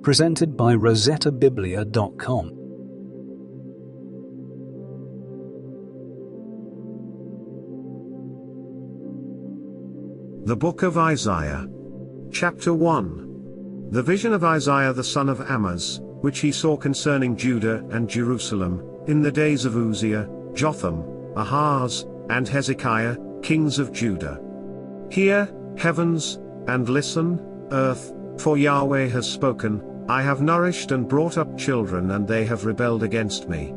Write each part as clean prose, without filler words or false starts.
presented by rosettabiblia.com. The Book of Isaiah. Chapter 1. The vision of Isaiah the son of Amoz, which he saw concerning Judah and Jerusalem, in the days of Uzziah, Jotham, Ahaz, and Hezekiah, kings of Judah. Hear, heavens, and listen, earth, for Yahweh has spoken. I have nourished and brought up children, and they have rebelled against me.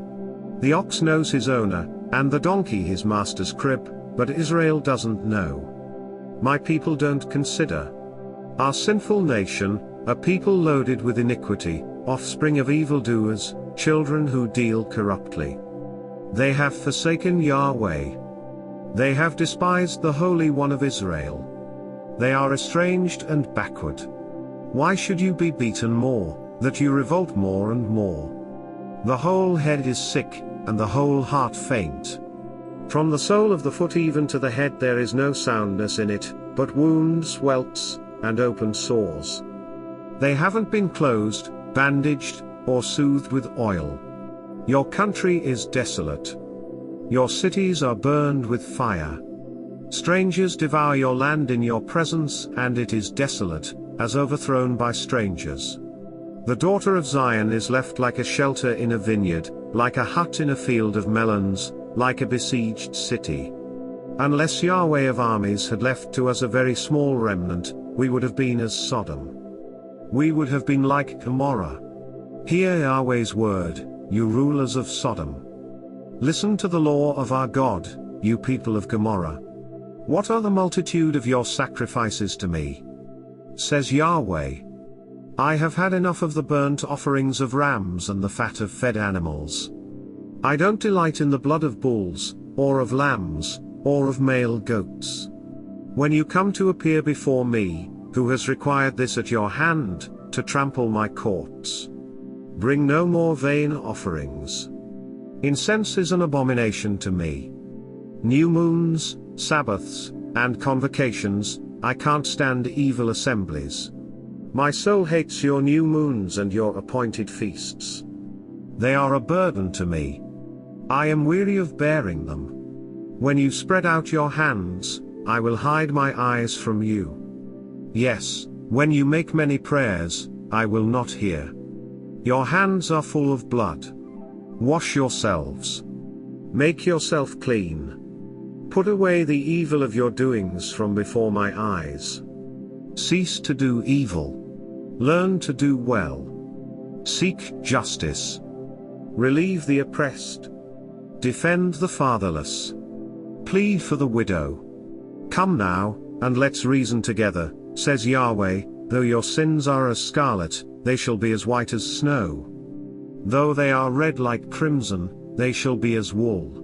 The ox knows his owner, and the donkey his master's crib, but Israel doesn't know. My people don't consider. Our sinful nation, a people loaded with iniquity, offspring of evildoers, children who deal corruptly. They have forsaken Yahweh. They have despised the Holy One of Israel. They are estranged and backward. Why should you be beaten more, that you revolt more and more? The whole head is sick, and the whole heart faint. From the sole of the foot even to the head there is no soundness in it, but wounds, welts, and open sores. They haven't been closed, bandaged, or soothed with oil. Your country is desolate. Your cities are burned with fire. Strangers devour your land in your presence, and it is desolate, as overthrown by strangers. The daughter of Zion is left like a shelter in a vineyard, like a hut in a field of melons, like a besieged city. Unless Yahweh of armies had left to us a very small remnant, we would have been as Sodom. We would have been like Gomorrah. Hear Yahweh's word, you rulers of Sodom. Listen to the law of our God, you people of Gomorrah. What are the multitude of your sacrifices to me? Says Yahweh. I have had enough of the burnt offerings of rams and the fat of fed animals. I don't delight in the blood of bulls, or of lambs, or of male goats. When you come to appear before me, who has required this at your hand, to trample my courts? Bring no more vain offerings. Incense is an abomination to me. New moons, Sabbaths, and convocations, I can't stand evil assemblies. My soul hates your new moons and your appointed feasts. They are a burden to me. I am weary of bearing them. When you spread out your hands, I will hide my eyes from you. Yes, when you make many prayers, I will not hear. Your hands are full of blood. Wash yourselves. Make yourself clean. Put away the evil of your doings from before my eyes. Cease to do evil. Learn to do well. Seek justice. Relieve the oppressed. Defend the fatherless. Plead for the widow. Come now, and let's reason together, says Yahweh. Though your sins are as scarlet, they shall be as white as snow. Though they are red like crimson, they shall be as wool.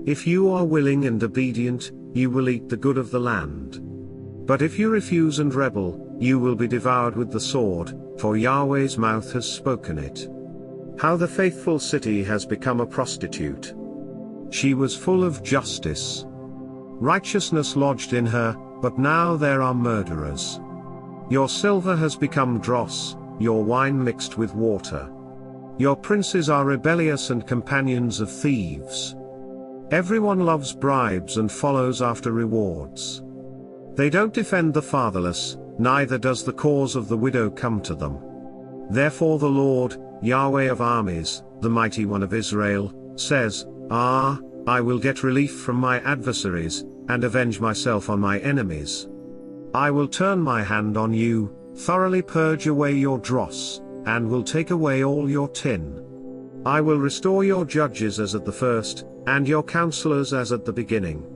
If you are willing and obedient, you will eat the good of the land. But if you refuse and rebel, you will be devoured with the sword, for Yahweh's mouth has spoken it. How the faithful city has become a prostitute. She was full of justice. Righteousness lodged in her, but now there are murderers. Your silver has become dross, your wine mixed with water. Your princes are rebellious and companions of thieves. Everyone loves bribes and follows after rewards. They don't defend the fatherless, neither does the cause of the widow come to them. Therefore the Lord, Yahweh of armies, the mighty one of Israel, says, I will get relief from my adversaries, and avenge myself on my enemies. I will turn my hand on you, thoroughly purge away your dross, and will take away all your tin. I will restore your judges as at the first, and your counselors as at the beginning.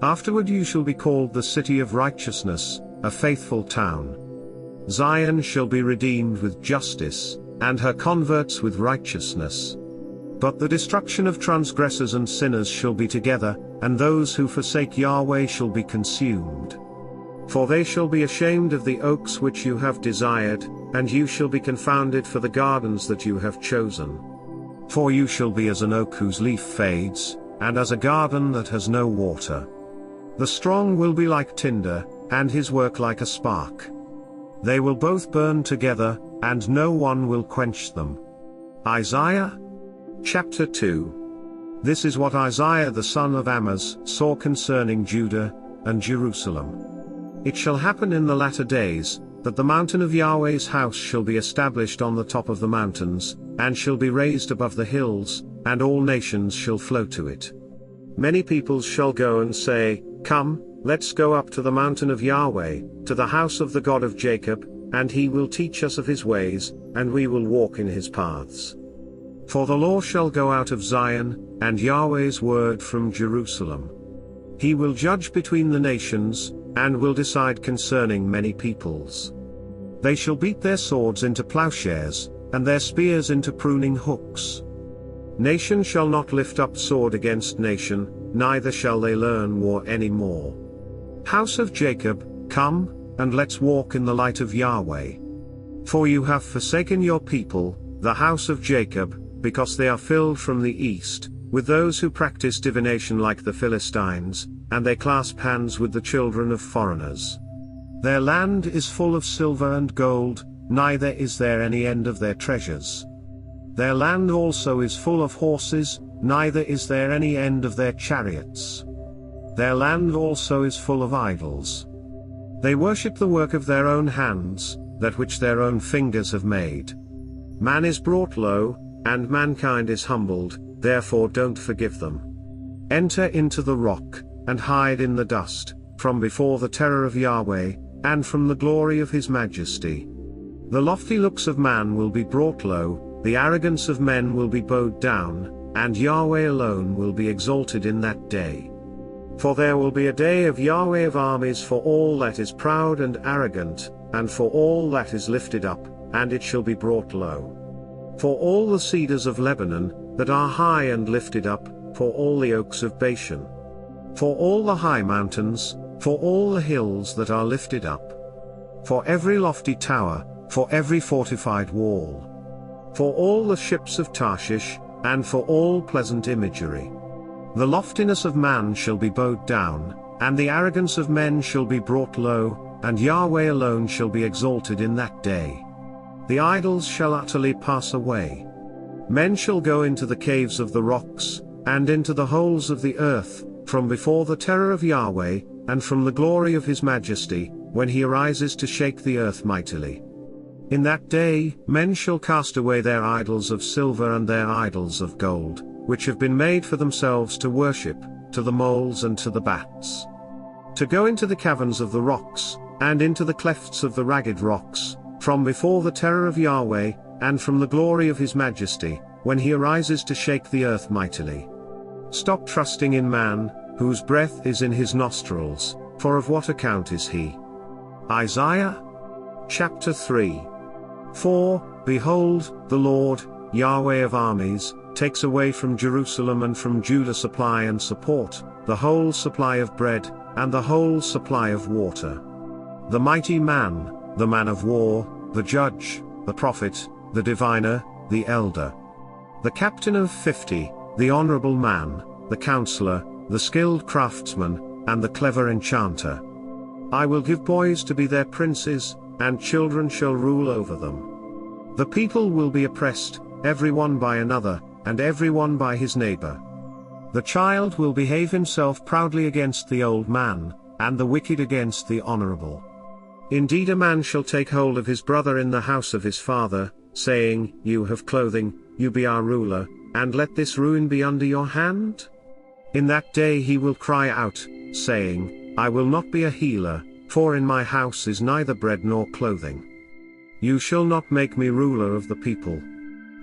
Afterward you shall be called the city of righteousness, a faithful town. Zion shall be redeemed with justice, and her converts with righteousness. But the destruction of transgressors and sinners shall be together, and those who forsake Yahweh shall be consumed. For they shall be ashamed of the oaks which you have desired, and you shall be confounded for the gardens that you have chosen. For you shall be as an oak whose leaf fades, and as a garden that has no water. The strong will be like tinder, and his work like a spark. They will both burn together, and no one will quench them. Isaiah chapter 2. This is what Isaiah the son of Amoz saw concerning Judah and Jerusalem. It shall happen in the latter days, that the mountain of Yahweh's house shall be established on the top of the mountains, and shall be raised above the hills, and all nations shall flow to it. Many peoples shall go and say, Come, let's go up to the mountain of Yahweh, to the house of the God of Jacob, and he will teach us of his ways, and we will walk in his paths. For the law shall go out of Zion, and Yahweh's word from Jerusalem. He will judge between the nations, and will decide concerning many peoples. They shall beat their swords into plowshares, and their spears into pruning hooks. Nation shall not lift up sword against nation, neither shall they learn war any more. House of Jacob, come, and let's walk in the light of Yahweh. For you have forsaken your people, the house of Jacob, because they are filled from the east, with those who practice divination like the Philistines, and they clasp hands with the children of foreigners. Their land is full of silver and gold, neither is there any end of their treasures. Their land also is full of horses, neither is there any end of their chariots. Their land also is full of idols. They worship the work of their own hands, that which their own fingers have made. Man is brought low, and mankind is humbled, therefore don't forgive them. Enter into the rock, and hide in the dust, from before the terror of Yahweh, and from the glory of his majesty. The lofty looks of man will be brought low, the arrogance of men will be bowed down, and Yahweh alone will be exalted in that day. For there will be a day of Yahweh of armies for all that is proud and arrogant, and for all that is lifted up, and it shall be brought low. For all the cedars of Lebanon, that are high and lifted up, for all the oaks of Bashan. For all the high mountains, for all the hills that are lifted up. For every lofty tower, for every fortified wall. For all the ships of Tarshish, and for all pleasant imagery. The loftiness of man shall be bowed down, and the arrogance of men shall be brought low, and Yahweh alone shall be exalted in that day. The idols shall utterly pass away. Men shall go into the caves of the rocks, and into the holes of the earth, from before the terror of Yahweh, and from the glory of his majesty, when he arises to shake the earth mightily. In that day, men shall cast away their idols of silver and their idols of gold, which have been made for themselves to worship, to the moles and to the bats. To go into the caverns of the rocks, and into the clefts of the ragged rocks, from before the terror of Yahweh, and from the glory of his majesty, when he arises to shake the earth mightily. Stop trusting in man, whose breath is in his nostrils, for of what account is he? Isaiah chapter 3. For, behold, the Lord, Yahweh of armies, takes away from Jerusalem and from Judah supply and support, the whole supply of bread, and the whole supply of water. The mighty man, the man of war, the judge, the prophet, the diviner, the elder. The captain of 50, the honorable man, the counselor, the skilled craftsman, and the clever enchanter. I will give boys to be their princes, and children shall rule over them. The people will be oppressed, every one by another, and every one by his neighbor. The child will behave himself proudly against the old man, and the wicked against the honorable. Indeed, a man shall take hold of his brother in the house of his father, saying, You have clothing, you be our ruler, and let this ruin be under your hand? In that day he will cry out, saying, I will not be a healer, for in my house is neither bread nor clothing. You shall not make me ruler of the people.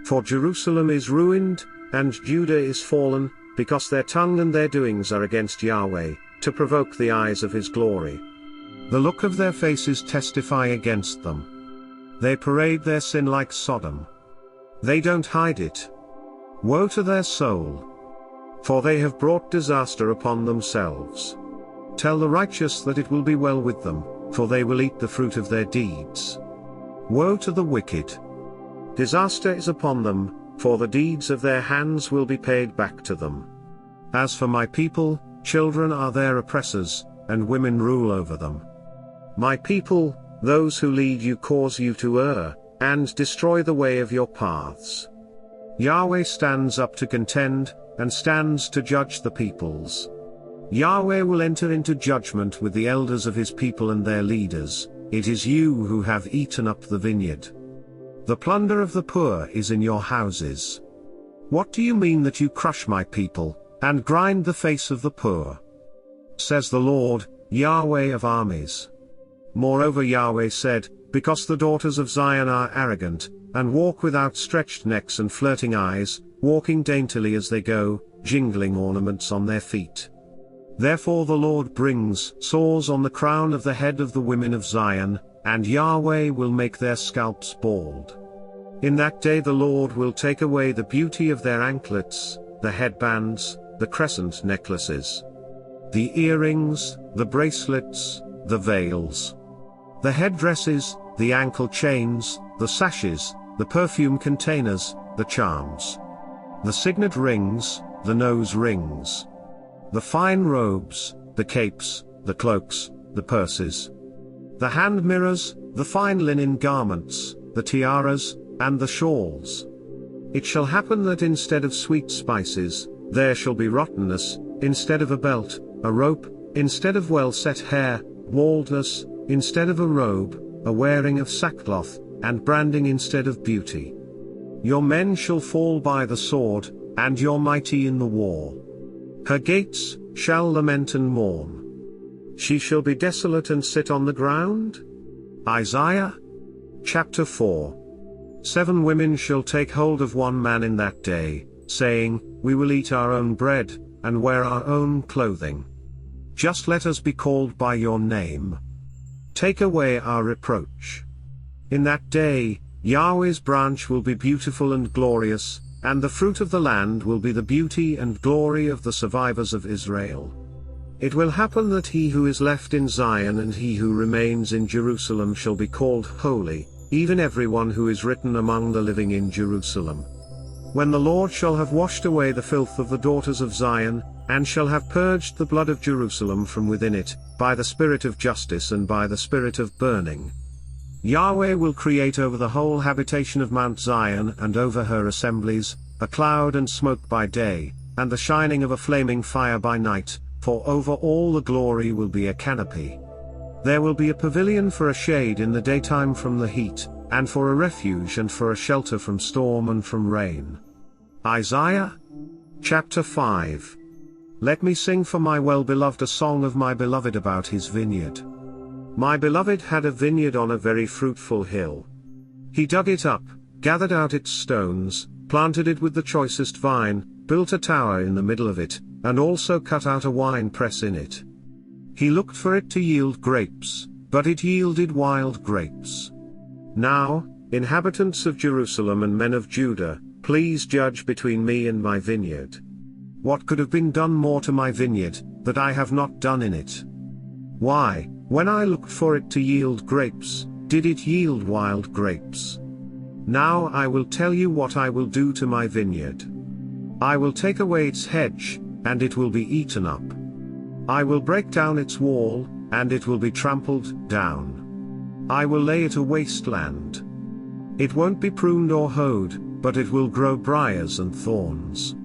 For Jerusalem is ruined, and Judah is fallen, because their tongue and their doings are against Yahweh, to provoke the eyes of his glory. The look of their faces testify against them. They parade their sin like Sodom. They don't hide it. Woe to their soul! For they have brought disaster upon themselves. Tell the righteous that it will be well with them, for they will eat the fruit of their deeds. Woe to the wicked! Disaster is upon them, for the deeds of their hands will be paid back to them. As for my people, children are their oppressors, and women rule over them. My people, those who lead you cause you to err, and destroy the way of your paths. Yahweh stands up to contend, and stands to judge the peoples. Yahweh will enter into judgment with the elders of his people and their leaders. It is you who have eaten up the vineyard. The plunder of the poor is in your houses. What do you mean that you crush my people, and grind the face of the poor? Says the Lord, Yahweh of armies. Moreover Yahweh said, because the daughters of Zion are arrogant, and walk with outstretched necks and flirting eyes, walking daintily as they go, jingling ornaments on their feet. Therefore the Lord brings sores on the crown of the head of the women of Zion, and Yahweh will make their scalps bald. In that day the Lord will take away the beauty of their anklets, the headbands, the crescent necklaces, the earrings, the bracelets, the veils, the headdresses, the ankle chains, the sashes, the perfume containers, the charms, the signet rings, the nose rings, the fine robes, the capes, the cloaks, the purses, the hand mirrors, the fine linen garments, the tiaras, and the shawls. It shall happen that instead of sweet spices, there shall be rottenness, instead of a belt, a rope, instead of well-set hair, baldness, instead of a robe, a wearing of sackcloth, and branding instead of beauty. Your men shall fall by the sword, and your mighty in the war. Her gates shall lament and mourn. She shall be desolate and sit on the ground. Isaiah chapter 4. 7 women shall take hold of one man in that day, saying, we will eat our own bread, and wear our own clothing. Just let us be called by your name. Take away our reproach. In that day, Yahweh's branch will be beautiful and glorious, and the fruit of the land will be the beauty and glory of the survivors of Israel. It will happen that he who is left in Zion and he who remains in Jerusalem shall be called holy, even everyone who is written among the living in Jerusalem. When the Lord shall have washed away the filth of the daughters of Zion, and shall have purged the blood of Jerusalem from within it, by the spirit of justice and by the spirit of burning. Yahweh will create over the whole habitation of Mount Zion and over her assemblies, a cloud and smoke by day, and the shining of a flaming fire by night, for over all the glory will be a canopy. There will be a pavilion for a shade in the daytime from the heat, and for a refuge and for a shelter from storm and from rain. Isaiah chapter 5. Let me sing for my well-beloved a song of my beloved about his vineyard. My beloved had a vineyard on a very fruitful hill. He dug it up, gathered out its stones, planted it with the choicest vine, built a tower in the middle of it, and also cut out a wine press in it. He looked for it to yield grapes, but it yielded wild grapes. Now, inhabitants of Jerusalem and men of Judah, please judge between me and my vineyard. What could have been done more to my vineyard, that I have not done in it? Why, when I looked for it to yield grapes, did it yield wild grapes? Now I will tell you what I will do to my vineyard. I will take away its hedge, and it will be eaten up. I will break down its wall, and it will be trampled down. I will lay it a wasteland. It won't be pruned or hoed, but it will grow briars and thorns.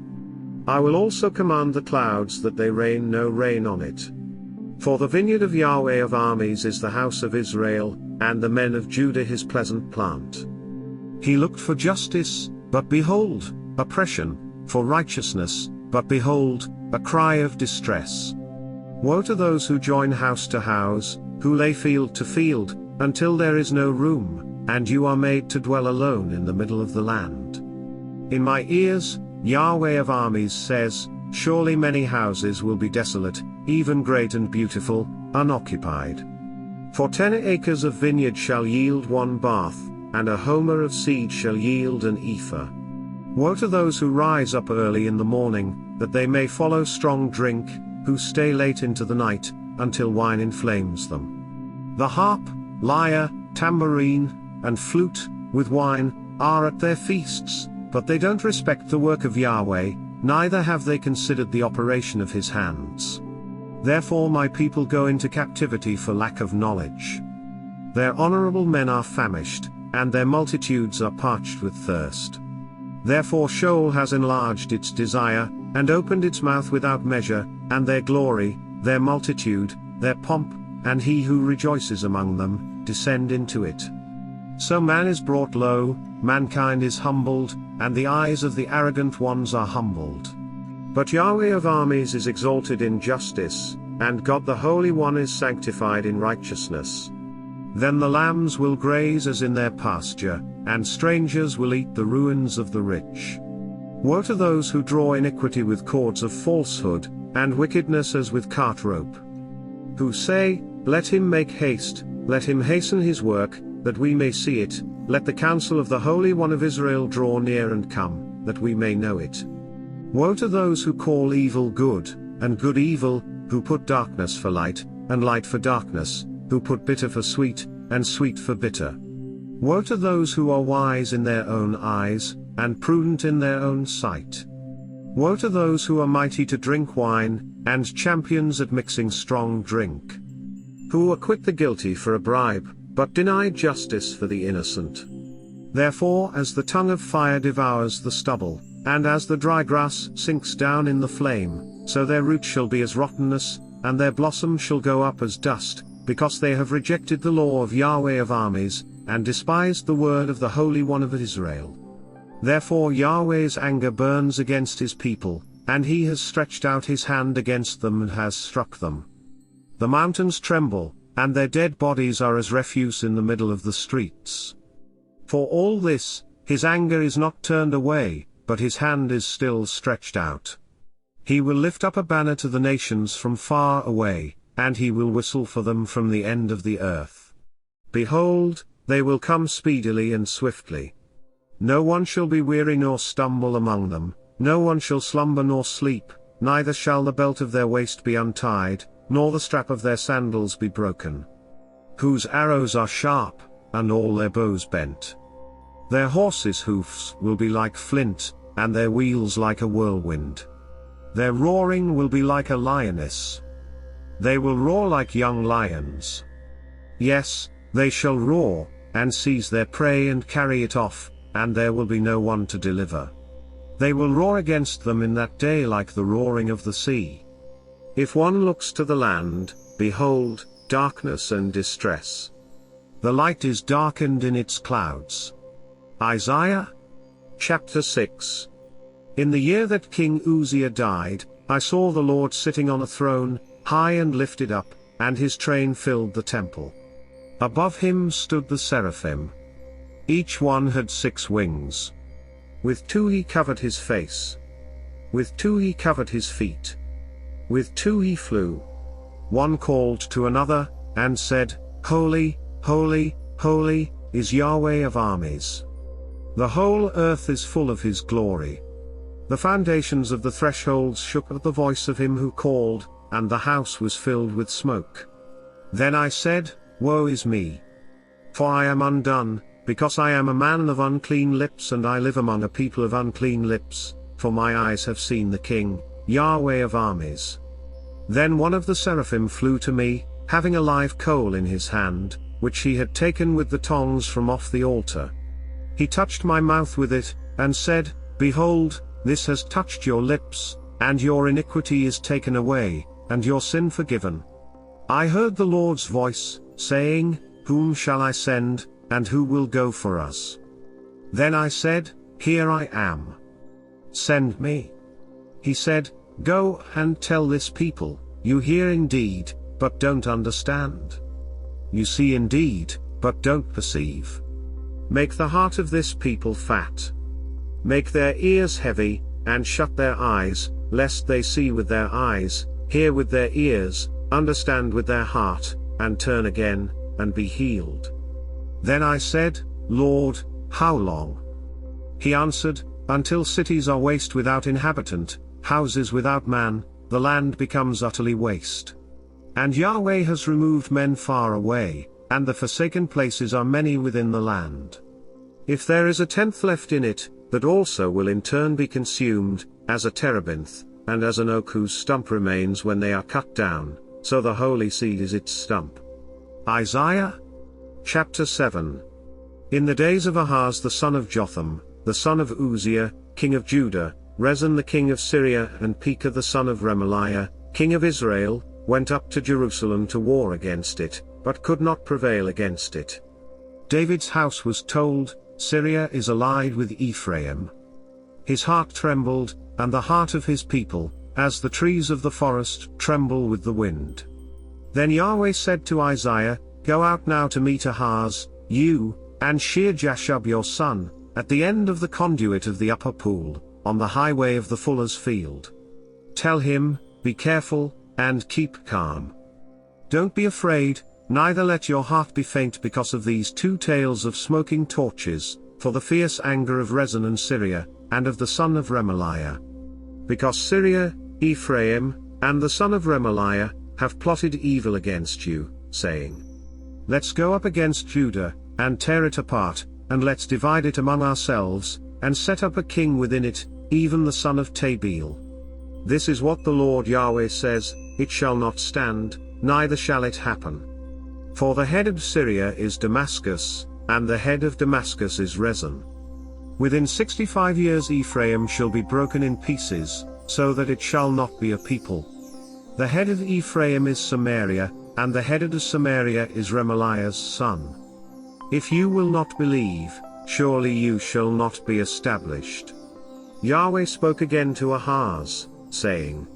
I will also command the clouds that they rain no rain on it. For the vineyard of Yahweh of armies is the house of Israel, and the men of Judah his pleasant plant. He looked for justice, but behold, oppression, for righteousness, but behold, a cry of distress. Woe to those who join house to house, who lay field to field, until there is no room, and you are made to dwell alone in the middle of the land. In my ears, Yahweh of armies says, surely many houses will be desolate, even great and beautiful, unoccupied. For 10 acres of vineyard shall yield 1 bath, and a homer of seed shall yield an ephah. Woe to those who rise up early in the morning, that they may follow strong drink, who stay late into the night, until wine inflames them. The harp, lyre, tambourine, and flute, with wine, are at their feasts, but they don't respect the work of Yahweh, neither have they considered the operation of his hands. Therefore my people go into captivity for lack of knowledge. Their honorable men are famished, and their multitudes are parched with thirst. Therefore Sheol has enlarged its desire, and opened its mouth without measure, and their glory, their multitude, their pomp, and he who rejoices among them, descend into it. So man is brought low, mankind is humbled, and the eyes of the arrogant ones are humbled. But Yahweh of armies is exalted in justice, and God the Holy One is sanctified in righteousness. Then the lambs will graze as in their pasture, and strangers will eat the ruins of the rich. Woe to those who draw iniquity with cords of falsehood, and wickedness as with cart rope. Who say, Let him make haste, let him hasten his work, that we may see it, let the counsel of the Holy One of Israel draw near and come, that we may know it. Woe to those who call evil good, and good evil, who put darkness for light, and light for darkness, who put bitter for sweet, and sweet for bitter. Woe to those who are wise in their own eyes, and prudent in their own sight. Woe to those who are mighty to drink wine, and champions at mixing strong drink. Who acquit the guilty for a bribe, but deny justice for the innocent. Therefore as the tongue of fire devours the stubble, and as the dry grass sinks down in the flame, so their root shall be as rottenness, and their blossom shall go up as dust, because they have rejected the law of Yahweh of armies, and despised the word of the Holy One of Israel. Therefore Yahweh's anger burns against his people, and he has stretched out his hand against them and has struck them. The mountains tremble, and their dead bodies are as refuse in the middle of the streets. For all this, his anger is not turned away, but his hand is still stretched out. He will lift up a banner to the nations from far away, and he will whistle for them from the end of the earth. Behold, they will come speedily and swiftly. No one shall be weary nor stumble among them, no one shall slumber nor sleep, neither shall the belt of their waist be untied, nor the strap of their sandals be broken. Whose arrows are sharp, and all their bows bent. Their horses' hoofs will be like flint, and their wheels like a whirlwind. Their roaring will be like a lioness. They will roar like young lions. Yes, they shall roar, and seize their prey and carry it off, and there will be no one to deliver. They will roar against them in that day like the roaring of the sea. If one looks to the land, behold, darkness and distress. The light is darkened in its clouds. Isaiah chapter 6. In the year that King Uzziah died, I saw the Lord sitting on a throne, high and lifted up, and his train filled the temple. Above him stood the seraphim. Each one had 6 wings. With 2 he covered his face. With 2 he covered his feet. With 2 he flew. One called to another, and said, Holy, holy, holy, is Yahweh of armies. The whole earth is full of his glory. The foundations of the thresholds shook at the voice of him who called, and the house was filled with smoke. Then I said, Woe is me! For I am undone, because I am a man of unclean lips and I live among a people of unclean lips, for my eyes have seen the King, Yahweh of armies. Then one of the seraphim flew to me, having a live coal in his hand, which he had taken with the tongs from off the altar. He touched my mouth with it, and said, Behold, this has touched your lips, and your iniquity is taken away, and your sin forgiven. I heard the Lord's voice, saying, Whom shall I send, and who will go for us? Then I said, Here I am. Send me. He said, Go and tell this people, you hear indeed, but don't understand. You see indeed, but don't perceive. Make the heart of this people fat. Make their ears heavy, and shut their eyes, lest they see with their eyes, hear with their ears, understand with their heart, and turn again, and be healed. Then I said, Lord, how long? He answered, Until cities are waste without inhabitant, houses without man, the land becomes utterly waste. And Yahweh has removed men far away, and the forsaken places are many within the land. If there is a 10th left in it, that also will in turn be consumed, as a terebinth, and as an oak whose stump remains when they are cut down, so the holy seed is its stump. Isaiah chapter 7. In the days of Ahaz the son of Jotham, the son of Uzziah, king of Judah, Rezin the king of Syria and Pekah the son of Remaliah, king of Israel, went up to Jerusalem to war against it, but could not prevail against it. David's house was told, Syria is allied with Ephraim. His heart trembled, and the heart of his people, as the trees of the forest tremble with the wind. Then Yahweh said to Isaiah, Go out now to meet Ahaz, you, and Shear-Jashub your son, at the end of the conduit of the upper pool, on the highway of the fuller's field. Tell him, Be careful, and keep calm. Don't be afraid, neither let your heart be faint because of these two tales of smoking torches, for the fierce anger of Rezin and Syria, and of the son of Remaliah. Because Syria, Ephraim, and the son of Remaliah, have plotted evil against you, saying, Let's go up against Judah, and tear it apart, and let's divide it among ourselves, and set up a king within it, even the son of Tabeel. This is what the Lord Yahweh says, It shall not stand, neither shall it happen. For the head of Syria is Damascus, and the head of Damascus is Rezin. Within 65 years Ephraim shall be broken in pieces, so that it shall not be a people. The head of Ephraim is Samaria, and the head of Samaria is Remaliah's son. If you will not believe, surely you shall not be established. Yahweh spoke again to Ahaz, saying,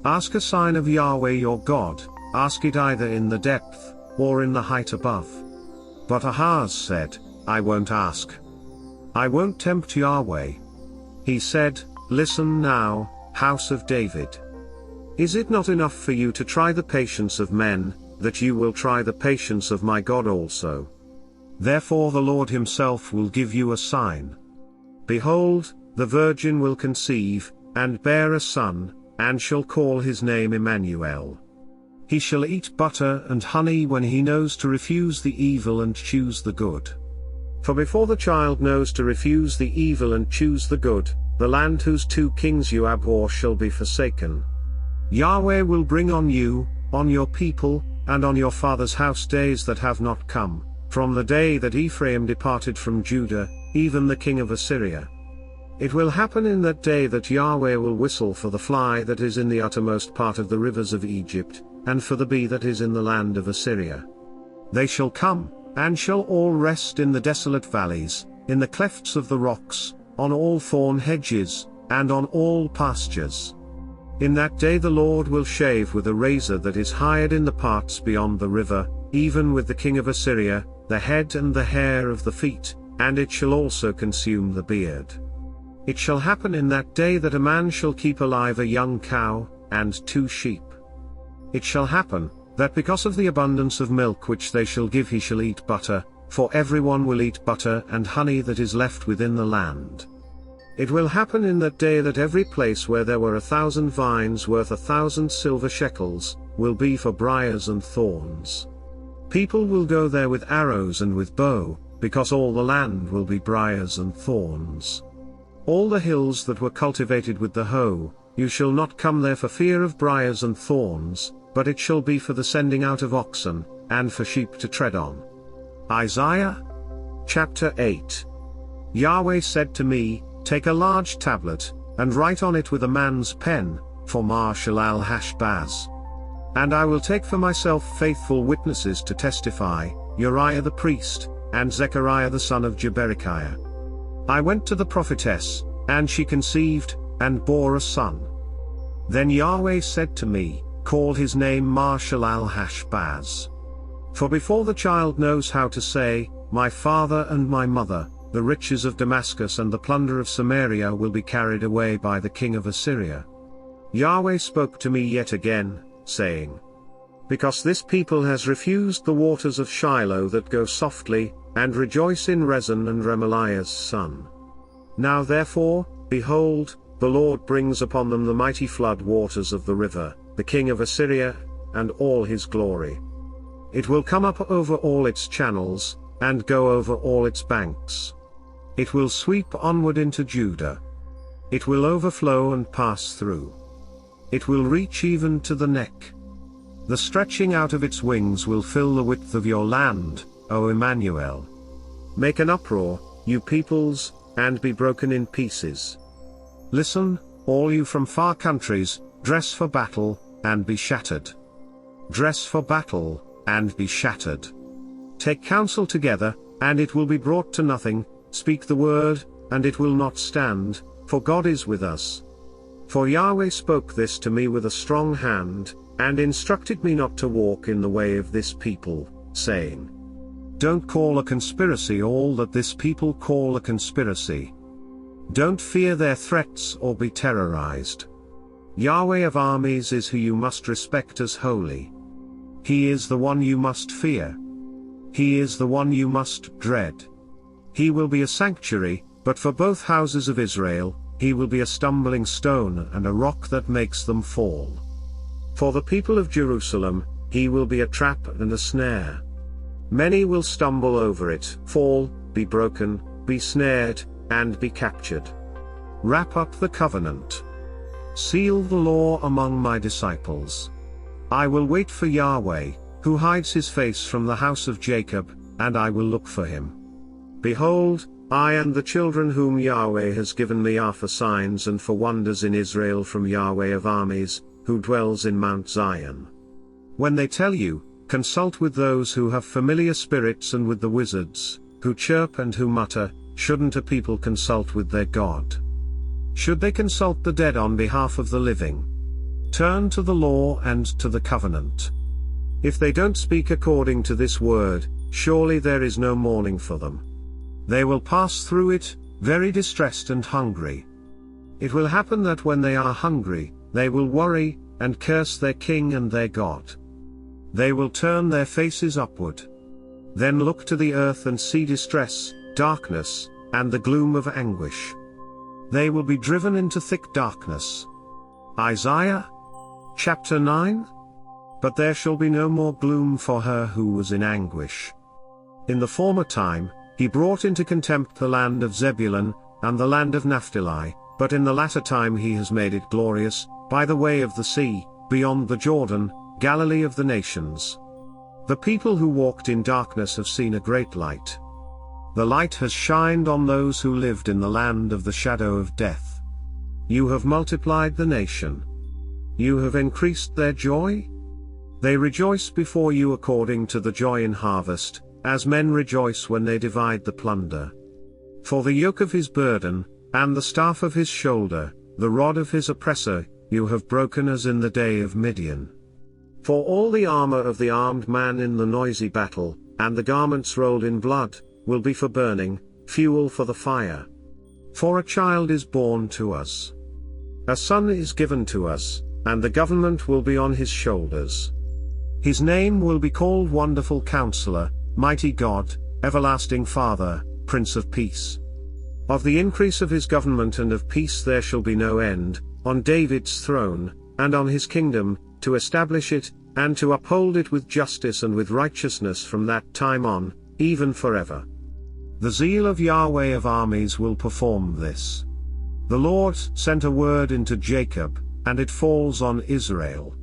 Ask a sign of Yahweh your God, ask it either in the depth, or in the height above. But Ahaz said, I won't ask. I won't tempt Yahweh. He said, Listen now, house of David. Is it not enough for you to try the patience of men, that you will try the patience of my God also? Therefore the Lord himself will give you a sign. Behold, the virgin will conceive, and bear a son, and shall call his name Emmanuel. He shall eat butter and honey when he knows to refuse the evil and choose the good. For before the child knows to refuse the evil and choose the good, the land whose two kings you abhor shall be forsaken. Yahweh will bring on you, on your people, and on your father's house days that have not come, from the day that Ephraim departed from Judah, even the king of Assyria. It will happen in that day that Yahweh will whistle for the fly that is in the uttermost part of the rivers of Egypt, and for the bee that is in the land of Assyria. They shall come, and shall all rest in the desolate valleys, in the clefts of the rocks, on all thorn hedges, and on all pastures. In that day the Lord will shave with a razor that is hired in the parts beyond the river, even with the king of Assyria, the head and the hair of the feet, and it shall also consume the beard. It shall happen in that day that a man shall keep alive a young cow, and 2 sheep. It shall happen, that because of the abundance of milk which they shall give he shall eat butter, for everyone will eat butter and honey that is left within the land. It will happen in that day that every place where there were 1,000 vines worth 1,000 silver shekels, will be for briars and thorns. People will go there with arrows and with bow, because all the land will be briars and thorns. All the hills that were cultivated with the hoe, you shall not come there for fear of briars and thorns, but it shall be for the sending out of oxen, and for sheep to tread on. Isaiah chapter 8. Yahweh said to me, Take a large tablet, and write on it with a man's pen, for Marshal-al-Hashbaz. And I will take for myself faithful witnesses to testify, Uriah the priest, and Zechariah the son of Jeberechiah. I went to the prophetess, and she conceived, and bore a son. Then Yahweh said to me, Call his name Marshal-al-Hashbaz. For before the child knows how to say, My father and my mother, the riches of Damascus and the plunder of Samaria will be carried away by the king of Assyria. Yahweh spoke to me yet again, saying, Because this people has refused the waters of Shiloh that go softly, and rejoice in Rezin and Remaliah's son. Now therefore, behold, the Lord brings upon them the mighty flood waters of the river, the king of Assyria, and all his glory. It will come up over all its channels, and go over all its banks. It will sweep onward into Judah. It will overflow and pass through. It will reach even to the neck. The stretching out of its wings will fill the width of your land, O Emmanuel. Make an uproar, you peoples, and be broken in pieces. Listen, all you from far countries, dress for battle, and be shattered. Dress for battle, and be shattered. Take counsel together, and it will be brought to nothing, speak the word, and it will not stand, for God is with us. For Yahweh spoke this to me with a strong hand, and instructed me not to walk in the way of this people, saying, Don't call a conspiracy all that this people call a conspiracy. Don't fear their threats or be terrorized. Yahweh of armies is who you must respect as holy. He is the one you must fear. He is the one you must dread. He will be a sanctuary, but for both houses of Israel, he will be a stumbling stone and a rock that makes them fall. For the people of Jerusalem, he will be a trap and a snare. Many will stumble over it, fall, be broken, be snared, and be captured. Wrap up the covenant. Seal the law among my disciples. I will wait for Yahweh, who hides his face from the house of Jacob, and I will look for him. Behold, I and the children whom Yahweh has given me are for signs and for wonders in Israel from Yahweh of armies, who dwells in Mount Zion. When they tell you, consult with those who have familiar spirits and with the wizards, who chirp and who mutter, shouldn't a people consult with their God? Should they consult the dead on behalf of the living? Turn to the law and to the covenant. If they don't speak according to this word, surely there is no mourning for them. They will pass through it, very distressed and hungry. It will happen that when they are hungry, they will worry, and curse their king and their God. They will turn their faces upward. Then look to the earth and see distress, darkness, and the gloom of anguish. They will be driven into thick darkness. Isaiah chapter 9. But there shall be no more gloom for her who was in anguish. In the former time, he brought into contempt the land of Zebulun, and the land of Naphtali, but in the latter time he has made it glorious, by the way of the sea, beyond the Jordan, Galilee of the nations. The people who walked in darkness have seen a great light. The light has shined on those who lived in the land of the shadow of death. You have multiplied the nation. You have increased their joy. They rejoice before you according to the joy in harvest, as men rejoice when they divide the plunder. For the yoke of his burden, and the staff of his shoulder, the rod of his oppressor, you have broken as in the day of Midian. For all the armor of the armed man in the noisy battle, and the garments rolled in blood, will be for burning, fuel for the fire. For a child is born to us. A son is given to us, and the government will be on his shoulders. His name will be called Wonderful Counselor, Mighty God, Everlasting Father, Prince of Peace. Of the increase of his government and of peace there shall be no end, on David's throne, and on his kingdom, to establish it, and to uphold it with justice and with righteousness from that time on, even forever. The zeal of Yahweh of armies will perform this. The Lord sent a word into Jacob, and it falls on Israel.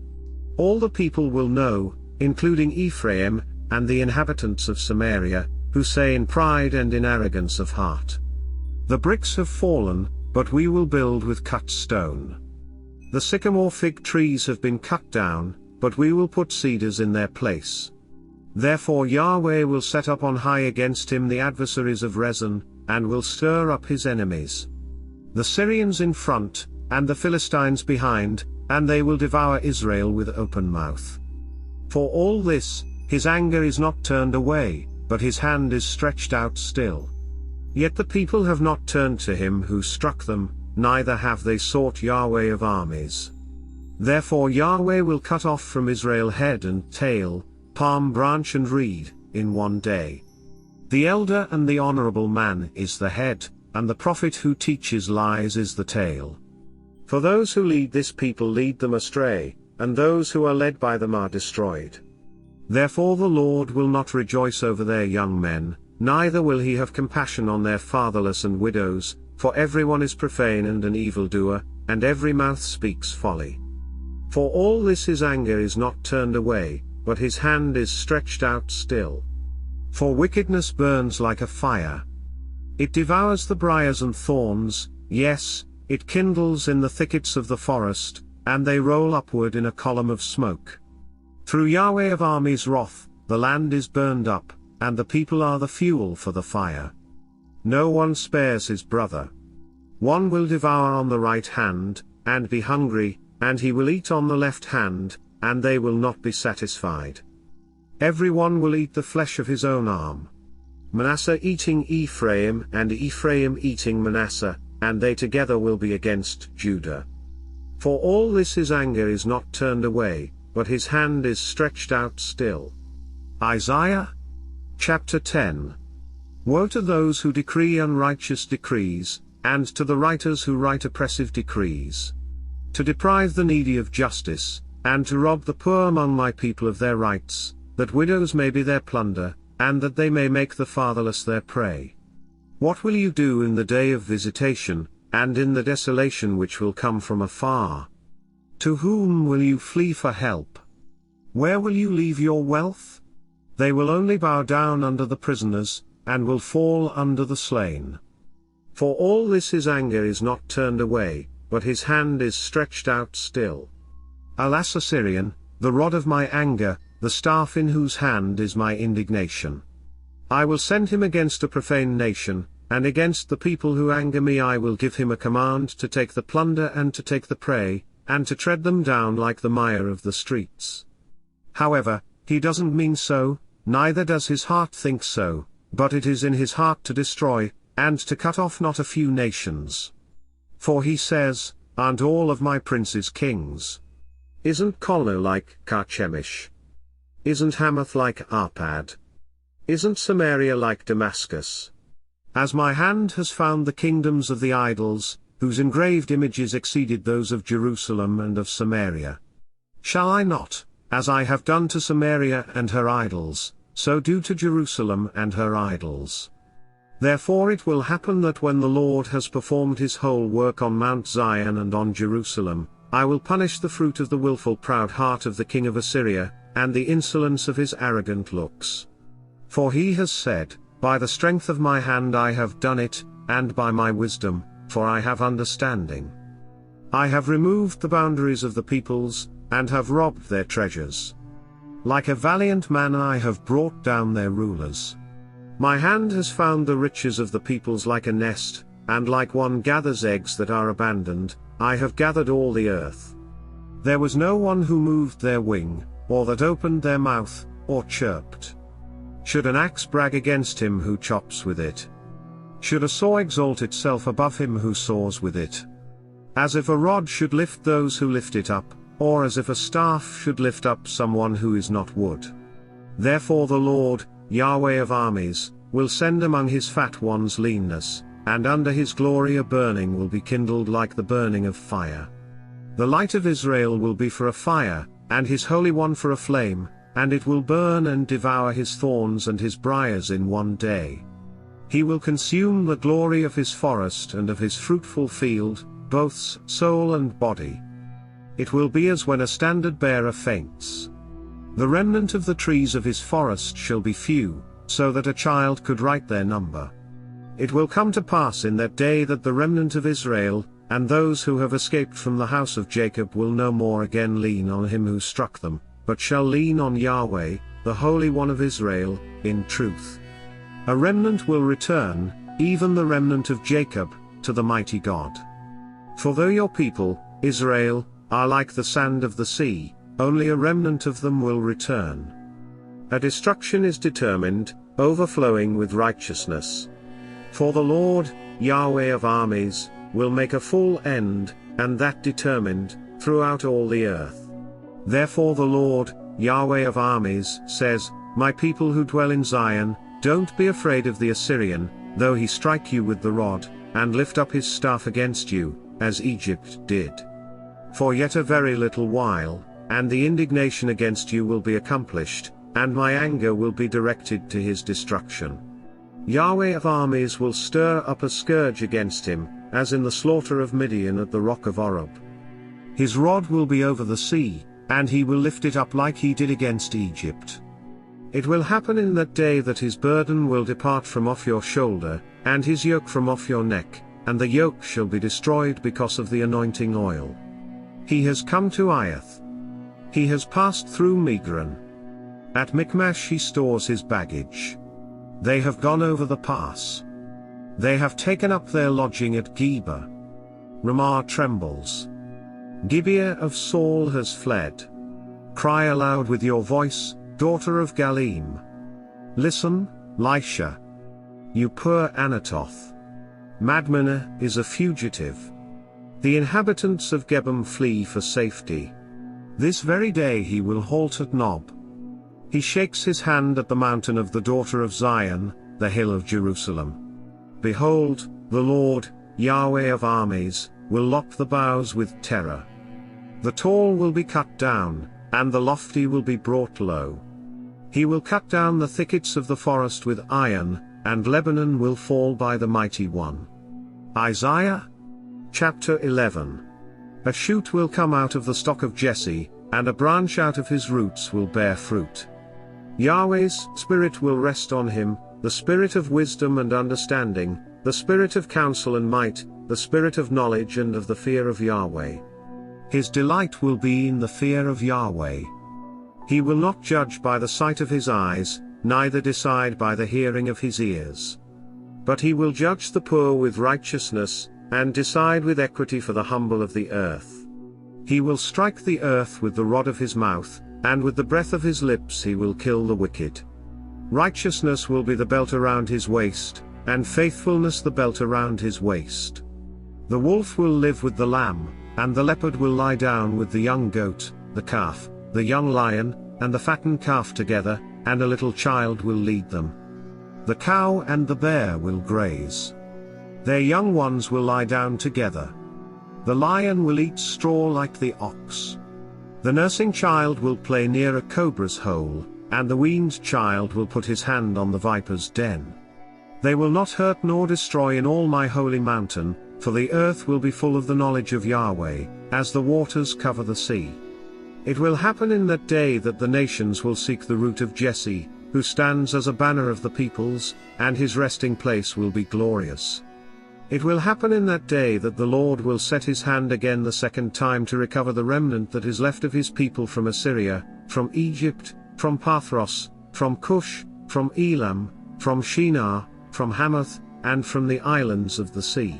All the people will know, including Ephraim, and the inhabitants of Samaria, who say in pride and in arrogance of heart, The bricks have fallen, but we will build with cut stone. The sycamore fig trees have been cut down, but we will put cedars in their place. Therefore Yahweh will set up on high against him the adversaries of Rezin, and will stir up his enemies. The Syrians in front, and the Philistines behind, and they will devour Israel with open mouth. For all this, his anger is not turned away, but his hand is stretched out still. Yet the people have not turned to him who struck them, neither have they sought Yahweh of armies. Therefore Yahweh will cut off from Israel head and tail, palm branch and reed, in one day. The elder and the honorable man is the head, and the prophet who teaches lies is the tail. For those who lead this people lead them astray, and those who are led by them are destroyed. Therefore the Lord will not rejoice over their young men, neither will he have compassion on their fatherless and widows, for everyone is profane and an evildoer, and every mouth speaks folly. For all this his anger is not turned away, but his hand is stretched out still. For wickedness burns like a fire. It devours the briars and thorns, yes, it kindles in the thickets of the forest, and they roll upward in a column of smoke. Through Yahweh of armies' wrath, the land is burned up, and the people are the fuel for the fire. No one spares his brother. One will devour on the right hand, and be hungry, and he will eat on the left hand, and they will not be satisfied. Every one will eat the flesh of his own arm. Manasseh eating Ephraim, and Ephraim eating Manasseh, and they together will be against Judah. For all this his anger is not turned away, but his hand is stretched out still. Isaiah chapter 10. Woe to those who decree unrighteous decrees, and to the writers who write oppressive decrees. To deprive the needy of justice, and to rob the poor among my people of their rights, that widows may be their plunder, and that they may make the fatherless their prey. What will you do in the day of visitation, and in the desolation which will come from afar? To whom will you flee for help? Where will you leave your wealth? They will only bow down under the prisoners, and will fall under the slain. For all this his anger is not turned away, but his hand is stretched out still. Alas, Assyrian, the rod of my anger, the staff in whose hand is my indignation. I will send him against a profane nation, and against the people who anger me I will give him a command to take the plunder and to take the prey, and to tread them down like the mire of the streets. However, he doesn't mean so, neither does his heart think so, but it is in his heart to destroy, and to cut off not a few nations. For he says, aren't all of my princes kings? Isn't Kolno like Carchemish? Isn't Hamath like Arpad? Isn't Samaria like Damascus? As my hand has found the kingdoms of the idols, whose engraved images exceeded those of Jerusalem and of Samaria. Shall I not, as I have done to Samaria and her idols, so do to Jerusalem and her idols? Therefore it will happen that when the Lord has performed his whole work on Mount Zion and on Jerusalem, I will punish the fruit of the willful proud heart of the king of Assyria, and the insolence of his arrogant looks. For he has said, by the strength of my hand I have done it, and by my wisdom, for I have understanding. I have removed the boundaries of the peoples, and have robbed their treasures. Like a valiant man I have brought down their rulers. My hand has found the riches of the peoples like a nest, and like one gathers eggs that are abandoned, I have gathered all the earth. There was no one who moved their wing, or that opened their mouth, or chirped. Should an axe brag against him who chops with it? Should a saw exalt itself above him who saws with it? As if a rod should lift those who lift it up, or as if a staff should lift up someone who is not wood. Therefore the Lord, Yahweh of armies, will send among his fat ones leanness, and under his glory a burning will be kindled like the burning of fire. The light of Israel will be for a fire, and his Holy One for a flame, and it will burn and devour his thorns and his briars in one day. He will consume the glory of his forest and of his fruitful field, both soul and body. It will be as when a standard-bearer faints. The remnant of the trees of his forest shall be few, so that a child could write their number. It will come to pass in that day that the remnant of Israel, and those who have escaped from the house of Jacob will no more again lean on him who struck them, but shall lean on Yahweh, the Holy One of Israel, in truth. A remnant will return, even the remnant of Jacob, to the mighty God. For though your people, Israel, are like the sand of the sea, only a remnant of them will return. A destruction is determined, overflowing with righteousness. For the Lord, Yahweh of armies, will make a full end, and that determined, throughout all the earth. Therefore the Lord, Yahweh of armies, says, my people who dwell in Zion, don't be afraid of the Assyrian, though he strike you with the rod, and lift up his staff against you, as Egypt did. For yet a very little while, and the indignation against you will be accomplished, and my anger will be directed to his destruction. Yahweh of armies will stir up a scourge against him, as in the slaughter of Midian at the rock of Oreb. His rod will be over the sea, and he will lift it up like he did against Egypt. It will happen in that day that his burden will depart from off your shoulder, and his yoke from off your neck, and the yoke shall be destroyed because of the anointing oil. He has come to Iath. He has passed through Migron. At Michmash he stores his baggage. They have gone over the pass. They have taken up their lodging at Geba. Ramah trembles. Gibeah of Saul has fled. Cry aloud with your voice, daughter of Galim. Listen, Lisha. You poor Anatoth. Madmenah is a fugitive. The inhabitants of Gebam flee for safety. This very day he will halt at Nob. He shakes his hand at the mountain of the daughter of Zion, the hill of Jerusalem. Behold, the Lord, Yahweh of armies, will lock the boughs with terror. The tall will be cut down, and the lofty will be brought low. He will cut down the thickets of the forest with iron, and Lebanon will fall by the mighty one. Isaiah chapter 11. A shoot will come out of the stock of Jesse, and a branch out of his roots will bear fruit. Yahweh's Spirit will rest on him, the Spirit of wisdom and understanding, the Spirit of counsel and might, the Spirit of knowledge and of the fear of Yahweh. His delight will be in the fear of Yahweh. He will not judge by the sight of his eyes, neither decide by the hearing of his ears. But he will judge the poor with righteousness, and decide with equity for the humble of the earth. He will strike the earth with the rod of his mouth, and with the breath of his lips he will kill the wicked. Righteousness will be the belt around his waist, and faithfulness the belt around his waist. The wolf will live with the lamb, and the leopard will lie down with the young goat, the calf, the young lion, and the fattened calf together, and a little child will lead them. The cow and the bear will graze. Their young ones will lie down together. The lion will eat straw like the ox. The nursing child will play near a cobra's hole, and the weaned child will put his hand on the viper's den. They will not hurt nor destroy in all my holy mountain, for the earth will be full of the knowledge of Yahweh, as the waters cover the sea. It will happen in that day that the nations will seek the root of Jesse, who stands as a banner of the peoples, and his resting place will be glorious. It will happen in that day that the Lord will set his hand again the second time to recover the remnant that is left of his people from Assyria, from Egypt, from Pathros, from Cush, from Elam, from Shinar, from Hamath, and from the islands of the sea.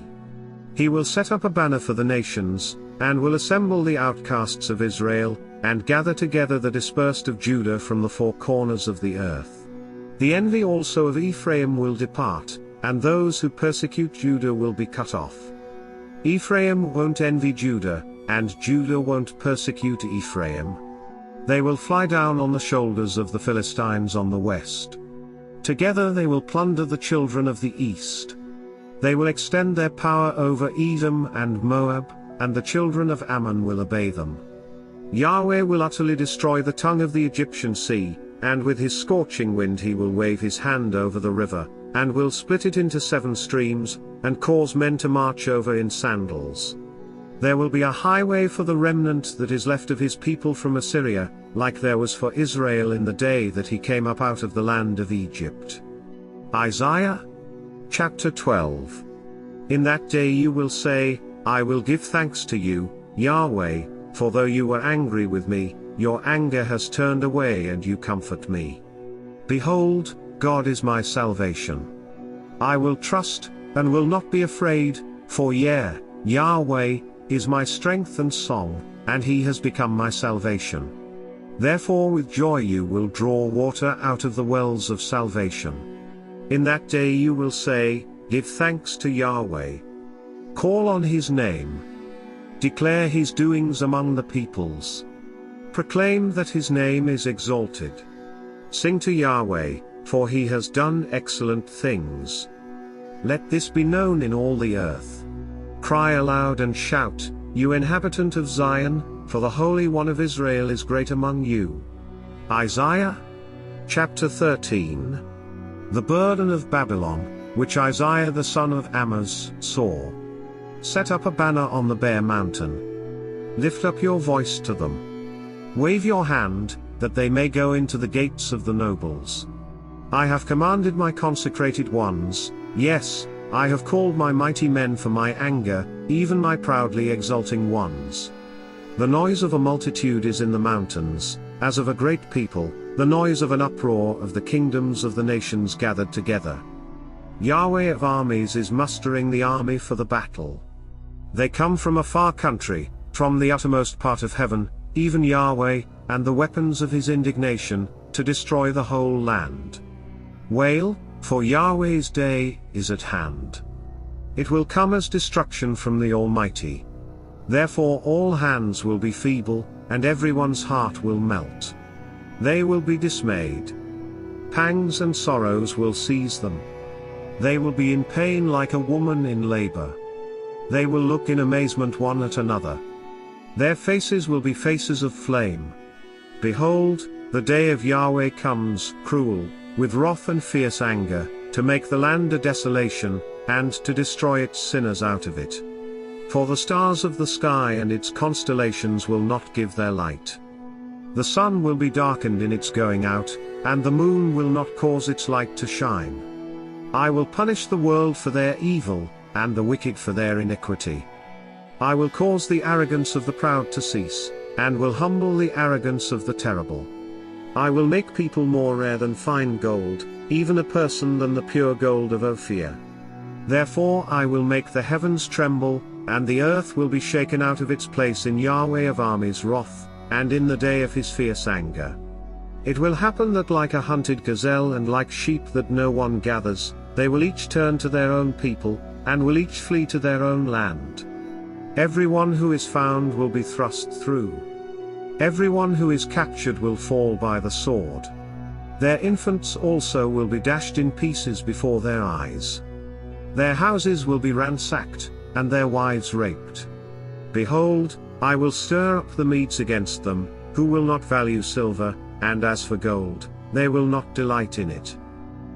He will set up a banner for the nations, and will assemble the outcasts of Israel, and gather together the dispersed of Judah from the four corners of the earth. The envy also of Ephraim will depart, and those who persecute Judah will be cut off. Ephraim won't envy Judah, and Judah won't persecute Ephraim. They will fly down on the shoulders of the Philistines on the west. Together they will plunder the children of the east. They will extend their power over Edom and Moab, and the children of Ammon will obey them. Yahweh will utterly destroy the tongue of the Egyptian sea, and with his scorching wind he will wave his hand over the river, and will split it into 7 streams, and cause men to march over in sandals. There will be a highway for the remnant that is left of his people from Assyria, like there was for Israel in the day that he came up out of the land of Egypt. Isaiah chapter 12. In that day you will say, I will give thanks to you, Yahweh, for though you were angry with me, your anger has turned away and you comfort me. Behold, God is my salvation. I will trust, and will not be afraid, for Yahweh is my strength and song, and he has become my salvation. Therefore with joy you will draw water out of the wells of salvation. In that day you will say, give thanks to Yahweh. Call on his name. Declare his doings among the peoples. Proclaim that his name is exalted. Sing to Yahweh, for he has done excellent things. Let this be known in all the earth. Cry aloud and shout, you inhabitant of Zion, for the Holy One of Israel is great among you. Isaiah chapter 13. The burden of Babylon, which Isaiah the son of Amoz saw. Set up a banner on the bare mountain. Lift up your voice to them. Wave your hand, that they may go into the gates of the nobles. I have commanded my consecrated ones, yes, I have called my mighty men for my anger, even my proudly exulting ones. The noise of a multitude is in the mountains, as of a great people, the noise of an uproar of the kingdoms of the nations gathered together. Yahweh of armies is mustering the army for the battle. They come from a far country, from the uttermost part of heaven, even Yahweh, and the weapons of his indignation, to destroy the whole land. Wail, for Yahweh's day is at hand. It will come as destruction from the Almighty. Therefore all hands will be feeble, and everyone's heart will melt. They will be dismayed. Pangs and sorrows will seize them. They will be in pain like a woman in labor. They will look in amazement one at another. Their faces will be faces of flame. Behold, the day of Yahweh comes, cruel, with wrath and fierce anger, to make the land a desolation, and to destroy its sinners out of it. For the stars of the sky and its constellations will not give their light. The sun will be darkened in its going out, and the moon will not cause its light to shine. I will punish the world for their evil, and the wicked for their iniquity. I will cause the arrogance of the proud to cease, and will humble the arrogance of the terrible. I will make people more rare than fine gold, even a person than the pure gold of Ophir. Therefore I will make the heavens tremble, and the earth will be shaken out of its place in Yahweh of armies' wrath, and in the day of his fierce anger. It will happen that like a hunted gazelle and like sheep that no one gathers, they will each turn to their own people, and will each flee to their own land. Everyone who is found will be thrust through. Everyone who is captured will fall by the sword. Their infants also will be dashed in pieces before their eyes. Their houses will be ransacked, and their wives raped. Behold, I will stir up the Medes against them, who will not value silver, and as for gold, they will not delight in it.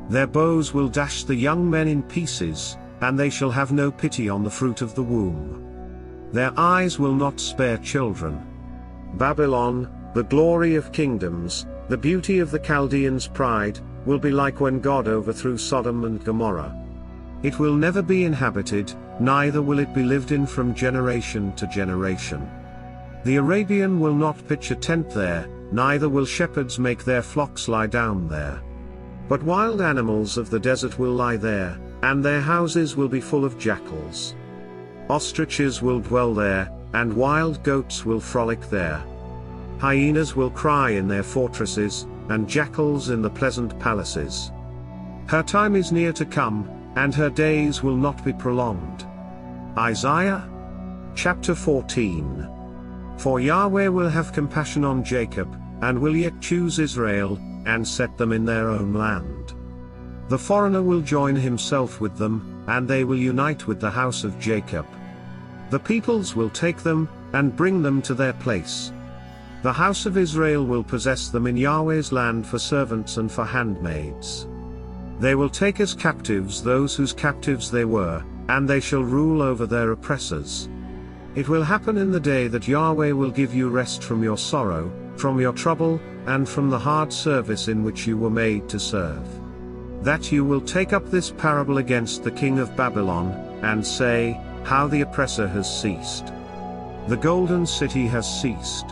Their bows will dash the young men in pieces, and they shall have no pity on the fruit of the womb. Their eyes will not spare children. Babylon, the glory of kingdoms, the beauty of the Chaldeans' pride, will be like when God overthrew Sodom and Gomorrah. It will never be inhabited, neither will it be lived in from generation to generation. The Arabian will not pitch a tent there, neither will shepherds make their flocks lie down there. But wild animals of the desert will lie there, and their houses will be full of jackals. Ostriches will dwell there, and wild goats will frolic there. Hyenas will cry in their fortresses, and jackals in the pleasant palaces. Her time is near to come, and her days will not be prolonged. Isaiah chapter 14. For Yahweh will have compassion on Jacob, and will yet choose Israel, and set them in their own land. The foreigner will join himself with them, and they will unite with the house of Jacob. The peoples will take them, and bring them to their place. The house of Israel will possess them in Yahweh's land for servants and for handmaids. They will take as captives those whose captives they were, and they shall rule over their oppressors. It will happen in the day that Yahweh will give you rest from your sorrow, from your trouble, and from the hard service in which you were made to serve. That you will take up this parable against the king of Babylon, and say, how the oppressor has ceased. The golden city has ceased.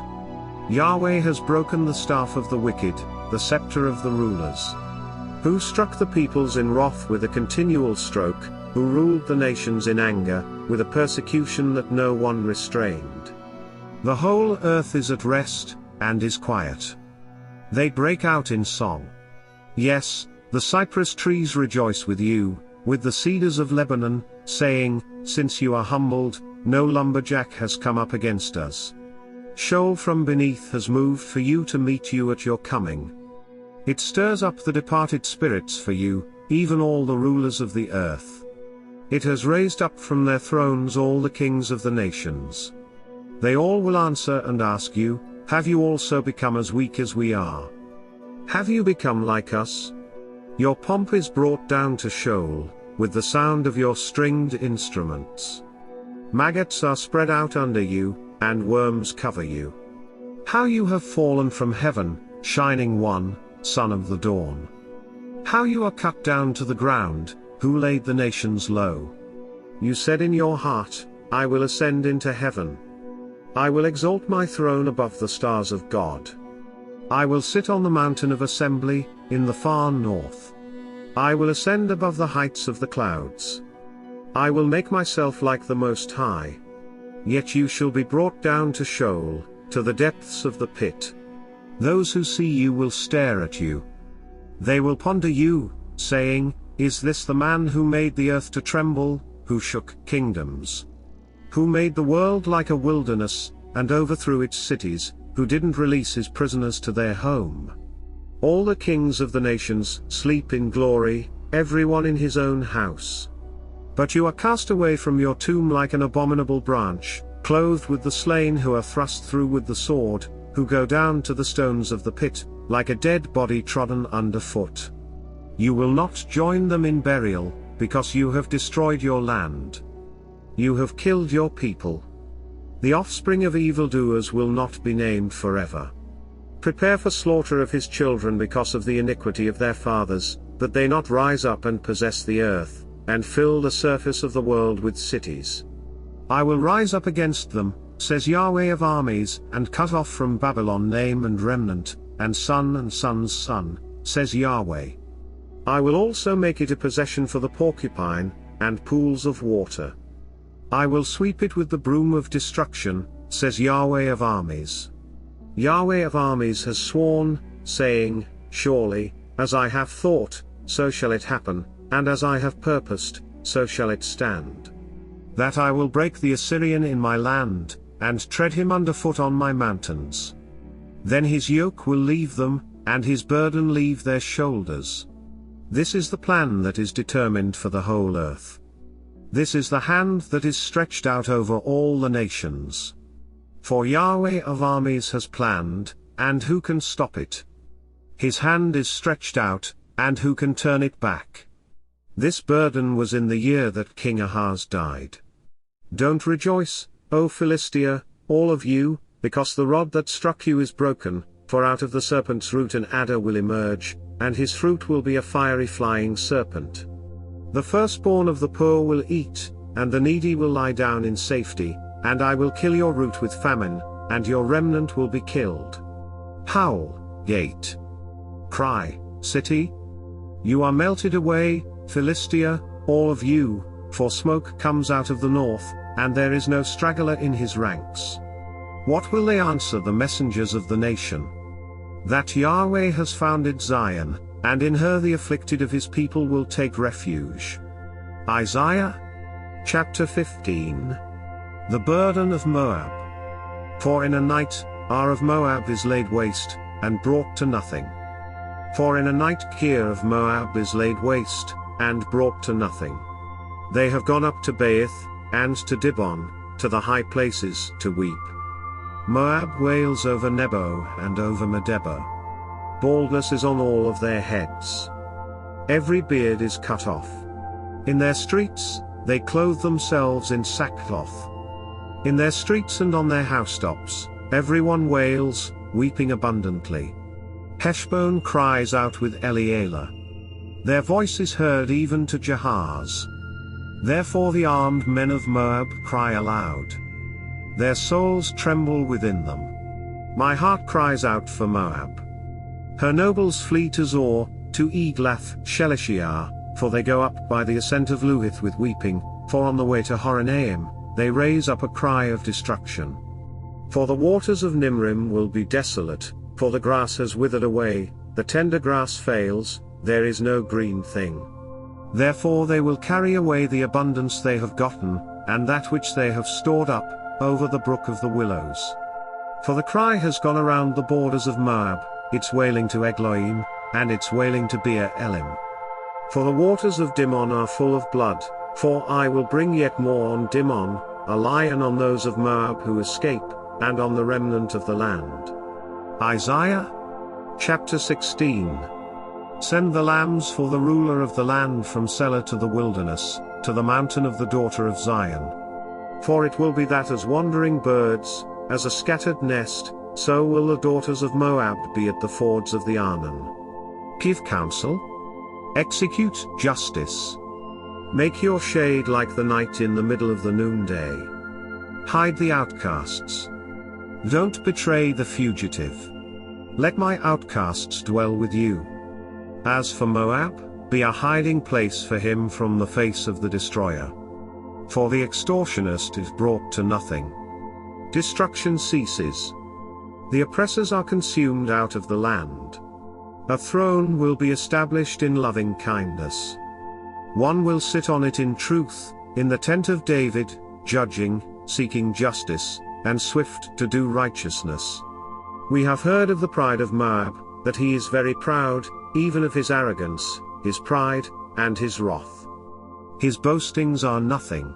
Yahweh has broken the staff of the wicked, the scepter of the rulers. Who struck the peoples in wrath with a continual stroke, who ruled the nations in anger, with a persecution that no one restrained. The whole earth is at rest, and is quiet. They break out in song. Yes, the cypress trees rejoice with you, with the cedars of Lebanon, saying, since you are humbled, no lumberjack has come up against us. Sheol from beneath has moved for you to meet you at your coming. It stirs up the departed spirits for you, even all the rulers of the earth. It has raised up from their thrones all the kings of the nations. They all will answer and ask you, have you also become as weak as we are? Have you become like us? Your pomp is brought down to Sheol, with the sound of your stringed instruments. Maggots are spread out under you, and worms cover you. How you have fallen from heaven, shining one, son of the dawn. How you are cut down to the ground, who laid the nations low. You said in your heart, I will ascend into heaven. I will exalt my throne above the stars of God. I will sit on the mountain of assembly, in the far north. I will ascend above the heights of the clouds. I will make myself like the Most High. Yet you shall be brought down to Sheol, to the depths of the pit. Those who see you will stare at you. They will ponder you, saying, Is this the man who made the earth to tremble, who shook kingdoms? Who made the world like a wilderness, and overthrew its cities, who didn't release his prisoners to their home? All the kings of the nations sleep in glory, everyone in his own house. But you are cast away from your tomb like an abominable branch, clothed with the slain who are thrust through with the sword, who go down to the stones of the pit, like a dead body trodden underfoot. You will not join them in burial, because you have destroyed your land. You have killed your people. The offspring of evildoers will not be named forever. Prepare for slaughter of his children because of the iniquity of their fathers, that they not rise up and possess the earth, and fill the surface of the world with cities. I will rise up against them, says Yahweh of armies, and cut off from Babylon name and remnant, and son's son, says Yahweh. I will also make it a possession for the porcupine, and pools of water. I will sweep it with the broom of destruction, says Yahweh of armies. Yahweh of armies has sworn, saying, Surely, as I have thought, so shall it happen, and as I have purposed, so shall it stand. That I will break the Assyrian in my land, and tread him underfoot on my mountains. Then his yoke will leave them, and his burden leave their shoulders. This is the plan that is determined for the whole earth. This is the hand that is stretched out over all the nations. For Yahweh of armies has planned, and who can stop it? His hand is stretched out, and who can turn it back? This burden was in the year that King Ahaz died. Don't rejoice, O Philistia, all of you, because the rod that struck you is broken, for out of the serpent's root an adder will emerge, and his fruit will be a fiery flying serpent. The firstborn of the poor will eat, and the needy will lie down in safety, and I will kill your root with famine, and your remnant will be killed. Howl, gate. Cry, city. You are melted away, Philistia, all of you, for smoke comes out of the north, and there is no straggler in his ranks. What will they answer the messengers of the nation? That Yahweh has founded Zion, and in her the afflicted of his people will take refuge. Isaiah chapter 15. The burden of Moab. For in a night, Ar of Moab is laid waste, and brought to nothing. For in a night Kir of Moab is laid waste, and brought to nothing. They have gone up to Baith, and to Dibon, to the high places, to weep. Moab wails over Nebo and over Medeba. Baldness is on all of their heads. Every beard is cut off. In their streets, they clothe themselves in sackcloth. In their streets and on their housetops, everyone wails, weeping abundantly. Heshbon cries out with Elealeh. Their voice is heard even to Jahaz. Therefore the armed men of Moab cry aloud. Their souls tremble within them. My heart cries out for Moab. Her nobles flee to Zor, to Eglath-Shelishiah, for they go up by the ascent of Luhith with weeping, for on the way to Horonaim, they raise up a cry of destruction. For the waters of Nimrim will be desolate, for the grass has withered away, the tender grass fails, there is no green thing. Therefore they will carry away the abundance they have gotten, and that which they have stored up, over the brook of the willows. For the cry has gone around the borders of Moab, its wailing to Egloim, and its wailing to Beer Elim. For the waters of Dimon are full of blood, for I will bring yet more on Dimon, a lion on those of Moab who escape, and on the remnant of the land. Isaiah chapter 16. Send the lambs for the ruler of the land from Selah to the wilderness, to the mountain of the daughter of Zion. For it will be that as wandering birds, as a scattered nest, so will the daughters of Moab be at the fords of the Arnon. Give counsel. Execute justice. Make your shade like the night in the middle of the noonday. Hide the outcasts. Don't betray the fugitive. Let my outcasts dwell with you. As for Moab, be a hiding place for him from the face of the destroyer. For the extortionist is brought to nothing. Destruction ceases. The oppressors are consumed out of the land. A throne will be established in loving kindness. One will sit on it in truth, in the tent of David, judging, seeking justice, and swift to do righteousness. We have heard of the pride of Moab, that he is very proud, even of his arrogance, his pride, and his wrath. His boastings are nothing.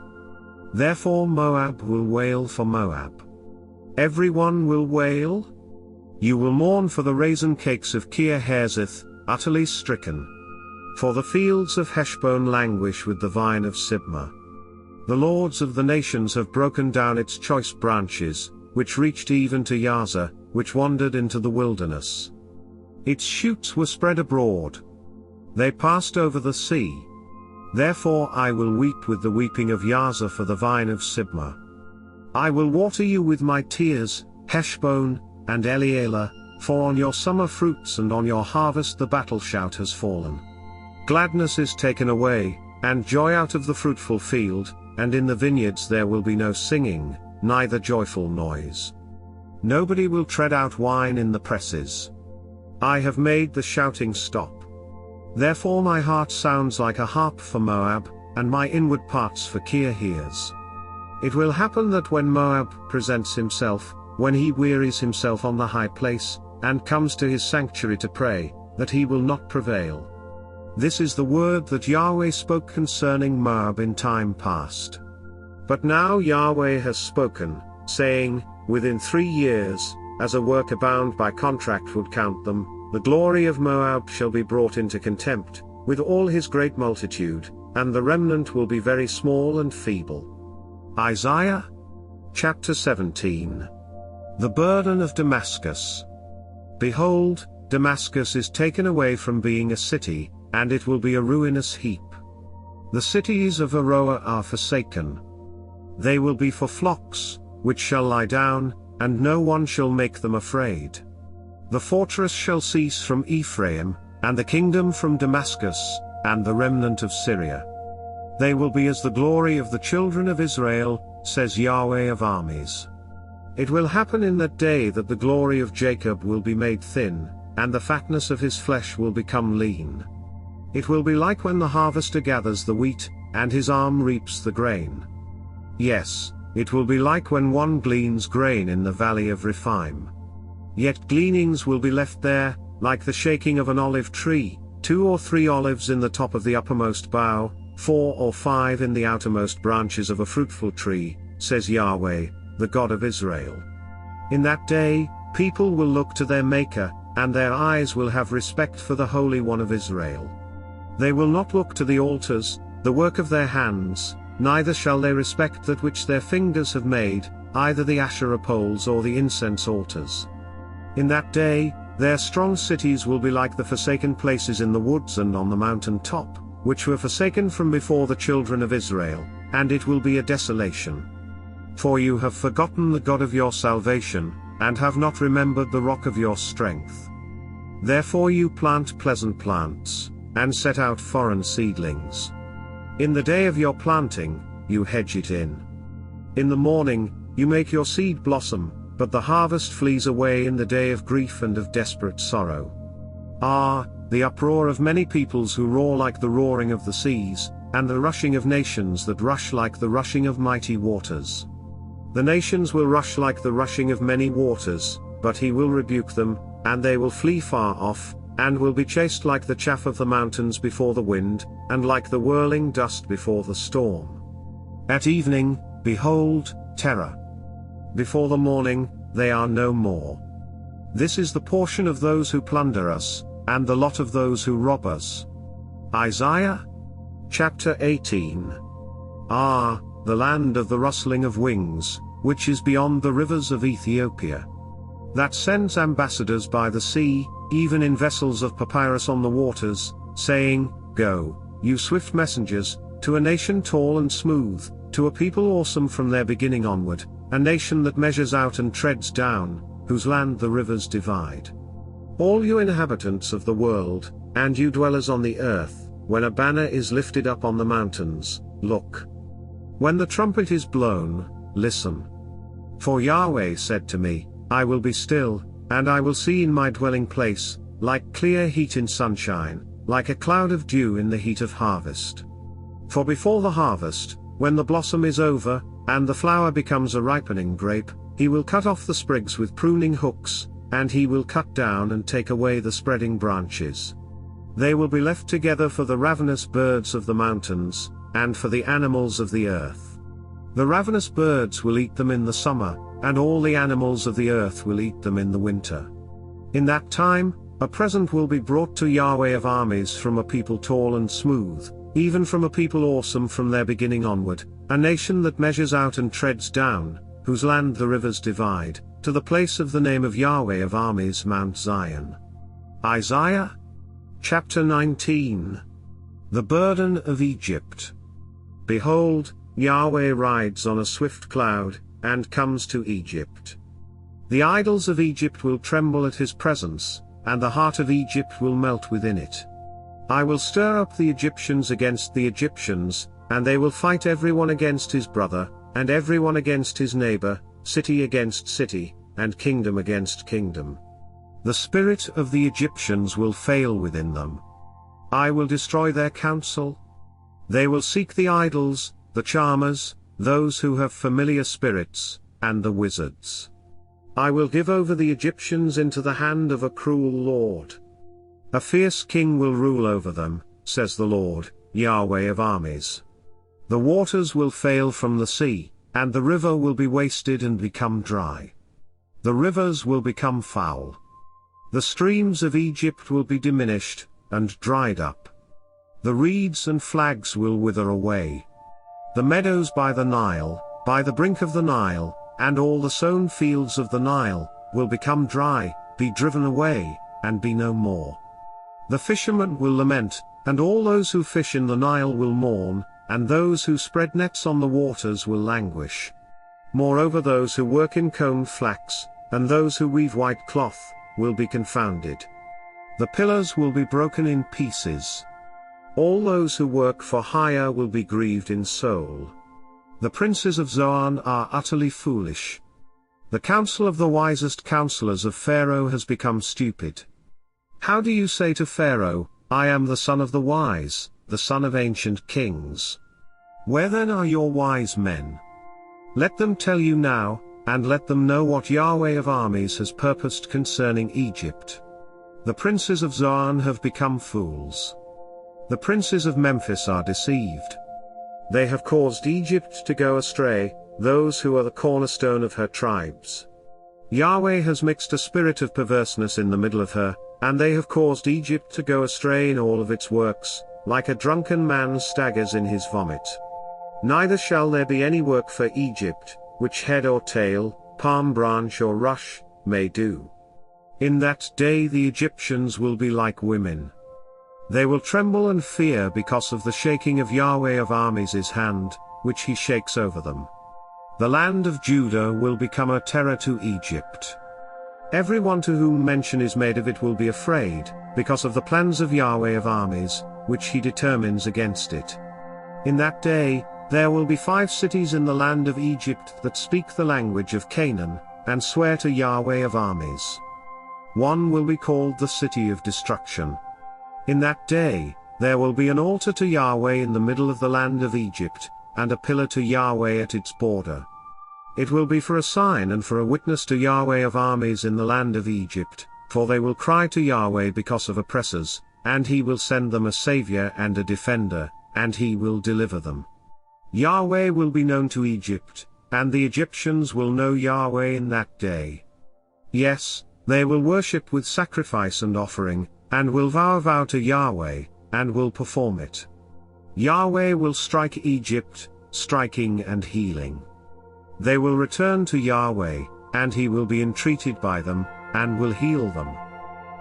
Therefore Moab will wail for Moab. Everyone will wail. You will mourn for the raisin cakes of Kir Hareseth, utterly stricken. For the fields of Heshbon languish with the vine of Sibmah. The lords of the nations have broken down its choice branches, which reached even to Yaza, which wandered into the wilderness. Its shoots were spread abroad. They passed over the sea. Therefore I will weep with the weeping of Yaza for the vine of Sibmah. I will water you with my tears, Heshbon, and Elealeh, for on your summer fruits and on your harvest the battle shout has fallen. Gladness is taken away, and joy out of the fruitful field, and in the vineyards there will be no singing, neither joyful noise. Nobody will tread out wine in the presses. I have made the shouting stop. Therefore my heart sounds like a harp for Moab, and my inward parts for Kir hears. It will happen that when Moab presents himself, when he wearies himself on the high place, and comes to his sanctuary to pray, that he will not prevail. This is the word that Yahweh spoke concerning Moab in time past. But now Yahweh has spoken, saying, within 3 years, as a worker bound by contract would count them, the glory of Moab shall be brought into contempt, with all his great multitude, and the remnant will be very small and feeble. Isaiah chapter 17. The burden of Damascus. Behold, Damascus is taken away from being a city, and it will be a ruinous heap. The cities of Aroer are forsaken. They will be for flocks, which shall lie down, and no one shall make them afraid. The fortress shall cease from Ephraim, and the kingdom from Damascus, and the remnant of Syria. They will be as the glory of the children of Israel, says Yahweh of armies. It will happen in that day that the glory of Jacob will be made thin, and the fatness of his flesh will become lean. It will be like when the harvester gathers the wheat, and his arm reaps the grain. Yes, it will be like when one gleans grain in the valley of Rephaim. Yet gleanings will be left there, like the shaking of an olive tree, 2 or 3 olives in the top of the uppermost bough, 4 or 5 in the outermost branches of a fruitful tree, says Yahweh, the God of Israel. In that day, people will look to their Maker, and their eyes will have respect for the Holy One of Israel. They will not look to the altars, the work of their hands, neither shall they respect that which their fingers have made, either the Asherah poles or the incense altars. In that day, their strong cities will be like the forsaken places in the woods and on the mountain top, which were forsaken from before the children of Israel, and it will be a desolation. For you have forgotten the God of your salvation, and have not remembered the rock of your strength. Therefore you plant pleasant plants, and set out foreign seedlings. In the day of your planting, you hedge it in. In the morning, you make your seed blossom, but the harvest flees away in the day of grief and of desperate sorrow. Ah, the uproar of many peoples who roar like the roaring of the seas, and the rushing of nations that rush like the rushing of mighty waters. The nations will rush like the rushing of many waters, but he will rebuke them, and they will flee far off, and will be chased like the chaff of the mountains before the wind, and like the whirling dust before the storm. At evening, behold, terror. Before the morning, they are no more. This is the portion of those who plunder us, and the lot of those who rob us. Isaiah chapter 18. Ah, the land of the rustling of wings, which is beyond the rivers of Ethiopia. that sends ambassadors by the sea, even in vessels of papyrus on the waters, saying, Go, you swift messengers, to a nation tall and smooth, to a people awesome from their beginning onward, a nation that measures out and treads down, whose land the rivers divide. All you inhabitants of the world, and you dwellers on the earth, when a banner is lifted up on the mountains, look. When the trumpet is blown, listen. For Yahweh said to me, I will be still, and I will see in my dwelling place, like clear heat in sunshine, like a cloud of dew in the heat of harvest. For before the harvest, when the blossom is over, and the flower becomes a ripening grape, he will cut off the sprigs with pruning hooks, and he will cut down and take away the spreading branches. They will be left together for the ravenous birds of the mountains, and for the animals of the earth. The ravenous birds will eat them in the summer, and all the animals of the earth will eat them in the winter. In that time, a present will be brought to Yahweh of armies from a people tall and smooth, even from a people awesome from their beginning onward, a nation that measures out and treads down, whose land the rivers divide, to the place of the name of Yahweh of armies, Mount Zion. Isaiah chapter 19. The burden of Egypt. Behold, Yahweh rides on a swift cloud, and comes to Egypt. The idols of Egypt will tremble at his presence, and the heart of Egypt will melt within it. I will stir up the Egyptians against the Egyptians, and they will fight everyone against his brother, and everyone against his neighbor, city against city, and kingdom against kingdom. The spirit of the Egyptians will fail within them. I will destroy their counsel. They will seek the idols, the charmers, those who have familiar spirits, and the wizards. I will give over the Egyptians into the hand of a cruel lord. A fierce king will rule over them, says the Lord, Yahweh of armies. The waters will fail from the sea, and the river will be wasted and become dry. The rivers will become foul. The streams of Egypt will be diminished, and dried up. The reeds and flags will wither away. The meadows by the Nile, by the brink of the Nile, and all the sown fields of the Nile, will become dry, be driven away, and be no more. The fishermen will lament, and all those who fish in the Nile will mourn, and those who spread nets on the waters will languish. Moreover, those who work in combed flax, and those who weave white cloth, will be confounded. The pillars will be broken in pieces. All those who work for hire will be grieved in soul. The princes of Zoan are utterly foolish. The counsel of the wisest counselors of Pharaoh has become stupid. How do you say to Pharaoh, I am the son of the wise, the son of ancient kings? Where then are your wise men? Let them tell you now, and let them know what Yahweh of armies has purposed concerning Egypt. The princes of Zoan have become fools. The princes of Memphis are deceived. They have caused Egypt to go astray, those who are the cornerstone of her tribes. Yahweh has mixed a spirit of perverseness in the middle of her, and they have caused Egypt to go astray in all of its works, like a drunken man staggers in his vomit. Neither shall there be any work for Egypt, which head or tail, palm branch or rush, may do. In that day the Egyptians will be like women. They will tremble and fear because of the shaking of Yahweh of armies' hand, which he shakes over them. The land of Judah will become a terror to Egypt. Everyone to whom mention is made of it will be afraid, because of the plans of Yahweh of armies, which he determines against it. In that day, there will be 5 cities in the land of Egypt that speak the language of Canaan, and swear to Yahweh of armies. One will be called the City of Destruction. In that day, there will be an altar to Yahweh in the middle of the land of Egypt, and a pillar to Yahweh at its border. It will be for a sign and for a witness to Yahweh of armies in the land of Egypt, for they will cry to Yahweh because of oppressors, and he will send them a savior and a defender, and he will deliver them. Yahweh will be known to Egypt, and the Egyptians will know Yahweh in that day. Yes, they will worship with sacrifice and offering, and will vow a vow to Yahweh, and will perform it. Yahweh will strike Egypt, striking and healing. They will return to Yahweh, and he will be entreated by them, and will heal them.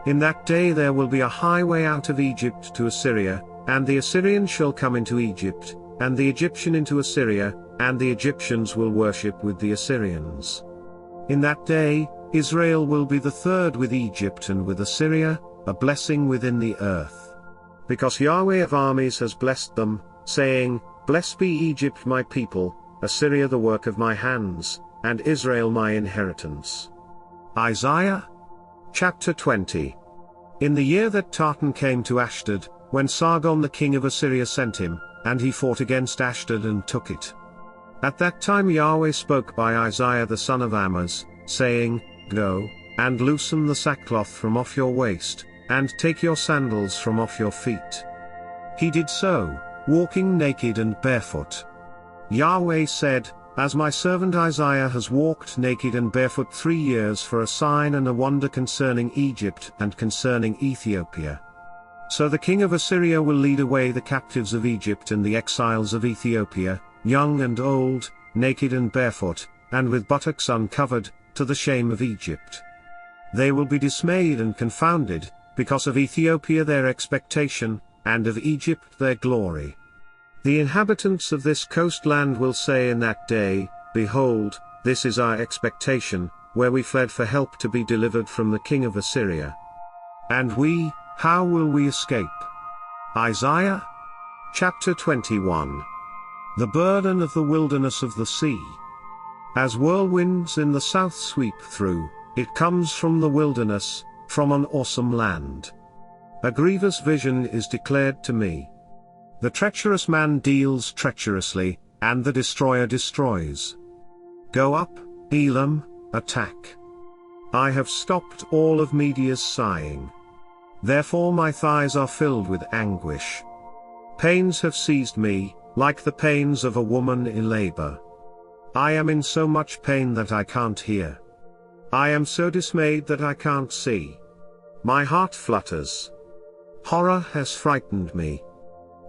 In that day there will be a highway out of Egypt to Assyria, and the Assyrian shall come into Egypt, and the Egyptian into Assyria, and the Egyptians will worship with the Assyrians. In that day, Israel will be the third with Egypt and with Assyria, a blessing within the earth. Because Yahweh of armies has blessed them, saying, Blessed be Egypt my people, Assyria the work of my hands, and Israel my inheritance. Isaiah chapter 20. In the year that Tartan came to Ashdod, when Sargon the king of Assyria sent him, and he fought against Ashdod and took it. At that time Yahweh spoke by Isaiah the son of Amoz, saying, Go, and loosen the sackcloth from off your waist, and take your sandals from off your feet. He did so, walking naked and barefoot. Yahweh said, As my servant Isaiah has walked naked and barefoot 3 years for a sign and a wonder concerning Egypt and concerning Ethiopia. So the king of Assyria will lead away the captives of Egypt and the exiles of Ethiopia, young and old, naked and barefoot, and with buttocks uncovered, to the shame of Egypt. They will be dismayed and confounded, because of Ethiopia their expectation, and of Egypt their glory. The inhabitants of this coastland will say in that day, Behold, this is our expectation, where we fled for help to be delivered from the king of Assyria. And we, how will we escape? Isaiah chapter 21. The burden of the wilderness of the sea. As whirlwinds in the south sweep through, it comes from the wilderness, from an awesome land. A grievous vision is declared to me. The treacherous man deals treacherously, and the destroyer destroys. Go up, Elam, attack. I have stopped all of Media's sighing. Therefore my thighs are filled with anguish. Pains have seized me, like the pains of a woman in labor. I am in so much pain that I can't hear. I am so dismayed that I can't see. My heart flutters. Horror has frightened me.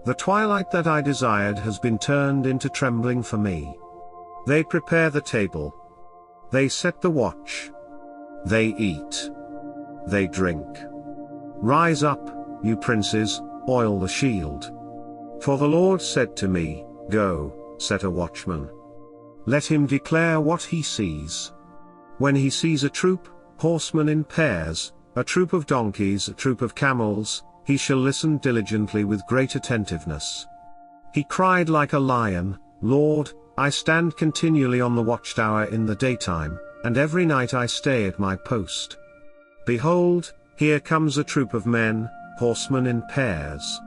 The twilight that I desired has been turned into trembling for me. They prepare the table. They set the watch. They eat. They drink. Rise up, you princes, oil the shield. For the Lord said to me, Go, set a watchman. Let him declare what he sees. When he sees a troop, horsemen in pairs, a troop of donkeys, a troop of camels, he shall listen diligently with great attentiveness. He cried like a lion, Lord, I stand continually on the watchtower in the daytime, and every night I stay at my post. Behold, here comes a troop of men, horsemen in pairs.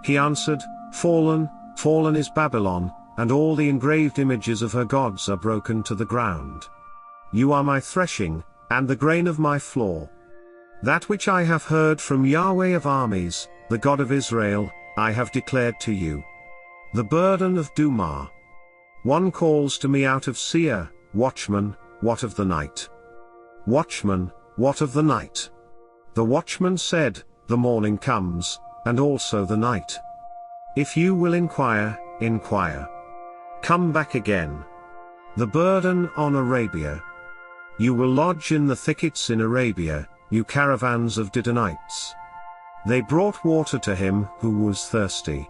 He answered, Fallen, fallen is Babylon, and all the engraved images of her gods are broken to the ground. You are my threshing, and the grain of my floor. That which I have heard from Yahweh of armies, the God of Israel, I have declared to you. The burden of Dumah. One calls to me out of Seir, Watchman, what of the night? Watchman, what of the night? The watchman said, The morning comes, and also the night. If you will inquire, inquire. Come back again. The burden on Arabia. You will lodge in the thickets in Arabia, you caravans of Didonites. They brought water to him who was thirsty.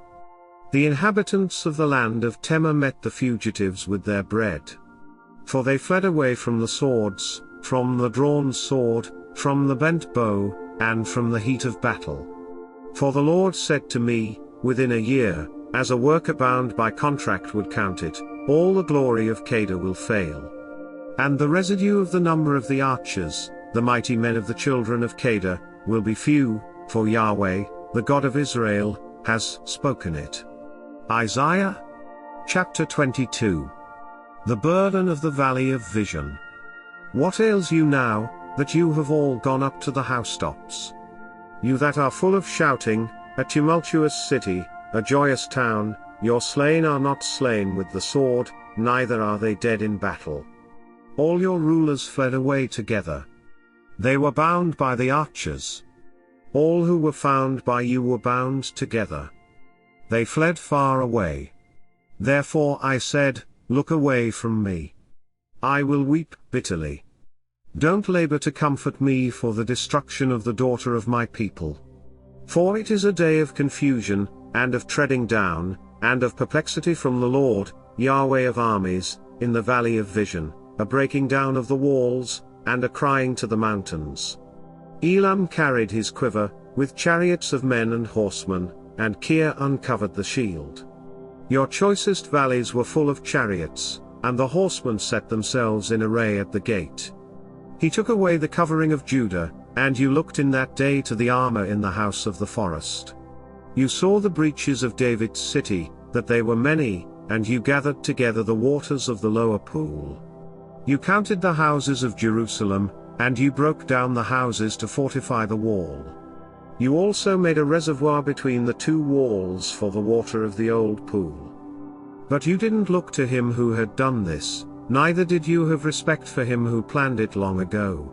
The inhabitants of the land of Tema met the fugitives with their bread. For they fled away from the swords, from the drawn sword, from the bent bow, and from the heat of battle. For the Lord said to me, Within a year, as a worker bound by contract would count it, all the glory of Kedar will fail. And the residue of the number of the archers, the mighty men of the children of Kedar, will be few, for Yahweh, the God of Israel, has spoken it. Isaiah chapter 22. The burden of the valley of vision. What ails you now, that you have all gone up to the housetops? You that are full of shouting, a tumultuous city, a joyous town, your slain are not slain with the sword, neither are they dead in battle. All your rulers fled away together. They were bound by the archers. All who were found by you were bound together. They fled far away. Therefore I said, Look away from me. I will weep bitterly, Don't labor to comfort me for the destruction of the daughter of my people. For it is a day of confusion, and of treading down, and of perplexity from the Lord, Yahweh of armies, in the valley of vision, a breaking down of the walls, and a crying to the mountains. Elam carried his quiver, with chariots of men and horsemen, and Kir uncovered the shield. Your choicest valleys were full of chariots, and the horsemen set themselves in array at the gate. He took away the covering of Judah, and you looked in that day to the armor in the house of the forest. You saw the breaches of David's city, that they were many, and you gathered together the waters of the lower pool. You counted the houses of Jerusalem, and you broke down the houses to fortify the wall. You also made a reservoir between the two walls for the water of the old pool. But you didn't look to him who had done this, neither did you have respect for him who planned it long ago.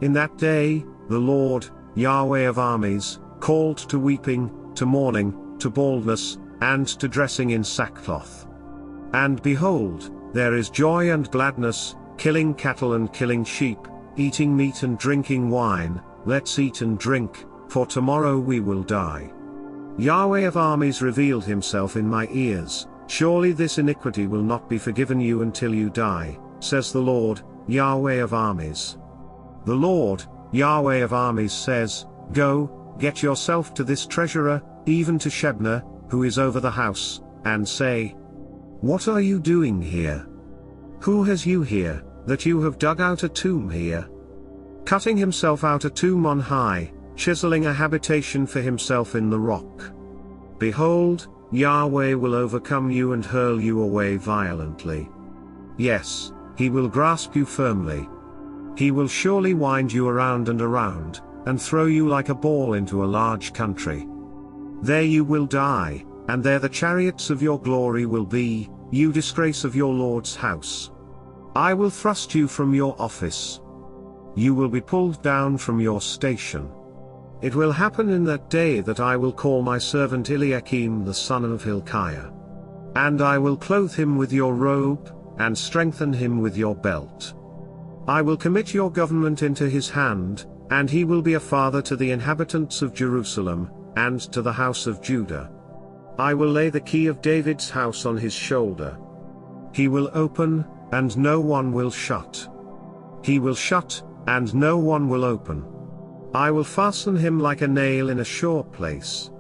In that day, the Lord, Yahweh of armies, called to weeping, to mourning, to baldness, and to dressing in sackcloth. And behold, there is joy and gladness, killing cattle and killing sheep, eating meat and drinking wine. Let's eat and drink, for tomorrow we will die. Yahweh of armies revealed himself in my ears. Surely this iniquity will not be forgiven you until you die, says the Lord, Yahweh of armies. The Lord, Yahweh of armies says, Go, get yourself to this treasurer, even to Shebna, who is over the house, and say, What are you doing here? Who has you here, that you have dug out a tomb here? Cutting himself out a tomb on high, chiseling a habitation for himself in the rock. Behold, Yahweh will overcome you and hurl you away violently. Yes, he will grasp you firmly. He will surely wind you around, and throw you like a ball into a large country. There you will die, and there the chariots of your glory will be, you disgrace of your Lord's house. I will thrust you from your office. You will be pulled down from your station. It will happen in that day that I will call my servant Eliakim the son of Hilkiah. And I will clothe him with your robe, and strengthen him with your belt. I will commit your government into his hand, and he will be a father to the inhabitants of Jerusalem, and to the house of Judah. I will lay the key of David's house on his shoulder. He will open, and no one will shut. He will shut, and no one will open. I will fasten him like a nail in a sure place.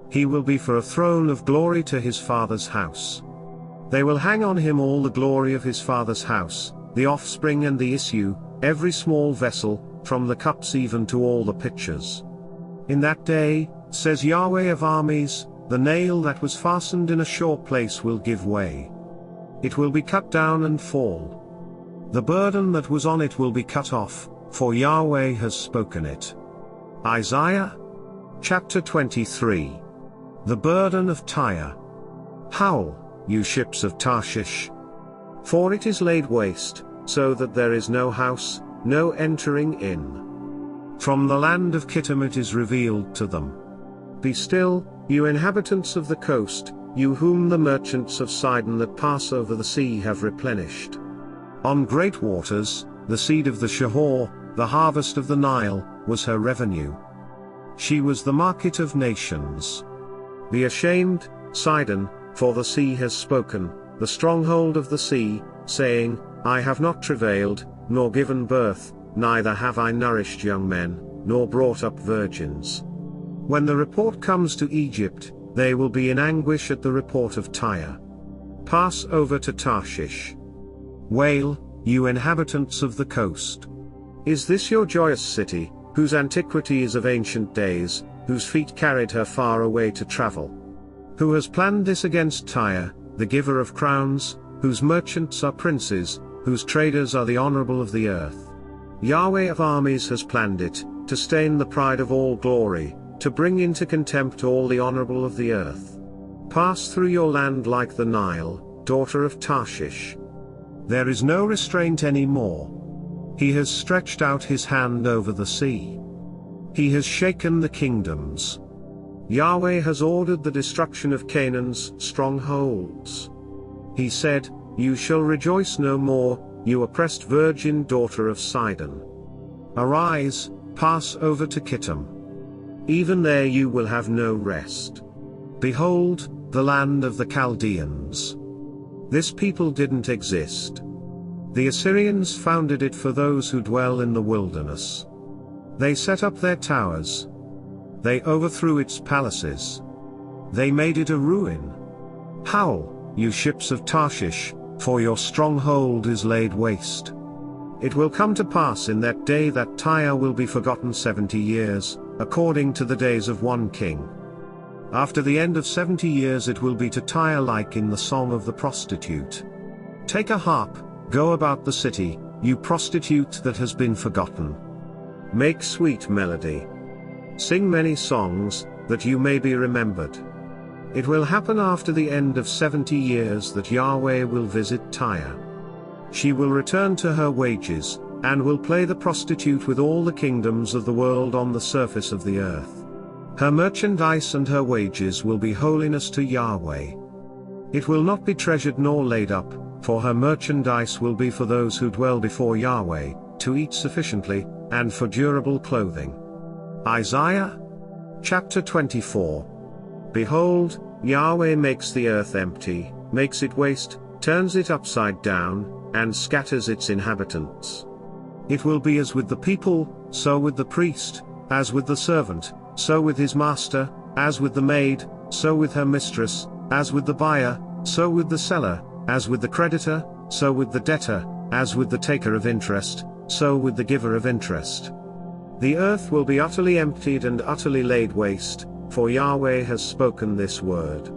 He will be for a throne of glory to his father's house. They will hang on him all the glory of his father's house, the offspring and the issue, every small vessel, from the cups even to all the pitchers. In that day, says Yahweh of armies, the nail that was fastened in a sure place will give way. It will be cut down and fall. The burden that was on it will be cut off, for Yahweh has spoken it. Isaiah chapter 23. The burden of Tyre. Howl, you ships of Tarshish! For it is laid waste, so that there is no house, no entering in. From the land of Kittim it is revealed to them. Be still, you inhabitants of the coast, you whom the merchants of Sidon that pass over the sea have replenished. On great waters, the seed of the Shihor, the harvest of the Nile, was her revenue. She was the market of nations. Be ashamed, Sidon, for the sea has spoken, the stronghold of the sea, saying, I have not travailed, nor given birth, neither have I nourished young men, nor brought up virgins. When the report comes to Egypt, they will be in anguish at the report of Tyre. Pass over to Tarshish. Wail, you inhabitants of the coast. Is this your joyous city, whose antiquity is of ancient days, whose feet carried her far away to travel? Who has planned this against Tyre, the giver of crowns, whose merchants are princes, whose traders are the honorable of the earth? Yahweh of armies has planned it, to stain the pride of all glory, to bring into contempt all the honorable of the earth. Pass through your land like the Nile, daughter of Tarshish. There is no restraint any more. He has stretched out his hand over the sea. He has shaken the kingdoms. Yahweh has ordered the destruction of Canaan's strongholds. He said, You shall rejoice no more, you oppressed virgin daughter of Sidon. Arise, pass over to Kittim. Even there you will have no rest. Behold, the land of the Chaldeans. This people didn't exist. The Assyrians founded it for those who dwell in the wilderness. They set up their towers. They overthrew its palaces. They made it a ruin. Howl, you ships of Tarshish, for your stronghold is laid waste. It will come to pass in that day that Tyre will be forgotten 70 years, according to the days of one king. After the end of 70 years it will be to Tyre like in the song of the prostitute. Take a harp, go about the city, you prostitute that has been forgotten. Make sweet melody. Sing many songs, that you may be remembered. It will happen after the end of 70 years that Yahweh will visit Tyre. She will return to her wages, and will play the prostitute with all the kingdoms of the world on the surface of the earth. Her merchandise and her wages will be holiness to Yahweh. It will not be treasured nor laid up, for her merchandise will be for those who dwell before Yahweh, to eat sufficiently, and for durable clothing. Isaiah chapter 24. Behold, Yahweh makes the earth empty, makes it waste, turns it upside down, and scatters its inhabitants. It will be as with the people, so with the priest, as with the servant, so with his master, as with the maid, so with her mistress, as with the buyer, so with the seller, as with the creditor, so with the debtor, as with the taker of interest, so with the giver of interest. The earth will be utterly emptied and utterly laid waste, for Yahweh has spoken this word.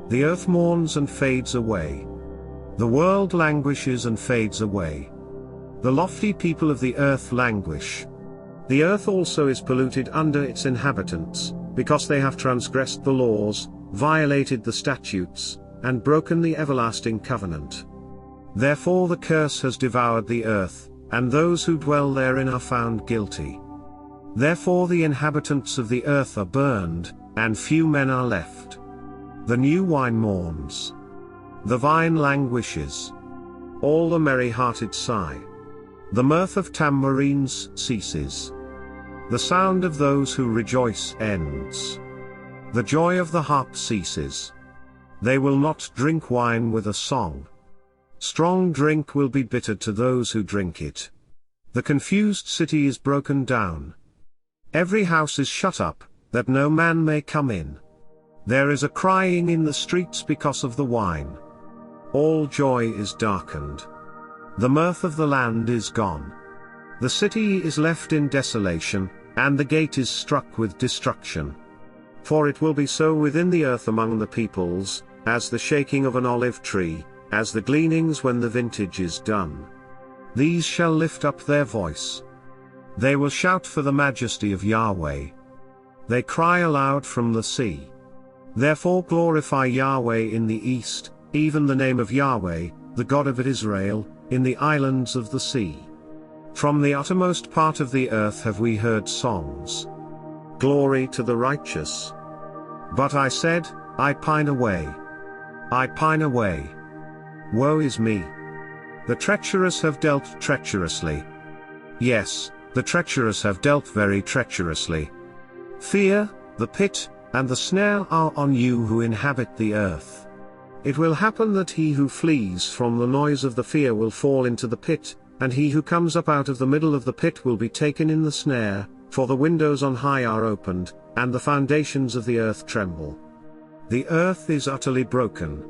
The earth mourns and fades away. The world languishes and fades away. The lofty people of the earth languish. The earth also is polluted under its inhabitants, because they have transgressed the laws, violated the statutes, and broken the everlasting covenant. Therefore the curse has devoured the earth, and those who dwell therein are found guilty. Therefore the inhabitants of the earth are burned, and few men are left. The new wine mourns. The vine languishes. All the merry-hearted sigh. The mirth of tamarines ceases. The sound of those who rejoice ends. The joy of the harp ceases. They will not drink wine with a song. Strong drink will be bitter to those who drink it. The confused city is broken down. Every house is shut up, that no man may come in. There is a crying in the streets because of the wine. All joy is darkened. The mirth of the land is gone. The city is left in desolation, and the gate is struck with destruction. For it will be so within the earth among the peoples, as the shaking of an olive tree, as the gleanings when the vintage is done. These shall lift up their voice. They will shout for the majesty of Yahweh. They cry aloud from the sea. Therefore glorify Yahweh in the east, even the name of Yahweh, the God of Israel, in the islands of the sea. From the uttermost part of the earth have we heard songs. Glory to the righteous. But I said, I pine away. I pine away. Woe is me. The treacherous have dealt treacherously. Yes, the treacherous have dealt very treacherously. Fear, the pit, and the snare are on you who inhabit the earth. It will happen that he who flees from the noise of the fear will fall into the pit, and he who comes up out of the middle of the pit will be taken in the snare, for the windows on high are opened, and the foundations of the earth tremble. The earth is utterly broken.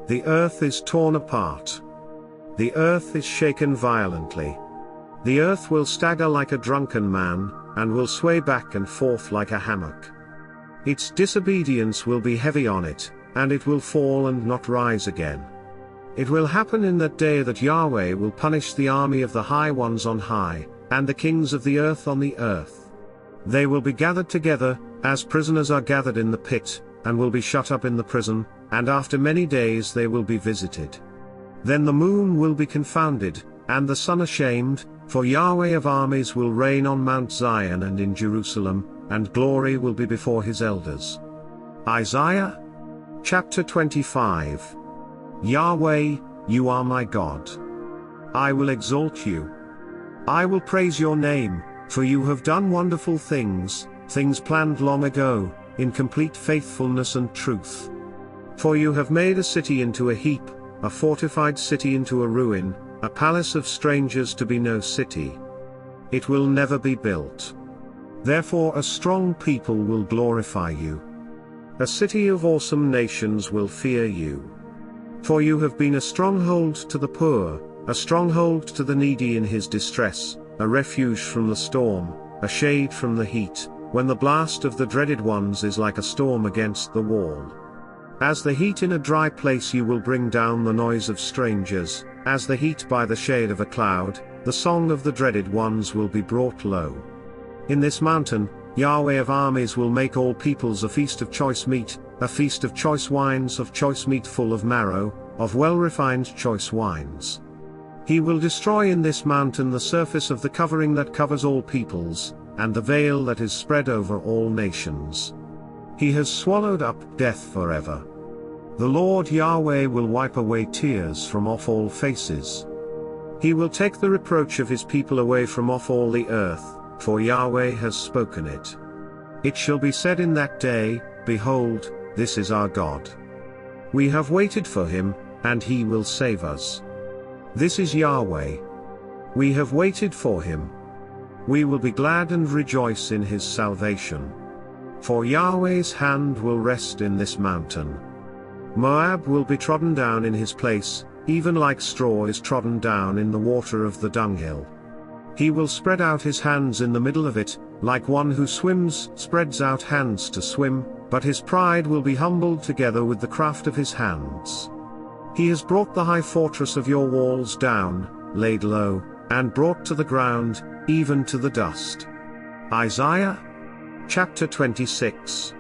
The earth is torn apart. The earth is shaken violently. The earth will stagger like a drunken man, and will sway back and forth like a hammock. Its disobedience will be heavy on it, and it will fall and not rise again. It will happen in that day that Yahweh will punish the army of the high ones on high, and the kings of the earth on the earth. They will be gathered together, as prisoners are gathered in the pit, and will be shut up in the prison, and after many days they will be visited. Then the moon will be confounded, and the sun ashamed, for Yahweh of armies will reign on Mount Zion and in Jerusalem, and glory will be before his elders. Isaiah chapter 25. Yahweh, you are my God. I will exalt you. I will praise your name, for you have done wonderful things, things planned long ago, in complete faithfulness and truth. For you have made a city into a heap, a fortified city into a ruin, a palace of strangers to be no city. It will never be built. Therefore a strong people will glorify you. A city of awesome nations will fear you. For you have been a stronghold to the poor, a stronghold to the needy in his distress, a refuge from the storm, a shade from the heat, when the blast of the dreaded ones is like a storm against the wall. As the heat in a dry place you will bring down the noise of strangers, as the heat by the shade of a cloud, the song of the dreaded ones will be brought low. In this mountain, Yahweh of armies will make all peoples a feast of choice meat, a feast of choice wines, of choice meat full of marrow, of well-refined choice wines. He will destroy in this mountain the surface of the covering that covers all peoples, and the veil that is spread over all nations. He has swallowed up death forever. The Lord Yahweh will wipe away tears from off all faces. He will take the reproach of his people away from off all the earth, for Yahweh has spoken it. It shall be said in that day, Behold, this is our God. We have waited for him, and he will save us. This is Yahweh. We have waited for him. We will be glad and rejoice in his salvation. For Yahweh's hand will rest in this mountain. Moab will be trodden down in his place, even like straw is trodden down in the water of the dunghill. He will spread out his hands in the middle of it, like one who swims spreads out hands to swim, but his pride will be humbled together with the craft of his hands. He has brought the high fortress of your walls down, laid low, and brought to the ground, even to the dust. Isaiah chapter 26.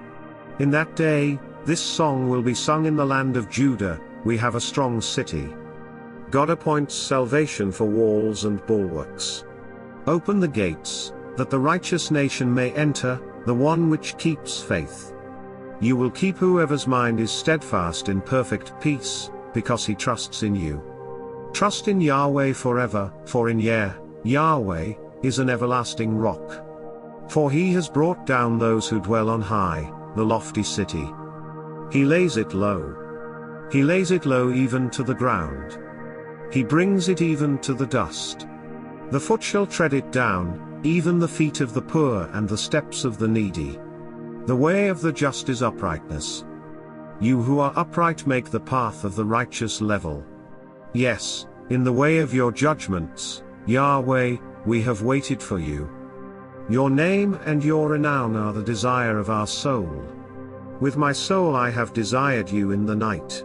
In that day, this song will be sung in the land of Judah, we have a strong city. God appoints salvation for walls and bulwarks. Open the gates, that the righteous nation may enter, the one which keeps faith. You will keep whoever's mind is steadfast in perfect peace, because he trusts in you. Trust in Yahweh forever, for in Yahweh is an everlasting rock. For he has brought down those who dwell on high, the lofty city. He lays it low. He lays it low even to the ground. He brings it even to the dust. The foot shall tread it down, even the feet of the poor and the steps of the needy. The way of the just is uprightness. You who are upright make the path of the righteous level. Yes, in the way of your judgments, Yahweh, we have waited for you. Your name and your renown are the desire of our soul. With my soul I have desired you in the night.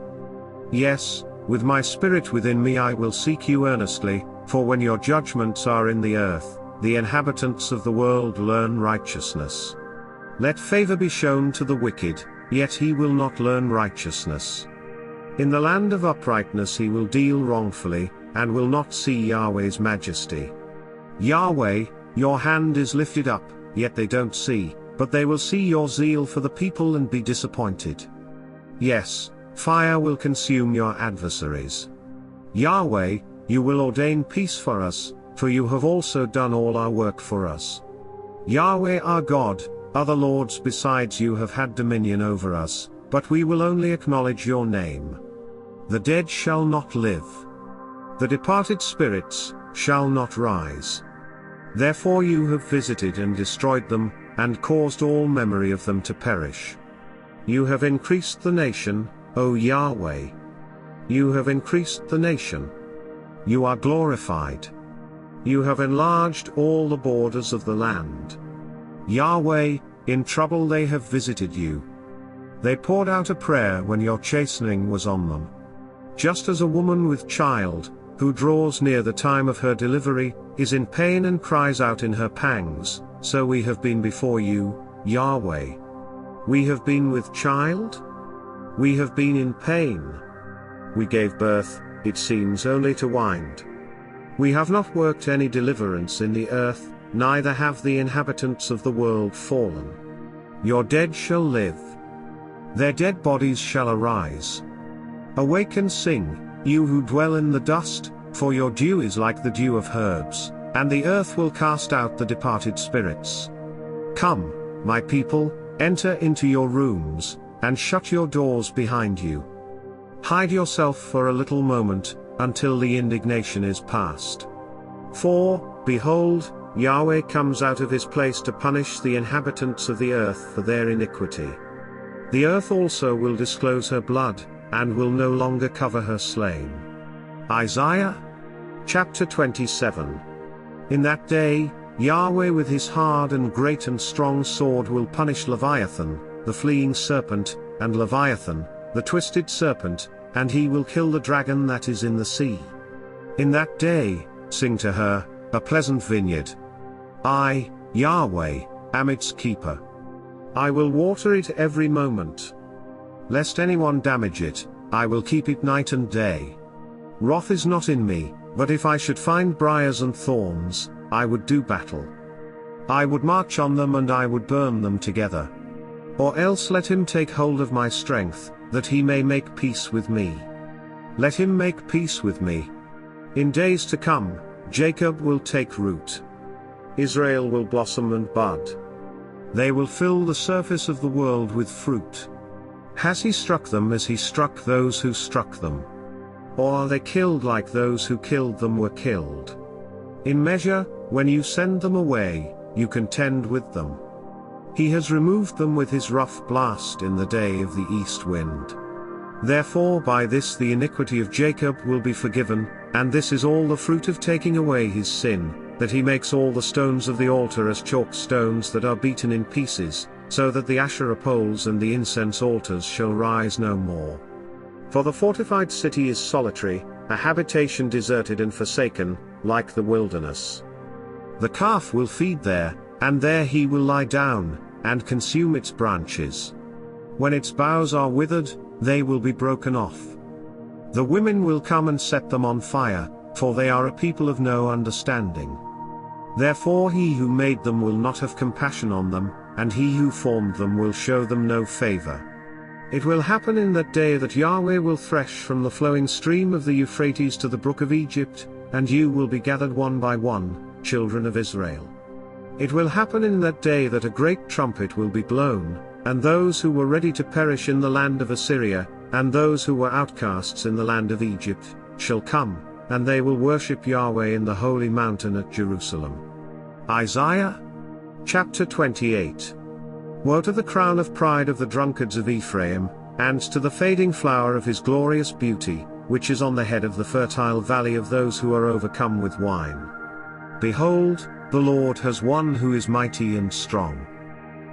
Yes, with my spirit within me I will seek you earnestly, for when your judgments are in the earth, the inhabitants of the world learn righteousness. Let favor be shown to the wicked, yet he will not learn righteousness. In the land of uprightness he will deal wrongfully, and will not see Yahweh's majesty. Yahweh, your hand is lifted up, yet they don't see, but they will see your zeal for the people and be disappointed. Yes, fire will consume your adversaries. Yahweh, you will ordain peace for us, for you have also done all our work for us. Yahweh our God, other lords besides you have had dominion over us, but we will only acknowledge your name. The dead shall not live. The departed spirits shall not rise. Therefore you have visited and destroyed them, and caused all memory of them to perish. You have increased the nation, O Yahweh. You have increased the nation. You are glorified. You have enlarged all the borders of the land. Yahweh, in trouble they have visited you. They poured out a prayer when your chastening was on them. Just as a woman with child, who draws near the time of her delivery, is in pain and cries out in her pangs, so we have been before you, Yahweh. We have been with child? We have been in pain. We gave birth, it seems only to wind. We have not worked any deliverance in the earth, neither have the inhabitants of the world fallen. Your dead shall live. Their dead bodies shall arise. Awake and sing, you who dwell in the dust, For your dew is like the dew of herbs, and the earth will cast out the departed spirits. Come, my people, enter into your rooms, and shut your doors behind you. Hide yourself for a little moment, until the indignation is past. For, behold, Yahweh comes out of his place to punish the inhabitants of the earth for their iniquity. The earth also will disclose her blood, and will no longer cover her slain. Isaiah chapter 27. In that day, Yahweh with his hard and great and strong sword will punish Leviathan, the fleeing serpent, and Leviathan, the twisted serpent, and he will kill the dragon that is in the sea. In that day, sing to her, a pleasant vineyard. I, Yahweh, am its keeper. I will water it every moment. Lest anyone damage it, I will keep it night and day. Wrath is not in me, but if I should find briars and thorns, I would do battle. I would march on them and I would burn them together. Or else let him take hold of my strength, that he may make peace with me. Let him make peace with me. In days to come, Jacob will take root. Israel will blossom and bud. They will fill the surface of the world with fruit. Has he struck them as he struck those who struck them? Or are they killed like those who killed them were killed? In measure, when you send them away, you contend with them. He has removed them with his rough blast in the day of the east wind. Therefore by this the iniquity of Jacob will be forgiven, and this is all the fruit of taking away his sin, that he makes all the stones of the altar as chalk stones that are beaten in pieces, so that the Asherah poles and the incense altars shall rise no more. For the fortified city is solitary, a habitation deserted and forsaken, like the wilderness. The calf will feed there, and there he will lie down, and consume its branches. When its boughs are withered, they will be broken off. The women will come and set them on fire, for they are a people of no understanding. Therefore he who made them will not have compassion on them, and he who formed them will show them no favor. It will happen in that day that Yahweh will thresh from the flowing stream of the Euphrates to the brook of Egypt, and you will be gathered one by one, children of Israel. It will happen in that day that a great trumpet will be blown, and those who were ready to perish in the land of Assyria, and those who were outcasts in the land of Egypt, shall come, and they will worship Yahweh in the holy mountain at Jerusalem. Isaiah chapter 28. Woe to the crown of pride of the drunkards of Ephraim, and to the fading flower of his glorious beauty, which is on the head of the fertile valley of those who are overcome with wine. Behold, the Lord has one who is mighty and strong.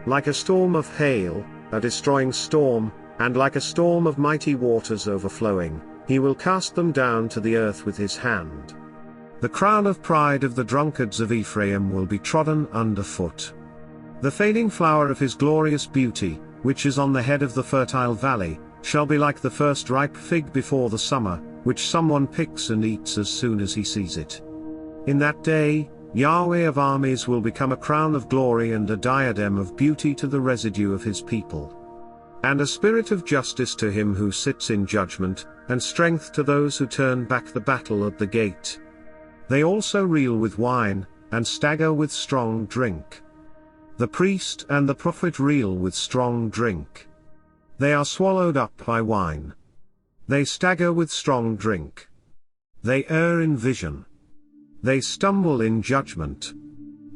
Like a storm of hail, a destroying storm, and like a storm of mighty waters overflowing, he will cast them down to the earth with his hand. The crown of pride of the drunkards of Ephraim will be trodden underfoot. The fading flower of his glorious beauty, which is on the head of the fertile valley, shall be like the first ripe fig before the summer, which someone picks and eats as soon as he sees it. In that day, Yahweh of armies will become a crown of glory and a diadem of beauty to the residue of his people. And a spirit of justice to him who sits in judgment, and strength to those who turn back the battle at the gate. They also reel with wine, and stagger with strong drink. The priest and the prophet reel with strong drink. They are swallowed up by wine. They stagger with strong drink. They err in vision. They stumble in judgment.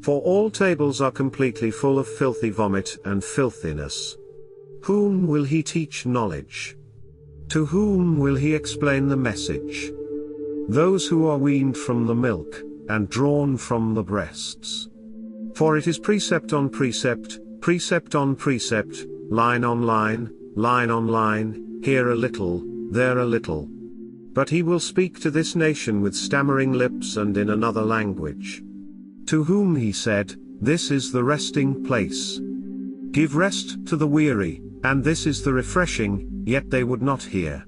For all tables are completely full of filthy vomit and filthiness. Whom will he teach knowledge? To whom will he explain the message? Those who are weaned from the milk, and drawn from the breasts. For it is precept on precept, precept on precept, line on line, line on line, here a little, there a little. But he will speak to this nation with stammering lips and in another language. To whom he said, this is the resting place. Give rest to the weary, and this is the refreshing, yet they would not hear.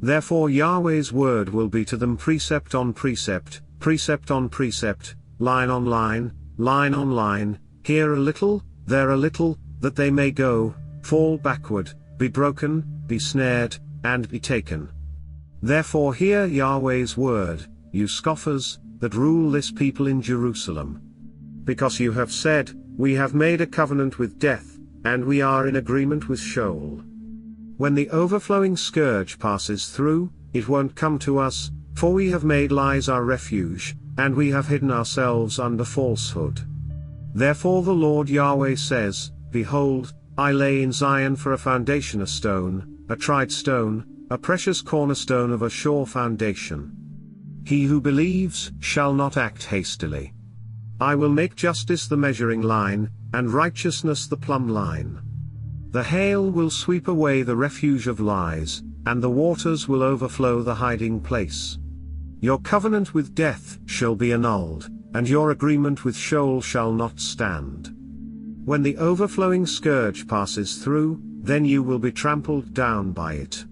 Therefore Yahweh's word will be to them precept on precept, precept on precept, line on line, line on line, here a little, there a little, that they may go, fall backward, be broken, be snared, and be taken. Therefore hear Yahweh's word, you scoffers, that rule this people in Jerusalem. Because you have said, we have made a covenant with death, and we are in agreement with Sheol. When the overflowing scourge passes through, it won't come to us, for we have made lies our refuge, and we have hidden ourselves under falsehood. Therefore the Lord Yahweh says, Behold, I lay in Zion for a foundation a stone, a tried stone, a precious cornerstone of a sure foundation. He who believes shall not act hastily. I will make justice the measuring line, and righteousness the plumb line. The hail will sweep away the refuge of lies, and the waters will overflow the hiding place. Your covenant with death shall be annulled, and your agreement with Sheol shall not stand. When the overflowing scourge passes through, then you will be trampled down by it.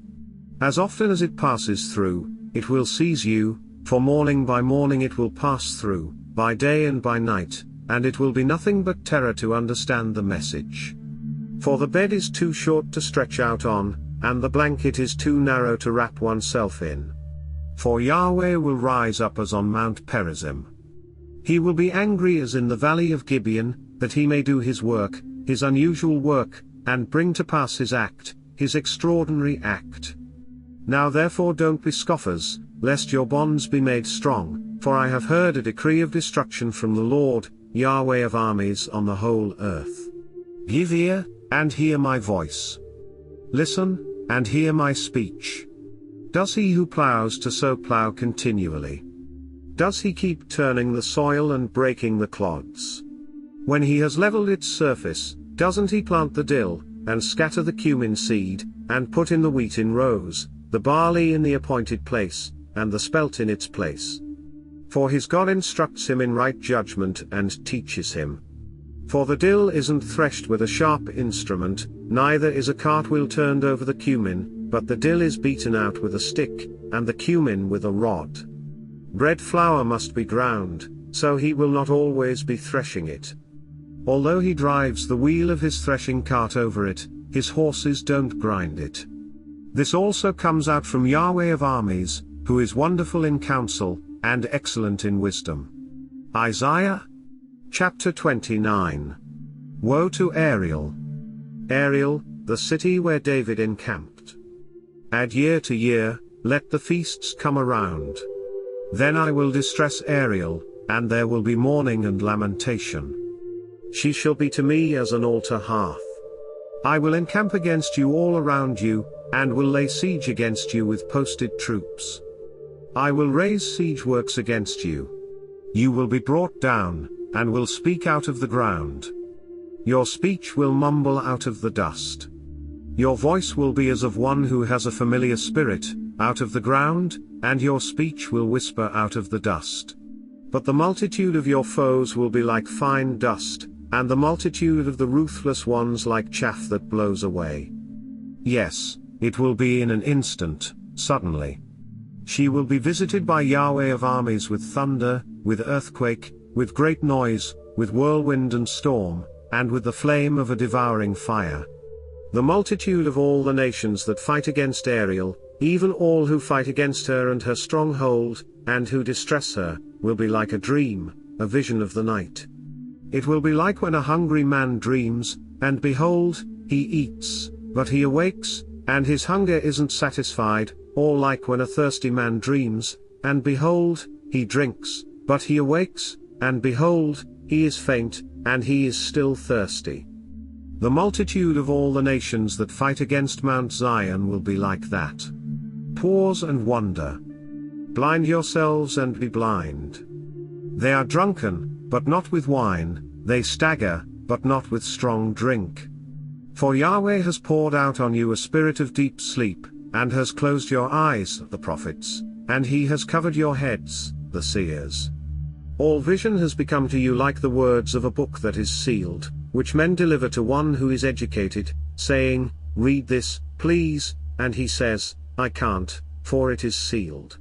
As often as it passes through, it will seize you, for morning by morning it will pass through, by day and by night, and it will be nothing but terror to understand the message. For the bed is too short to stretch out on, and the blanket is too narrow to wrap oneself in. For Yahweh will rise up as on Mount Perazim. He will be angry as in the valley of Gibeon, that he may do his work, his unusual work, and bring to pass his act, his extraordinary act. Now therefore don't be scoffers, lest your bonds be made strong, for I have heard a decree of destruction from the Lord, Yahweh of armies on the whole earth. Give ear, and hear my voice. Listen, and hear my speech. Does he who plows to sow plow continually? Does he keep turning the soil and breaking the clods? When he has leveled its surface, doesn't he plant the dill, and scatter the cumin seed, and put in the wheat in rows, the barley in the appointed place, and the spelt in its place? For his God instructs him in right judgment and teaches him. For the dill isn't threshed with a sharp instrument, neither is a cartwheel turned over the cumin, but the dill is beaten out with a stick, and the cumin with a rod. Bread flour must be ground, so he will not always be threshing it. Although he drives the wheel of his threshing cart over it, his horses don't grind it. This also comes out from Yahweh of armies, who is wonderful in counsel, and excellent in wisdom. Isaiah chapter 29. Woe to Ariel! Ariel, the city where David encamped. Add year to year, let the feasts come around. Then I will distress Ariel, and there will be mourning and lamentation. She shall be to me as an altar hearth. I will encamp against you all around you, and will lay siege against you with posted troops. I will raise siege works against you. You will be brought down, and will speak out of the ground. Your speech will mumble out of the dust. Your voice will be as of one who has a familiar spirit, out of the ground, and your speech will whisper out of the dust. But the multitude of your foes will be like fine dust, and the multitude of the ruthless ones like chaff that blows away. Yes, it will be in an instant, suddenly. She will be visited by Yahweh of armies with thunder, with earthquake, with great noise, with whirlwind and storm, and with the flame of a devouring fire. The multitude of all the nations that fight against Ariel, even all who fight against her and her stronghold, and who distress her, will be like a dream, a vision of the night. It will be like when a hungry man dreams, and behold, he eats, but he awakes, and his hunger isn't satisfied, or like when a thirsty man dreams, and behold, he drinks, but he awakes, and behold, he is faint, and he is still thirsty. The multitude of all the nations that fight against Mount Zion will be like that. Pause and wonder. Blind yourselves and be blind. They are drunken, but not with wine, they stagger, but not with strong drink. For Yahweh has poured out on you a spirit of deep sleep, and has closed your eyes, the prophets, and he has covered your heads, the seers. All vision has become to you like the words of a book that is sealed, which men deliver to one who is educated, saying, Read this, please, and he says, I can't, for it is sealed.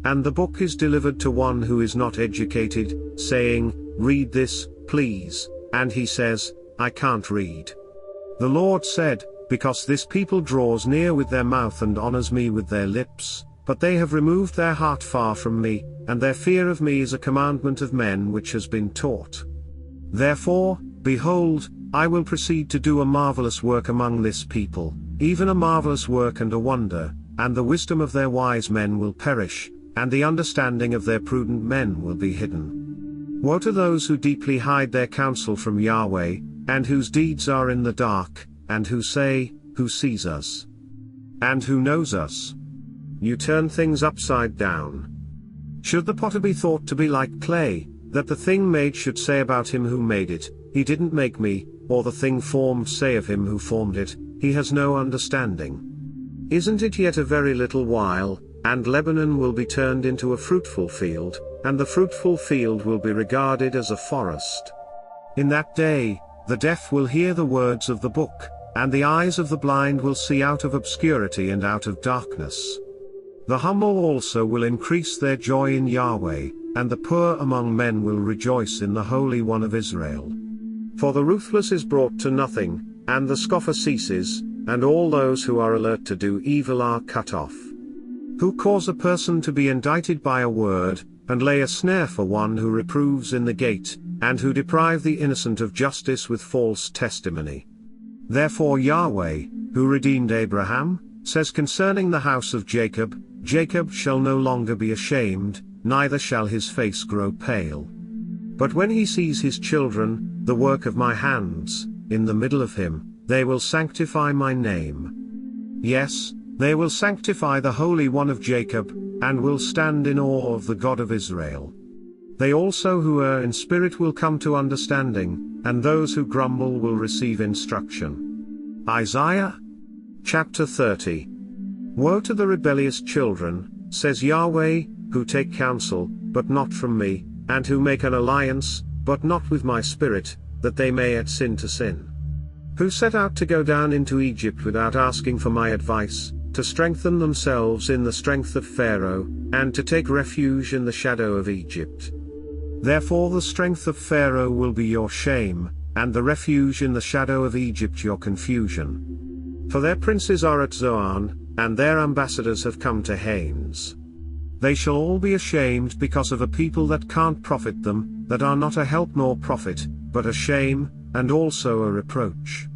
And the book is delivered to one who is not educated, saying, Read this, please, and he says, I can't read. The Lord said, Because this people draws near with their mouth and honors me with their lips, but they have removed their heart far from me, and their fear of me is a commandment of men which has been taught. Therefore, behold, I will proceed to do a marvelous work among this people, even a marvelous work and a wonder, and the wisdom of their wise men will perish, and the understanding of their prudent men will be hidden. Woe to those who deeply hide their counsel from Yahweh, and whose deeds are in the dark, and who say, Who sees us? And who knows us? You turn things upside down. Should the potter be thought to be like clay, that the thing made should say about him who made it, He didn't make me, or the thing formed say of him who formed it, He has no understanding. Isn't it yet a very little while, and Lebanon will be turned into a fruitful field, and the fruitful field will be regarded as a forest? In that day, the deaf will hear the words of the book, and the eyes of the blind will see out of obscurity and out of darkness. The humble also will increase their joy in Yahweh, and the poor among men will rejoice in the Holy One of Israel. For the ruthless is brought to nothing, and the scoffer ceases, and all those who are alert to do evil are cut off. Who cause a person to be indicted by a word, and lay a snare for one who reproves in the gate, and who deprive the innocent of justice with false testimony. Therefore Yahweh, who redeemed Abraham, says concerning the house of Jacob, Jacob shall no longer be ashamed, neither shall his face grow pale. But when he sees his children, the work of my hands, in the middle of him, they will sanctify my name. Yes, they will sanctify the Holy One of Jacob, and will stand in awe of the God of Israel. They also who err in spirit will come to understanding, and those who grumble will receive instruction. Isaiah chapter 30. Woe to the rebellious children, says Yahweh, who take counsel, but not from me, and who make an alliance, but not with my spirit, that they may add sin to sin. Who set out to go down into Egypt without asking for my advice, to strengthen themselves in the strength of Pharaoh, and to take refuge in the shadow of Egypt. Therefore the strength of Pharaoh will be your shame, and the refuge in the shadow of Egypt your confusion. For their princes are at Zoan, and their ambassadors have come to Hanes. They shall all be ashamed because of a people that can't profit them, that are not a help nor profit, but a shame, and also a reproach.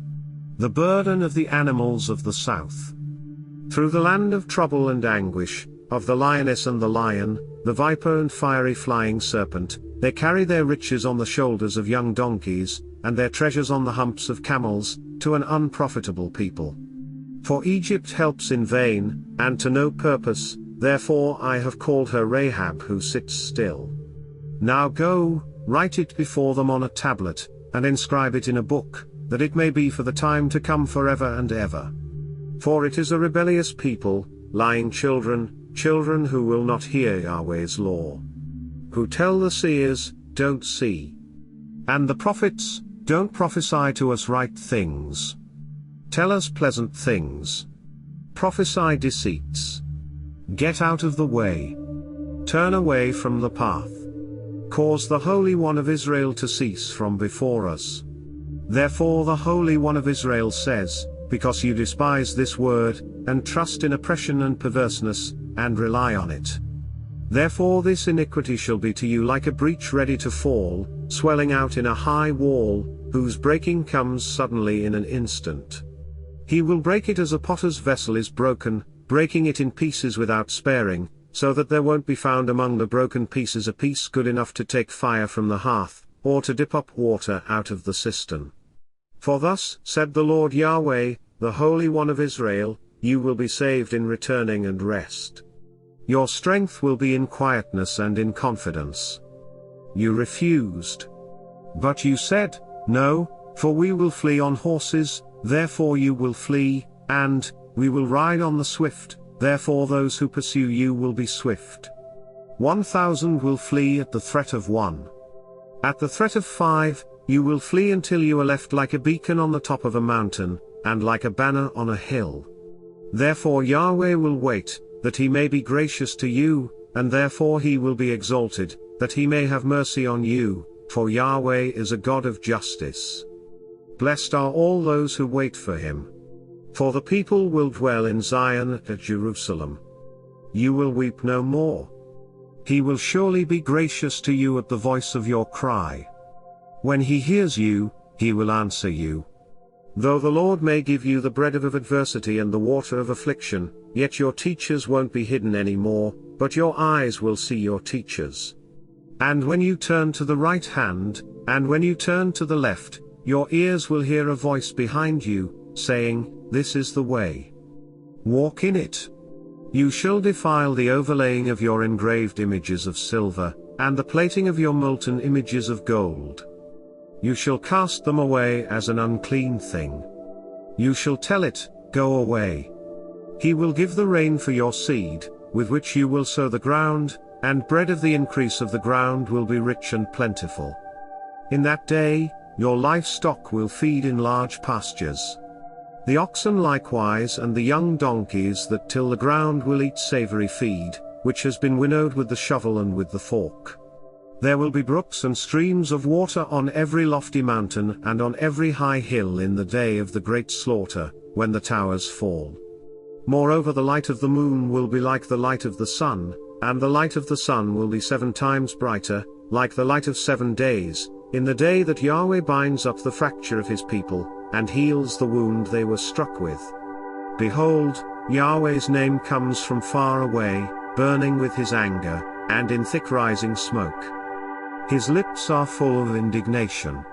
The burden of the animals of the south. Through the land of trouble and anguish, of the lioness and the lion, the viper and fiery flying serpent, they carry their riches on the shoulders of young donkeys, and their treasures on the humps of camels, to an unprofitable people. For Egypt helps in vain, and to no purpose, therefore I have called her Rahab who sits still. Now go, write it before them on a tablet, and inscribe it in a book, that it may be for the time to come forever and ever. For it is a rebellious people, lying children, children who will not hear Yahweh's law. Who tell the seers, don't see. And the prophets, don't prophesy to us right things. Tell us pleasant things. Prophesy deceits. Get out of the way. Turn away from the path. Cause the Holy One of Israel to cease from before us. Therefore the Holy One of Israel says, because you despise this word, and trust in oppression and perverseness, and rely on it. Therefore this iniquity shall be to you like a breach ready to fall, swelling out in a high wall, whose breaking comes suddenly in an instant. He will break it as a potter's vessel is broken, breaking it in pieces without sparing, so that there won't be found among the broken pieces a piece good enough to take fire from the hearth, or to dip up water out of the cistern. For thus said the Lord Yahweh, the Holy One of Israel, you will be saved in returning and rest. Your strength will be in quietness and in confidence. You refused. But you said, no, for we will flee on horses, therefore you will flee, and we will ride on the swift, therefore those who pursue you will be swift. 1,000 will flee at the threat of 1. At the threat of 5, you will flee until you are left like a beacon on the top of a mountain, and like a banner on a hill. Therefore Yahweh will wait, that he may be gracious to you, and therefore he will be exalted, that he may have mercy on you, for Yahweh is a God of justice. Blessed are all those who wait for him. For the people will dwell in Zion at Jerusalem. You will weep no more. He will surely be gracious to you at the voice of your cry. When he hears you, he will answer you. Though the Lord may give you the bread of adversity and the water of affliction, yet your teachers won't be hidden anymore, but your eyes will see your teachers. And when you turn to the right hand, and when you turn to the left, your ears will hear a voice behind you, saying, This is the way. Walk in it. You shall defile the overlaying of your engraved images of silver, and the plating of your molten images of gold. You shall cast them away as an unclean thing. You shall tell it, Go away. He will give the rain for your seed, with which you will sow the ground, and bread of the increase of the ground will be rich and plentiful. In that day, your livestock will feed in large pastures. The oxen likewise and the young donkeys that till the ground will eat savory feed, which has been winnowed with the shovel and with the fork. There will be brooks and streams of water on every lofty mountain and on every high hill in the day of the great slaughter, when the towers fall. Moreover, the light of the moon will be like the light of the sun, and the light of the sun will be 7 times brighter, like the light of 7 days, in the day that Yahweh binds up the fracture of his people, and heals the wound they were struck with. Behold, Yahweh's name comes from far away, burning with his anger, and in thick rising smoke. His lips are full of indignation.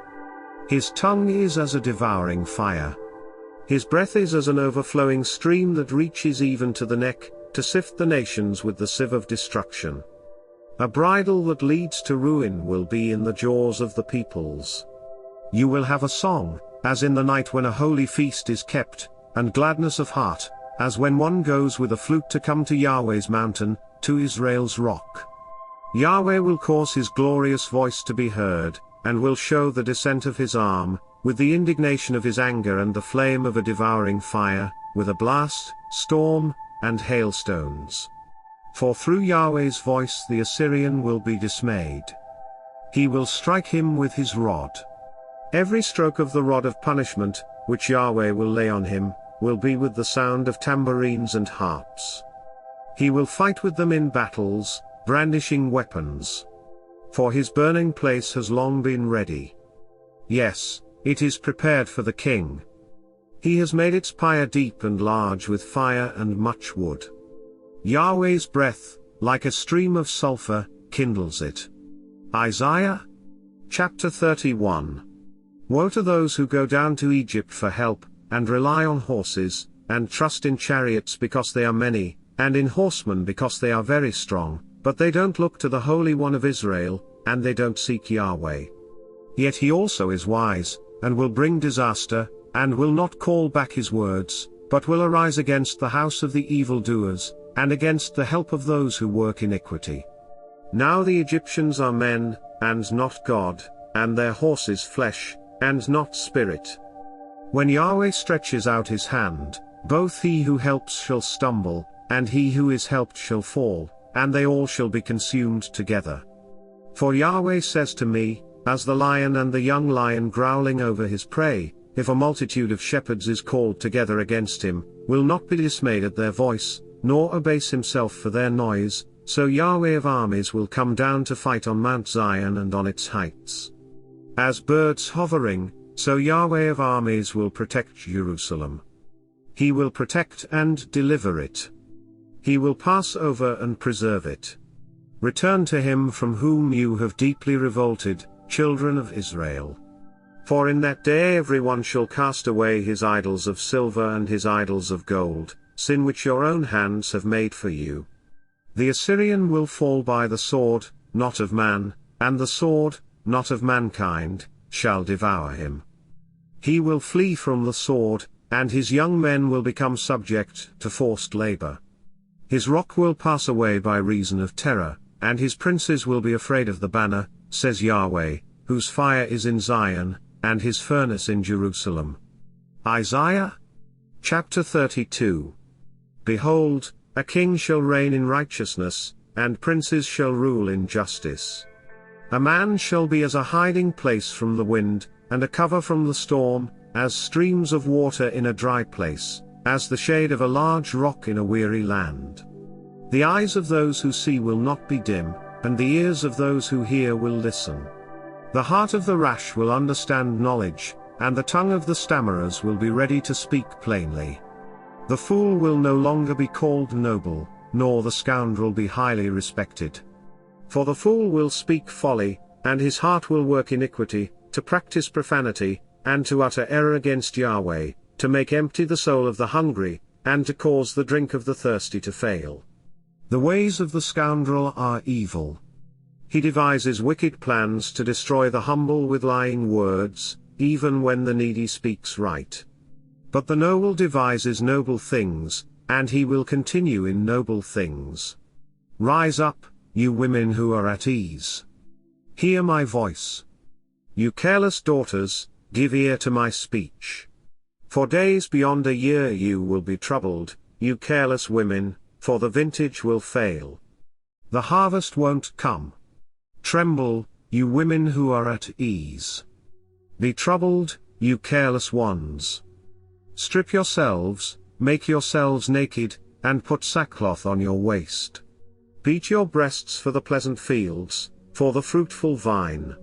His tongue is as a devouring fire. His breath is as an overflowing stream that reaches even to the neck, to sift the nations with the sieve of destruction. A bridle that leads to ruin will be in the jaws of the peoples. You will have a song, as in the night when a holy feast is kept, and gladness of heart, as when one goes with a flute to come to Yahweh's mountain, to Israel's rock. Yahweh will cause his glorious voice to be heard, and will show the descent of his arm, with the indignation of his anger and the flame of a devouring fire, with a blast, storm, and hailstones. For through Yahweh's voice the Assyrian will be dismayed. He will strike him with his rod. Every stroke of the rod of punishment, which Yahweh will lay on him, will be with the sound of tambourines and harps. He will fight with them in battles, brandishing weapons. For his burning place has long been ready. Yes, it is prepared for the king. He has made its pyre deep and large with fire and much wood. Yahweh's breath, like a stream of sulfur, kindles it. Isaiah chapter 31. Woe to those who go down to Egypt for help, and rely on horses, and trust in chariots because they are many, and in horsemen because they are very strong, but they don't look to the Holy One of Israel, and they don't seek Yahweh. Yet he also is wise, and will bring disaster, and will not call back his words, but will arise against the house of the evildoers, and against the help of those who work iniquity. Now the Egyptians are men, and not God, and their horses flesh, and not spirit. When Yahweh stretches out his hand, both he who helps shall stumble, and he who is helped shall fall, and they all shall be consumed together. For Yahweh says to me, as the lion and the young lion growling over his prey, if a multitude of shepherds is called together against him, will not be dismayed at their voice, nor abase himself for their noise, so Yahweh of armies will come down to fight on Mount Zion and on its heights. As birds hovering, so Yahweh of armies will protect Jerusalem. He will protect and deliver it. He will pass over and preserve it. Return to him from whom you have deeply revolted, children of Israel. For in that day everyone shall cast away his idols of silver and his idols of gold, sin which your own hands have made for you. The Assyrian will fall by the sword, not of man, and the sword, not of mankind, shall devour him. He will flee from the sword, and his young men will become subject to forced labor. His rock will pass away by reason of terror, and his princes will be afraid of the banner, says Yahweh, whose fire is in Zion, and his furnace in Jerusalem. Isaiah chapter 32. Behold, a king shall reign in righteousness, and princes shall rule in justice. A man shall be as a hiding place from the wind, and a cover from the storm, as streams of water in a dry place, as the shade of a large rock in a weary land. The eyes of those who see will not be dim, and the ears of those who hear will listen. The heart of the rash will understand knowledge, and the tongue of the stammerers will be ready to speak plainly. The fool will no longer be called noble, nor the scoundrel be highly respected. For the fool will speak folly, and his heart will work iniquity, to practice profanity, and to utter error against Yahweh, to make empty the soul of the hungry, and to cause the drink of the thirsty to fail. The ways of the scoundrel are evil. He devises wicked plans to destroy the humble with lying words, even when the needy speaks right. But the noble devises noble things, and he will continue in noble things. Rise up, you women who are at ease. Hear my voice. You careless daughters, give ear to my speech. For days beyond a year you will be troubled, you careless women, for the vintage will fail. The harvest won't come. Tremble, you women who are at ease. Be troubled, you careless ones. Strip yourselves, make yourselves naked, and put sackcloth on your waist. Beat your breasts for the pleasant fields, for the fruitful vine.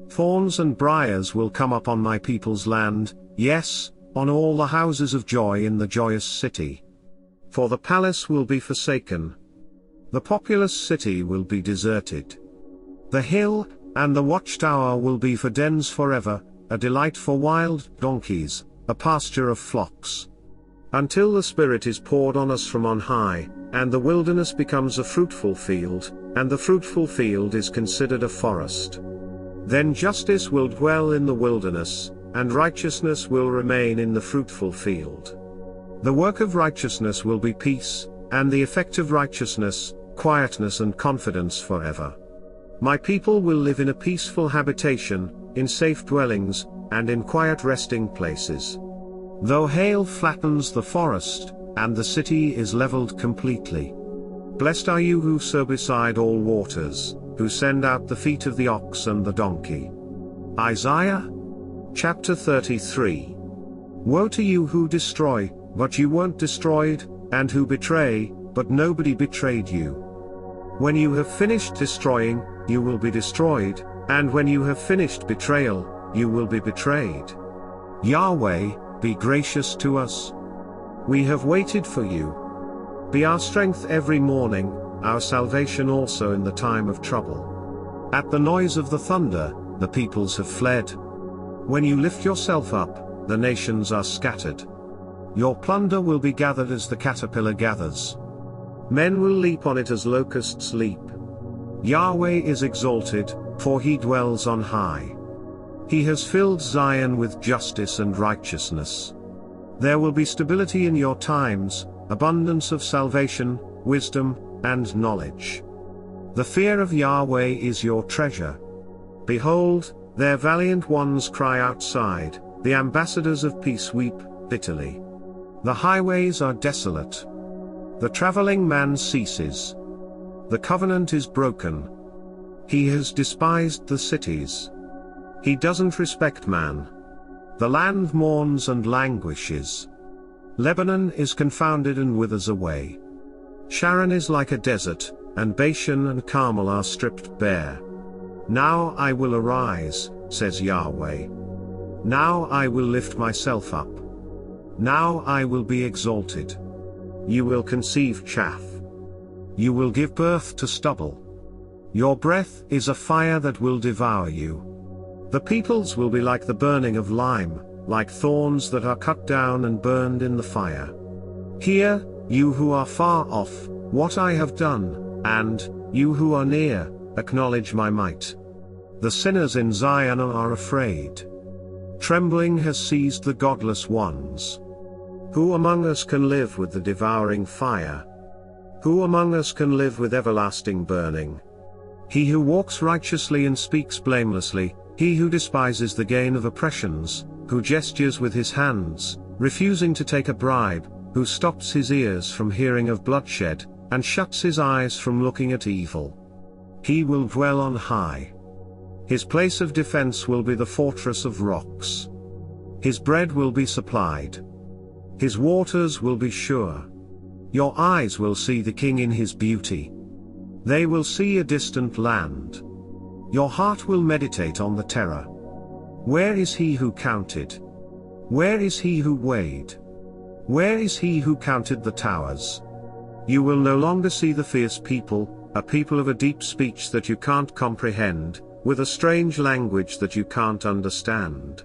Thorns and briars will come up on my people's land, yes, on all the houses of joy in the joyous city. For the palace will be forsaken. The populous city will be deserted. The hill, and the watchtower will be for dens forever, a delight for wild donkeys, a pasture of flocks. Until the Spirit is poured on us from on high, and the wilderness becomes a fruitful field, and the fruitful field is considered a forest. Then justice will dwell in the wilderness, and righteousness will remain in the fruitful field. The work of righteousness will be peace, and the effect of righteousness, quietness and confidence forever. My people will live in a peaceful habitation, in safe dwellings, and in quiet resting places. Though hail flattens the forest, and the city is leveled completely. Blessed are you who sow beside all waters, who send out the feet of the ox and the donkey. Isaiah chapter 33. Woe to you who destroy, but you weren't destroyed, and who betray, but nobody betrayed you. When you have finished destroying, you will be destroyed, and when you have finished betrayal, you will be betrayed. Yahweh, be gracious to us. We have waited for you. Be our strength every morning, our salvation also in the time of trouble. At the noise of the thunder, the peoples have fled. When you lift yourself up, the nations are scattered. Your plunder will be gathered as the caterpillar gathers. Men will leap on it as locusts leap. Yahweh is exalted, for he dwells on high. He has filled Zion with justice and righteousness. There will be stability in your times, abundance of salvation, wisdom, and knowledge. The fear of Yahweh is your treasure. Behold, their valiant ones cry outside, the ambassadors of peace weep bitterly. The highways are desolate. The traveling man ceases. The covenant is broken. He has despised the cities. He doesn't respect man. The land mourns and languishes. Lebanon is confounded and withers away. Sharon is like a desert, and Bashan and Carmel are stripped bare. Now I will arise, says Yahweh. Now I will lift myself up. Now I will be exalted. You will conceive chaff. You will give birth to stubble. Your breath is a fire that will devour you. The peoples will be like the burning of lime, like thorns that are cut down and burned in the fire. Hear, you who are far off, what I have done, and, you who are near, acknowledge my might. The sinners in Zion are afraid. Trembling has seized the godless ones. Who among us can live with the devouring fire? Who among us can live with everlasting burning? He who walks righteously and speaks blamelessly, he who despises the gain of oppressions, who gestures with his hands, refusing to take a bribe, who stops his ears from hearing of bloodshed, and shuts his eyes from looking at evil. He will dwell on high. His place of defense will be the fortress of rocks. His bread will be supplied. His waters will be sure. Your eyes will see the King in his beauty. They will see a distant land. Your heart will meditate on the terror. Where is he who counted? Where is he who weighed? Where is he who counted the towers? You will no longer see the fierce people, a people of a deep speech that you can't comprehend, with a strange language that you can't understand.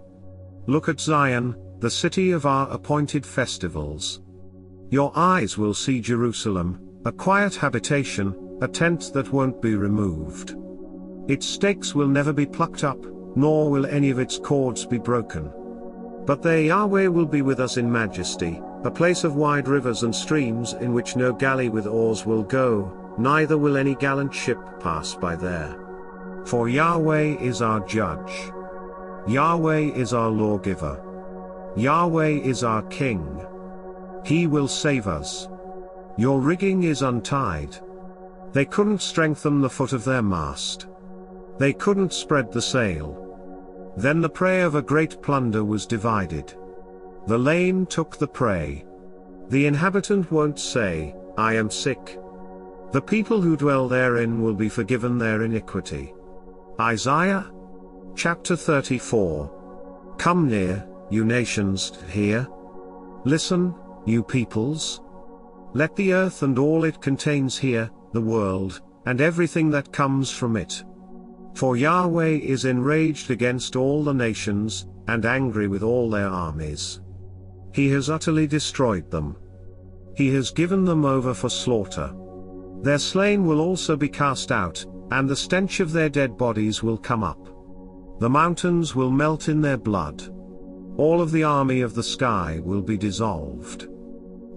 Look at Zion, the city of our appointed festivals. Your eyes will see Jerusalem, a quiet habitation, a tent that won't be removed. Its stakes will never be plucked up, nor will any of its cords be broken. But there Yahweh will be with us in majesty, a place of wide rivers and streams in which no galley with oars will go, neither will any gallant ship pass by there. For Yahweh is our judge. Yahweh is our lawgiver. Yahweh is our king. He will save us. Your rigging is untied. They couldn't strengthen the foot of their mast. They couldn't spread the sail. Then the prey of a great plunder was divided. The lame took the prey. The inhabitant won't say, I am sick. The people who dwell therein will be forgiven their iniquity. Isaiah chapter 34. Come near, you nations, hear. Listen, you peoples. Let the earth and all it contains hear, the world, and everything that comes from it. For Yahweh is enraged against all the nations, and angry with all their armies. He has utterly destroyed them. He has given them over for slaughter. Their slain will also be cast out, and the stench of their dead bodies will come up. The mountains will melt in their blood. All of the army of the sky will be dissolved.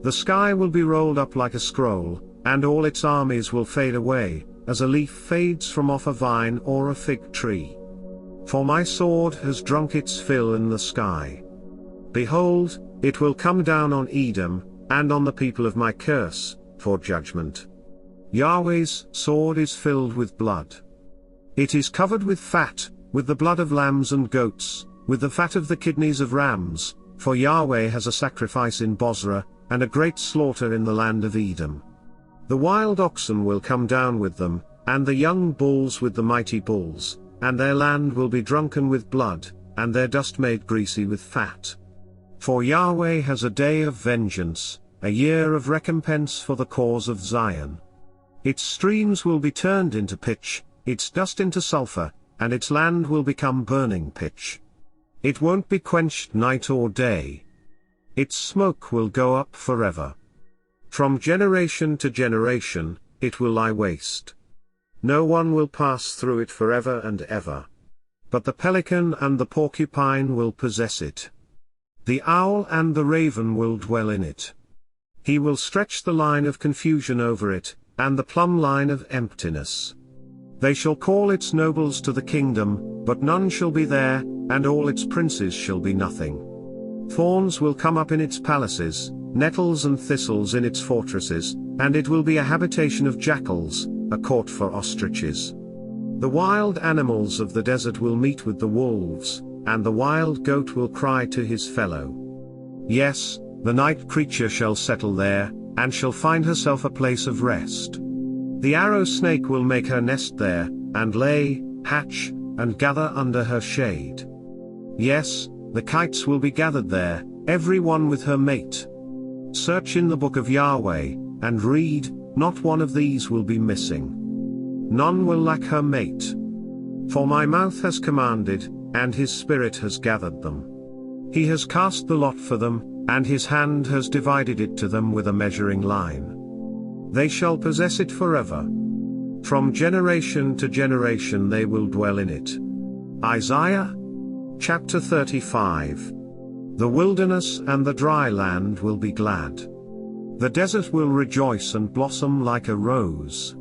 The sky will be rolled up like a scroll, and all its armies will fade away, as a leaf fades from off a vine or a fig tree. For my sword has drunk its fill in the sky. Behold, it will come down on Edom, and on the people of my curse, for judgment. Yahweh's sword is filled with blood. It is covered with fat, with the blood of lambs and goats, with the fat of the kidneys of rams, for Yahweh has a sacrifice in Bozrah, and a great slaughter in the land of Edom. The wild oxen will come down with them, and the young bulls with the mighty bulls, and their land will be drunken with blood, and their dust made greasy with fat. For Yahweh has a day of vengeance, a year of recompense for the cause of Zion. Its streams will be turned into pitch, its dust into sulfur, and its land will become burning pitch. It won't be quenched night or day. Its smoke will go up forever. From generation to generation, it will lie waste. No one will pass through it forever and ever. But the pelican and the porcupine will possess it. The owl and the raven will dwell in it. He will stretch the line of confusion over it, and the plumb line of emptiness. They shall call its nobles to the kingdom, but none shall be there, and all its princes shall be nothing. Thorns will come up in its palaces, nettles and thistles in its fortresses, and it will be a habitation of jackals, a court for ostriches. The wild animals of the desert will meet with the wolves, and the wild goat will cry to his fellow. Yes, the night creature shall settle there, and shall find herself a place of rest. The arrow snake will make her nest there, and lay, hatch, and gather under her shade. Yes, the kites will be gathered there, every one with her mate. Search in the book of Yahweh, and read, not one of these will be missing. None will lack her mate. For my mouth has commanded, and his spirit has gathered them. He has cast the lot for them, and his hand has divided it to them with a measuring line. They shall possess it forever. From generation to generation they will dwell in it. Isaiah chapter 35. The wilderness and the dry land will be glad. The desert will rejoice and blossom like a rose.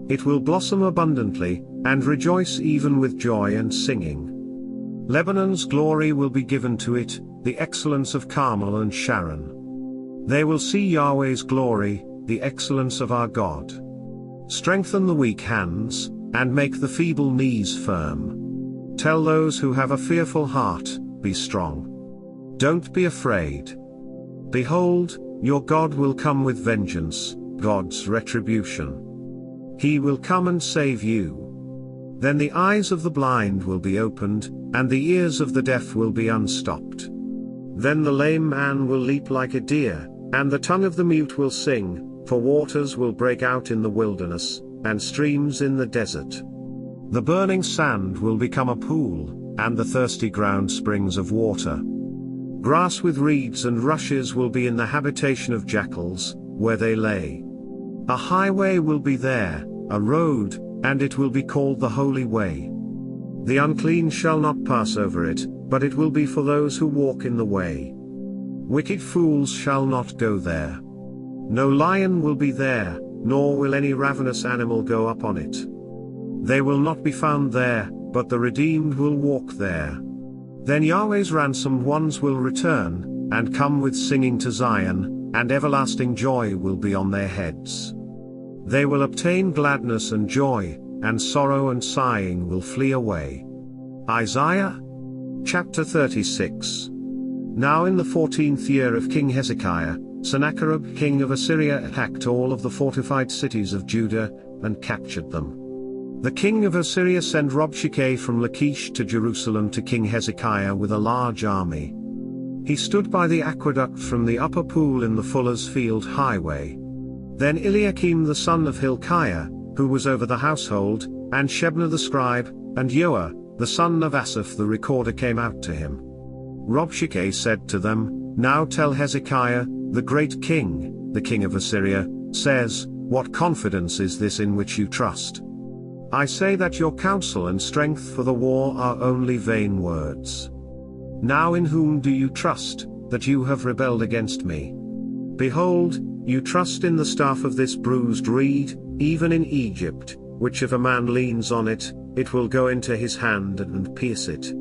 It will blossom abundantly, and rejoice even with joy and singing. Lebanon's glory will be given to it, the excellence of Carmel and Sharon. They will see Yahweh's glory, the excellence of our God. Strengthen the weak hands, and make the feeble knees firm. Tell those who have a fearful heart, be strong. Don't be afraid. Behold, your God will come with vengeance, God's retribution. He will come and save you. Then the eyes of the blind will be opened, and the ears of the deaf will be unstopped. Then the lame man will leap like a deer, and the tongue of the mute will sing, for waters will break out in the wilderness, and streams in the desert. The burning sand will become a pool, and the thirsty ground springs of water. Grass with reeds and rushes will be in the habitation of jackals, where they lay. A highway will be there, a road, and it will be called the Holy Way. The unclean shall not pass over it, but it will be for those who walk in the way. Wicked fools shall not go there. No lion will be there, nor will any ravenous animal go up on it. They will not be found there, but the redeemed will walk there. Then Yahweh's ransomed ones will return, and come with singing to Zion, and everlasting joy will be on their heads. They will obtain gladness and joy, and sorrow and sighing will flee away. Isaiah chapter 36. Now in the 14th year of King Hezekiah, Sennacherib king of Assyria attacked all of the fortified cities of Judah, and captured them. The king of Assyria sent Rabshakeh from Lachish to Jerusalem to King Hezekiah with a large army. He stood by the aqueduct from the upper pool in the Fuller's Field highway. Then Eliakim the son of Hilkiah, who was over the household, and Shebna the scribe, and Joah, the son of Asaph the recorder came out to him. Rabshakeh said to them, Now tell Hezekiah, the great king, the king of Assyria, says, What confidence is this in which you trust? I say that your counsel and strength for the war are only vain words. Now in whom do you trust, that you have rebelled against me? Behold, you trust in the staff of this bruised reed, even in Egypt, which if a man leans on it, it will go into his hand and pierce it.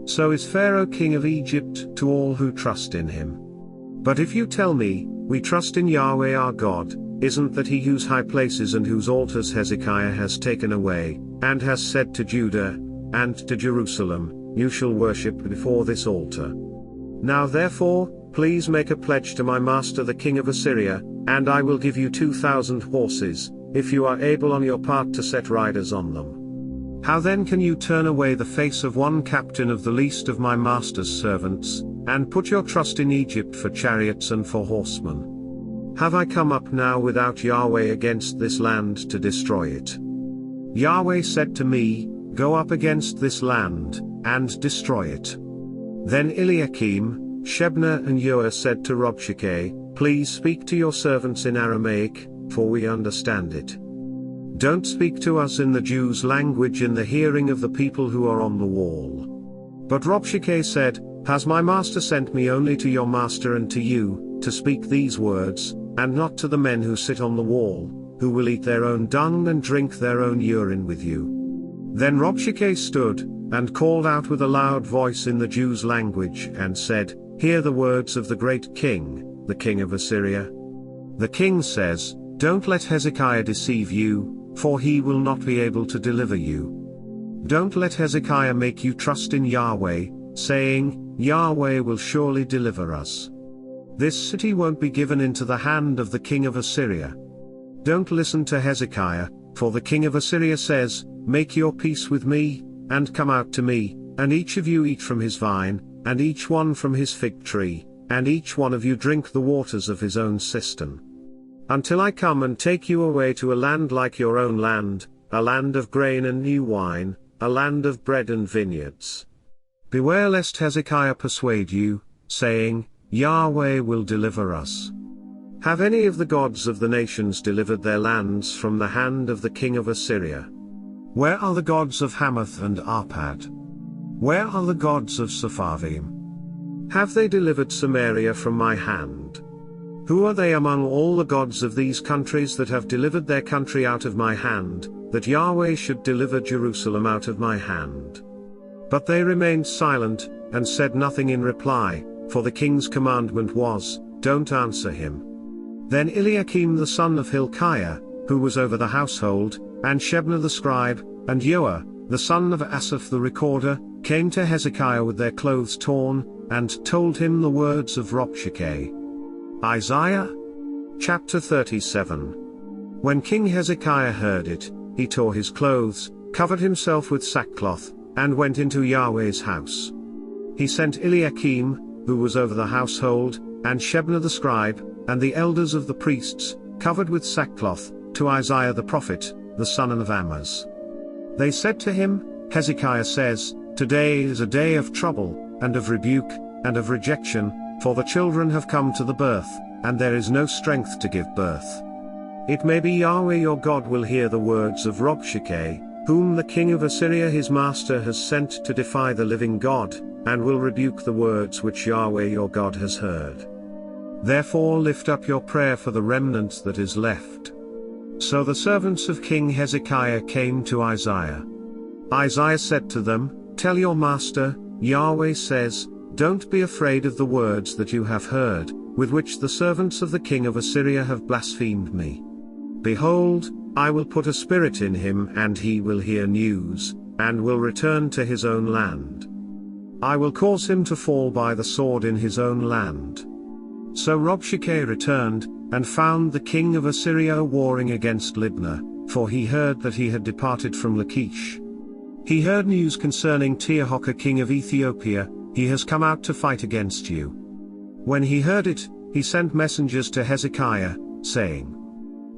So is Pharaoh king of Egypt to all who trust in him. But if you tell me, we trust in Yahweh our God, isn't that he whose high places and whose altars Hezekiah has taken away, and has said to Judah, and to Jerusalem, You shall worship before this altar. Now therefore, please make a pledge to my master the king of Assyria, and I will give you 2,000 horses, if you are able on your part to set riders on them. How then can you turn away the face of one captain of the least of my master's servants, and put your trust in Egypt for chariots and for horsemen? Have I come up now without Yahweh against this land to destroy it? Yahweh said to me, Go up against this land, and destroy it. Then Eliakim, Shebna and Joah said to Rabshakeh, Please speak to your servants in Aramaic, for we understand it. Don't speak to us in the Jews' language in the hearing of the people who are on the wall. But Rabshakeh said, Has my master sent me only to your master and to you, to speak these words, and not to the men who sit on the wall, who will eat their own dung and drink their own urine with you? Then Rabshakeh stood, and called out with a loud voice in the Jews' language and said, Hear the words of the great king, the king of Assyria. The king says, Don't let Hezekiah deceive you, for he will not be able to deliver you. Don't let Hezekiah make you trust in Yahweh, saying, Yahweh will surely deliver us. This city won't be given into the hand of the king of Assyria. Don't listen to Hezekiah, for the king of Assyria says, Make your peace with me, and come out to me, and each of you eat from his vine, and each one from his fig tree, and each one of you drink the waters of his own cistern. Until I come and take you away to a land like your own land, a land of grain and new wine, a land of bread and vineyards. Beware lest Hezekiah persuade you, saying, Yahweh will deliver us. Have any of the gods of the nations delivered their lands from the hand of the king of Assyria? Where are the gods of Hamath and Arpad? Where are the gods of Sepharvaim? Have they delivered Samaria from my hand? Who are they among all the gods of these countries that have delivered their country out of my hand, that Yahweh should deliver Jerusalem out of my hand? But they remained silent, and said nothing in reply, for the king's commandment was, Don't answer him. Then Eliakim the son of Hilkiah, who was over the household, and Shebna the scribe, and Joah, the son of Asaph the recorder, came to Hezekiah with their clothes torn, and told him the words of Rabshakeh. Isaiah chapter 37. When King Hezekiah heard it, he tore his clothes, covered himself with sackcloth, and went into Yahweh's house. He sent Eliakim, who was over the household, and Shebna the scribe, and the elders of the priests, covered with sackcloth, to Isaiah the prophet, the son of Amoz. They said to him, Hezekiah says, Today is a day of trouble, and of rebuke, and of rejection, for the children have come to the birth, and there is no strength to give birth. It may be Yahweh your God will hear the words of Rabshakeh, whom the king of Assyria his master has sent to defy the living God, and will rebuke the words which Yahweh your God has heard. Therefore lift up your prayer for the remnant that is left. So the servants of King Hezekiah came to Isaiah. Isaiah said to them, Tell your master, Yahweh says, Don't be afraid of the words that you have heard, with which the servants of the king of Assyria have blasphemed me. Behold, I will put a spirit in him and he will hear news, and will return to his own land. I will cause him to fall by the sword in his own land. So Rabshakeh returned, and found the king of Assyria warring against Libnah, for he heard that he had departed from Lachish. He heard news concerning Teohaka king of Ethiopia, he has come out to fight against you. When he heard it, he sent messengers to Hezekiah, saying,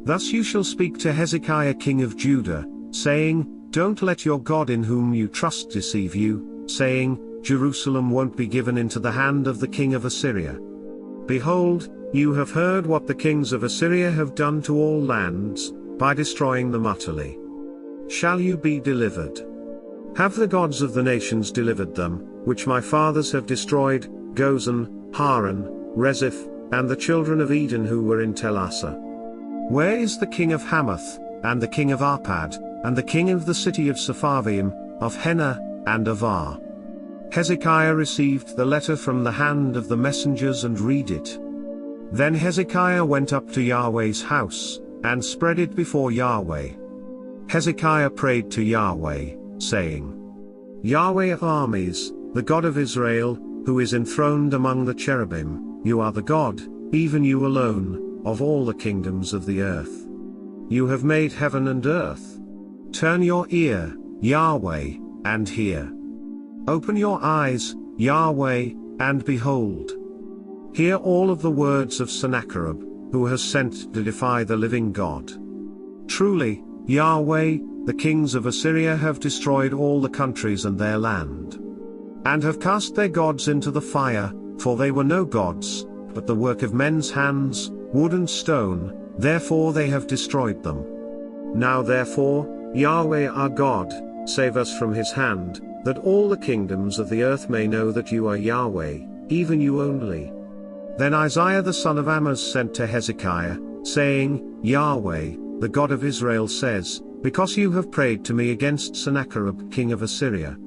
Thus you shall speak to Hezekiah king of Judah, saying, Don't let your God in whom you trust deceive you, saying, Jerusalem won't be given into the hand of the king of Assyria. Behold, you have heard what the kings of Assyria have done to all lands, by destroying them utterly. Shall you be delivered? Have the gods of the nations delivered them, which my fathers have destroyed, Gozan, Haran, Rezeph, and the children of Eden who were in Tel Assar? Where is the king of Hamath, and the king of Arpad, and the king of the city of Sepharvaim, of Henna, and of Ar? Hezekiah received the letter from the hand of the messengers and read it. Then Hezekiah went up to Yahweh's house, and spread it before Yahweh. Hezekiah prayed to Yahweh, saying, Yahweh of armies, the God of Israel, who is enthroned among the cherubim, you are the God, even you alone, of all the kingdoms of the earth. You have made heaven and earth. Turn your ear, Yahweh, and hear. Open your eyes, Yahweh, and behold. Hear all of the words of Sennacherib, who has sent to defy the living God. Truly, Yahweh, the kings of Assyria have destroyed all the countries and their land, and have cast their gods into the fire, for they were no gods, but the work of men's hands, wood and stone, therefore they have destroyed them. Now therefore, Yahweh our God, save us from his hand, that all the kingdoms of the earth may know that you are Yahweh, even you only. Then Isaiah the son of Amoz sent to Hezekiah, saying, Yahweh, the God of Israel says, Because you have prayed to me against Sennacherib king of Assyria.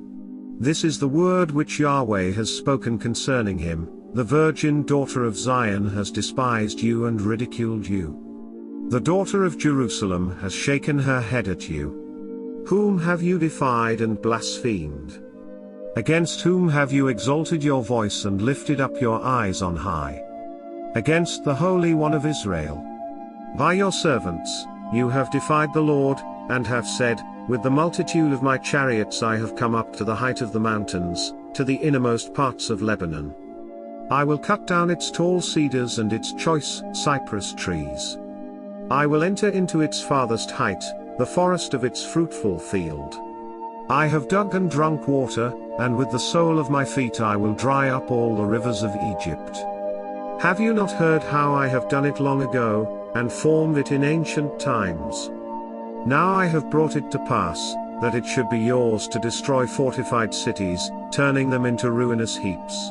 This is the word which Yahweh has spoken concerning him, the virgin daughter of Zion has despised you and ridiculed you. The daughter of Jerusalem has shaken her head at you. Whom have you defied and blasphemed? Against whom have you exalted your voice and lifted up your eyes on high? Against the Holy One of Israel. By your servants, you have defied the Lord, and have said, With the multitude of my chariots I have come up to the height of the mountains, to the innermost parts of Lebanon. I will cut down its tall cedars and its choice cypress trees. I will enter into its farthest height, the forest of its fruitful field. I have dug and drunk water, and with the sole of my feet I will dry up all the rivers of Egypt. Have you not heard how I have done it long ago, and formed it in ancient times? Now I have brought it to pass, that it should be yours to destroy fortified cities, turning them into ruinous heaps.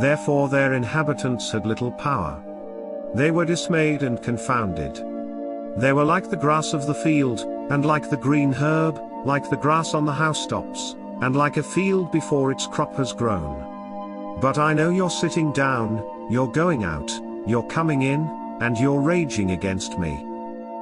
Therefore their inhabitants had little power. They were dismayed and confounded. They were like the grass of the field, and like the green herb, like the grass on the housetops, and like a field before its crop has grown. But I know you're sitting down, you're going out, you're coming in, and you're raging against me.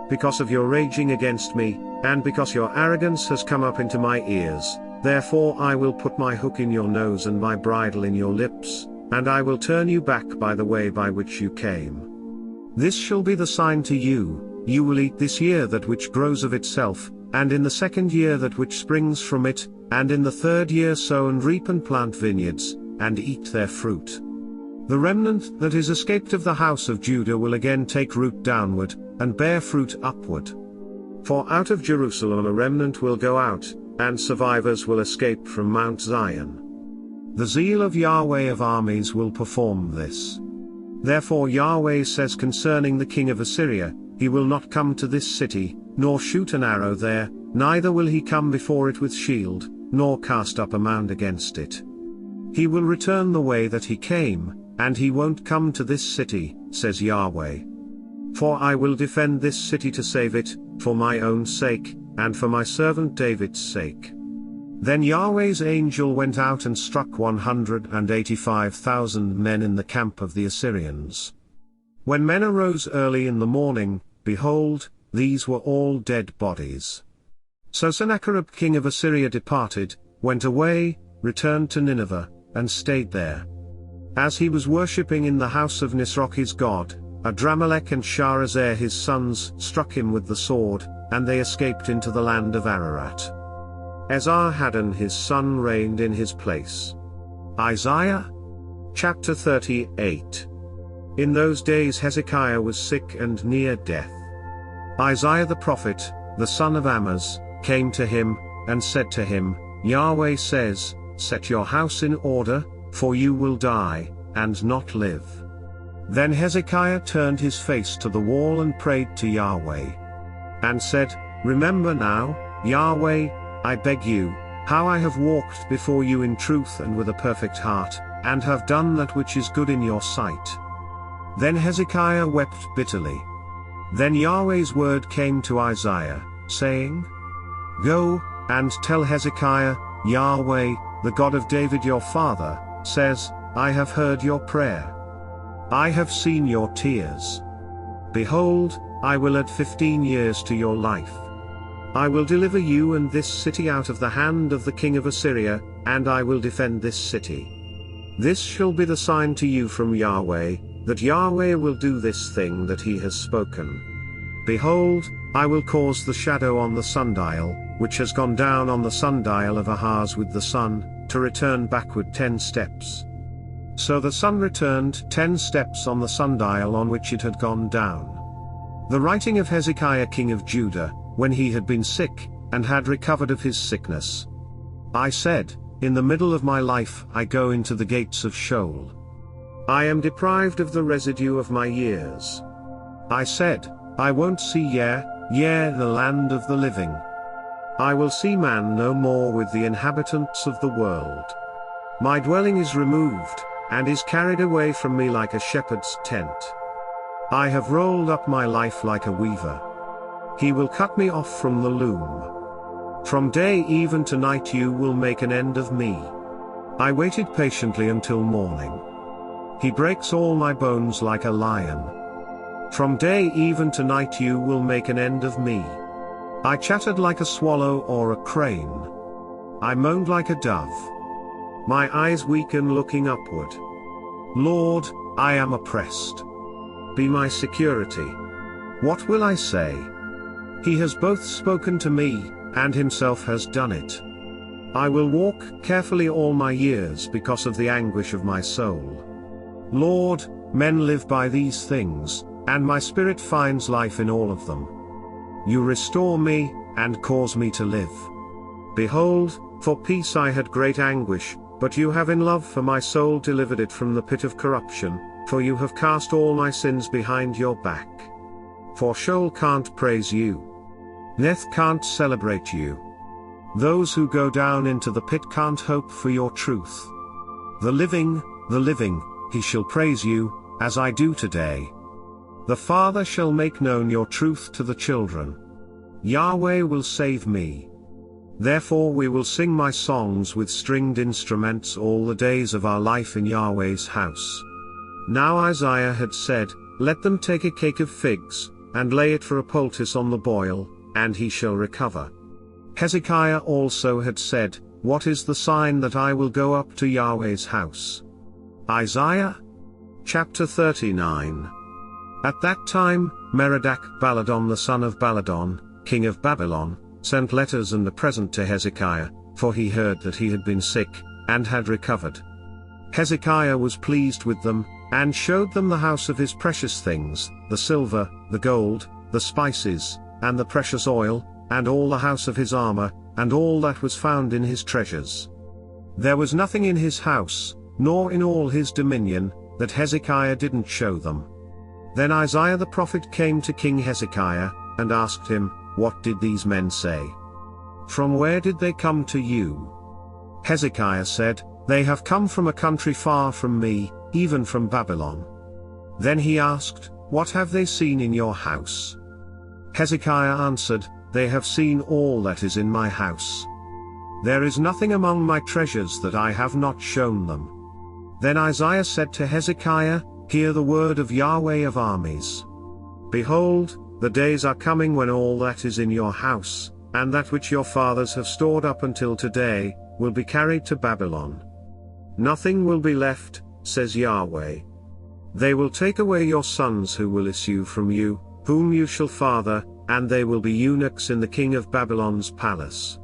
Because of your raging against me, and because your arrogance has come up into my ears, therefore I will put my hook in your nose and my bridle in your lips, and I will turn you back by the way by which you came. This shall be the sign to you: you will eat this year that which grows of itself, and in the second year that which springs from it, and in the third year sow and reap and plant vineyards, and eat their fruit. The remnant that is escaped of the house of Judah will again take root downward, and bear fruit upward. For out of Jerusalem a remnant will go out, and survivors will escape from Mount Zion. The zeal of Yahweh of armies will perform this. Therefore Yahweh says concerning the king of Assyria, he will not come to this city, nor shoot an arrow there, neither will he come before it with shield, nor cast up a mound against it. He will return the way that he came, and he won't come to this city, says Yahweh. For I will defend this city to save it, for my own sake, and for my servant David's sake. Then Yahweh's angel went out and struck 185,000 men in the camp of the Assyrians. When men arose early in the morning, behold, these were all dead bodies. So Sennacherib king of Assyria departed, went away, returned to Nineveh, and stayed there. As he was worshipping in the house of Nisroch his god, Adramelech and Sharezer his sons struck him with the sword, and they escaped into the land of Ararat. Esarhaddon his son reigned in his place. Isaiah chapter 38. In those days Hezekiah was sick and near death. Isaiah the prophet, the son of Amoz, came to him, and said to him, Yahweh says, set your house in order, for you will die, and not live. Then Hezekiah turned his face to the wall and prayed to Yahweh. And said, remember now, Yahweh, I beg you, how I have walked before you in truth and with a perfect heart, and have done that which is good in your sight. Then Hezekiah wept bitterly. Then Yahweh's word came to Isaiah, saying, Go, and tell Hezekiah, Yahweh, the God of David your father, says, I have heard your prayer. I have seen your tears. Behold, I will add 15 years to your life. I will deliver you and this city out of the hand of the king of Assyria, and I will defend this city. This shall be the sign to you from Yahweh, that Yahweh will do this thing that he has spoken. Behold, I will cause the shadow on the sundial, which has gone down on the sundial of Ahaz with the sun, to return backward 10 steps. So the sun returned 10 steps on the sundial on which it had gone down. The writing of Hezekiah king of Judah, when he had been sick, and had recovered of his sickness. I said, in the middle of my life I go into the gates of Sheol. I am deprived of the residue of my years. I said, I won't see yea, the land of the living. I will see man no more with the inhabitants of the world. My dwelling is removed, and is carried away from me like a shepherd's tent. I have rolled up my life like a weaver. He will cut me off from the loom. From day even to night you will make an end of me. I waited patiently until morning. He breaks all my bones like a lion. From day even to night you will make an end of me. I chattered like a swallow or a crane. I moaned like a dove. My eyes weaken looking upward. Lord, I am oppressed. Be my security. What will I say? He has both spoken to me, and himself has done it. I will walk carefully all my years because of the anguish of my soul. Lord, men live by these things, and my spirit finds life in all of them. You restore me, and cause me to live. Behold, for peace I had great anguish, but you have in love for my soul delivered it from the pit of corruption, for you have cast all my sins behind your back. For Sheol can't praise you. Neth can't celebrate you. Those who go down into the pit can't hope for your truth. The living, he shall praise you, as I do today. The Father shall make known your truth to the children. Yahweh will save me. Therefore we will sing my songs with stringed instruments all the days of our life in Yahweh's house. Now Isaiah had said, Let them take a cake of figs, and lay it for a poultice on the boil, and he shall recover. Hezekiah also had said, What is the sign that I will go up to Yahweh's house? Isaiah chapter 39. At that time, Merodach-Baladan the son of Baladan, king of Babylon, sent letters and a present to Hezekiah, for he heard that he had been sick, and had recovered. Hezekiah was pleased with them, and showed them the house of his precious things, the silver, the gold, the spices, and the precious oil, and all the house of his armor, and all that was found in his treasures. There was nothing in his house, nor in all his dominion, that Hezekiah didn't show them. Then Isaiah the prophet came to King Hezekiah, and asked him, "What did these men say? From where did they come to you?" Hezekiah said, "They have come from a country far from me, even from Babylon." Then he asked, "What have they seen in your house?" Hezekiah answered, "They have seen all that is in my house. There is nothing among my treasures that I have not shown them." Then Isaiah said to Hezekiah, "Hear the word of Yahweh of armies. Behold, the days are coming when all that is in your house, and that which your fathers have stored up until today, will be carried to Babylon. Nothing will be left, says Yahweh. They will take away your sons who will issue from you, whom you shall father, and they will be eunuchs in the king of Babylon's palace."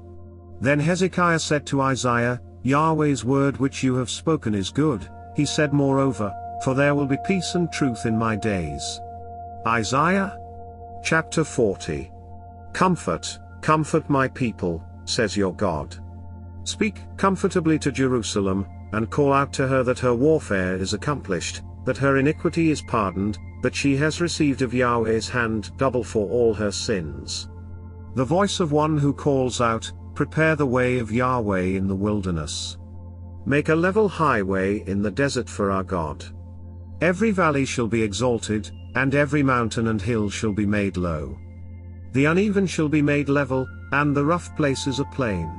Then Hezekiah said to Isaiah, "Yahweh's word which you have spoken is good." He said moreover, "For there will be peace and truth in my days." Isaiah chapter 40. Comfort, comfort my people, says your God. Speak comfortably to Jerusalem, and call out to her that her warfare is accomplished, that her iniquity is pardoned, that she has received of Yahweh's hand double for all her sins. The voice of one who calls out, "Prepare the way of Yahweh in the wilderness. Make a level highway in the desert for our God. Every valley shall be exalted, and every mountain and hill shall be made low. The uneven shall be made level, and the rough places a plain.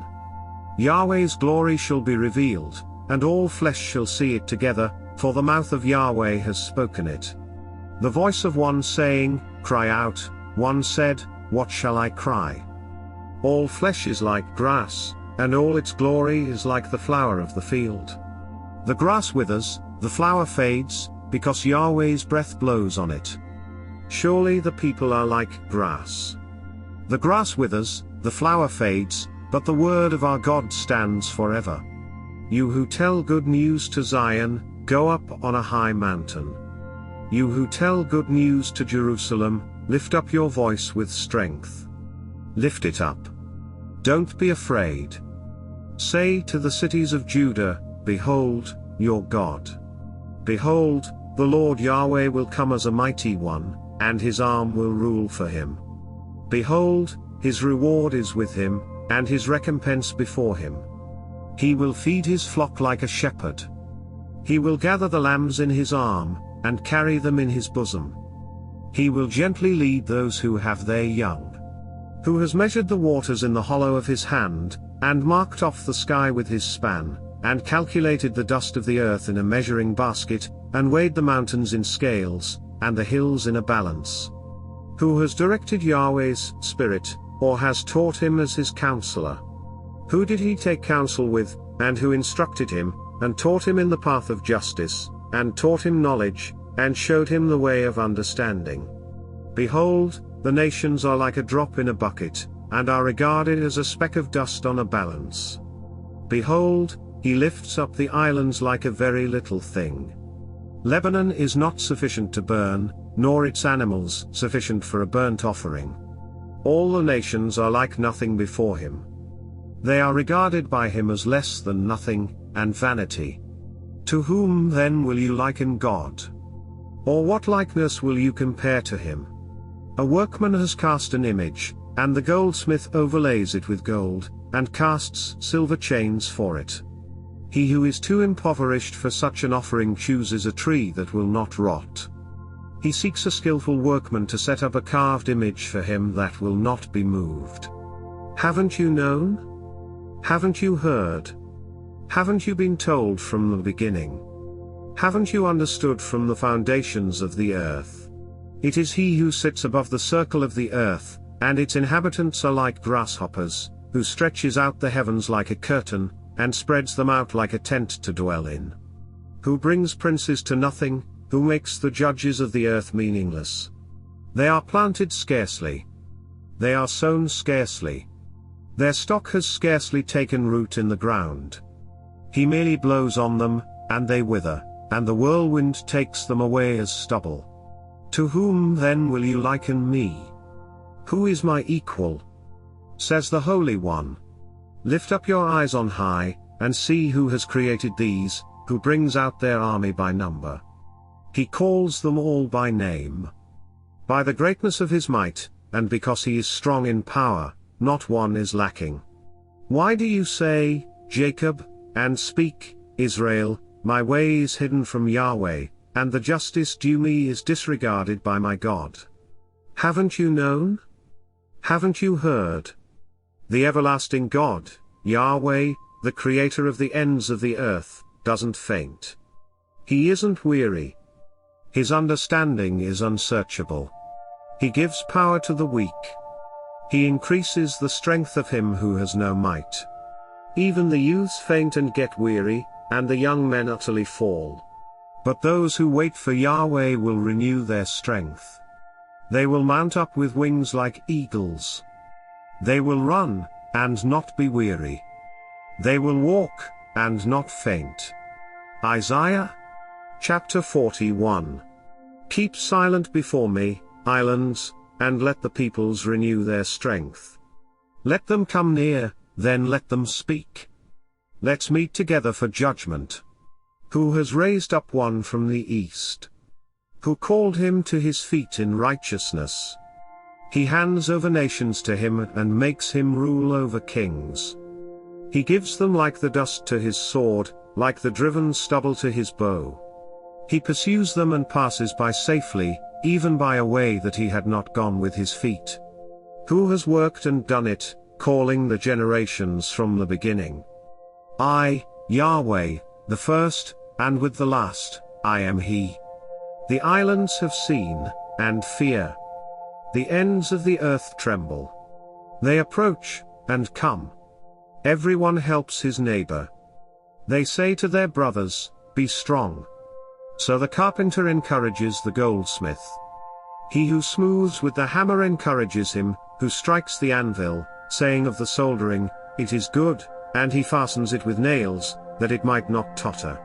Yahweh's glory shall be revealed, and all flesh shall see it together, for the mouth of Yahweh has spoken it." The voice of one saying, "Cry out," one said, "What shall I cry?" All flesh is like grass, and all its glory is like the flower of the field. The grass withers, the flower fades, because Yahweh's breath blows on it. Surely the people are like grass. The grass withers, the flower fades, but the word of our God stands forever. You who tell good news to Zion, go up on a high mountain. You who tell good news to Jerusalem, lift up your voice with strength. Lift it up. Don't be afraid. Say to the cities of Judah, "Behold, your God. Behold, the Lord Yahweh will come as a mighty one, and his arm will rule for him. Behold, his reward is with him, and his recompense before him. He will feed his flock like a shepherd. He will gather the lambs in his arm, and carry them in his bosom. He will gently lead those who have their young. Who has measured the waters in the hollow of his hand, and marked off the sky with his span, and calculated the dust of the earth in a measuring basket, and weighed the mountains in scales, and the hills in a balance? Who has directed Yahweh's spirit, or has taught him as his counselor? Who did he take counsel with, and who instructed him, and taught him in the path of justice, and taught him knowledge, and showed him the way of understanding? Behold, the nations are like a drop in a bucket, and are regarded as a speck of dust on a balance. Behold, he lifts up the islands like a very little thing. Lebanon is not sufficient to burn, nor its animals sufficient for a burnt offering. All the nations are like nothing before him. They are regarded by him as less than nothing, and vanity. To whom then will you liken God? Or what likeness will you compare to him? A workman has cast an image, and the goldsmith overlays it with gold, and casts silver chains for it. He who is too impoverished for such an offering chooses a tree that will not rot. He seeks a skillful workman to set up a carved image for him that will not be moved. Haven't you known? Haven't you heard? Haven't you been told from the beginning? Haven't you understood from the foundations of the earth? It is he who sits above the circle of the earth, and its inhabitants are like grasshoppers, who stretches out the heavens like a curtain, and spreads them out like a tent to dwell in. who brings princes to nothing, who makes the judges of the earth meaningless. They are planted scarcely. They are sown scarcely. Their stock has scarcely taken root in the ground. He merely blows on them, and they wither, and the whirlwind takes them away as stubble. To whom then will you liken me? Who is my equal? Says the Holy One. Lift up your eyes on high, and see who has created these, who brings out their army by number. He calls them all by name. By the greatness of his might, and because he is strong in power, not one is lacking. Why do you say, Jacob, and speak, Israel, my way is hidden from Yahweh, and the justice due me is disregarded by my God? Haven't you known? Haven't you heard? The everlasting God, Yahweh, the creator of the ends of the earth, doesn't faint. He isn't weary. His understanding is unsearchable. He gives power to the weak. He increases the strength of him who has no might. Even the youths faint and get weary, and the young men utterly fall. But those who wait for Yahweh will renew their strength. They will mount up with wings like eagles. They will run, and not be weary. They will walk, and not faint. Isaiah chapter 41. Keep silent before me, islands, and let the peoples renew their strength. Let them come near, then let them speak. Let's meet together for judgment. Who has raised up one from the east? Who called him to his feet in righteousness? He hands over nations to him and makes him rule over kings. He gives them like the dust to his sword, like the driven stubble to his bow. He pursues them and passes by safely, even by a way that he had not gone with his feet. Who has worked and done it, calling the generations from the beginning? I, Yahweh, the first, and with the last, I am he. The islands have seen, and fear. The ends of the earth tremble. They approach, and come. Everyone helps his neighbor. They say to their brothers, be strong. So the carpenter encourages the goldsmith. He who smooths with the hammer encourages him, who strikes the anvil, saying of the soldering, it is good, and he fastens it with nails, that it might not totter.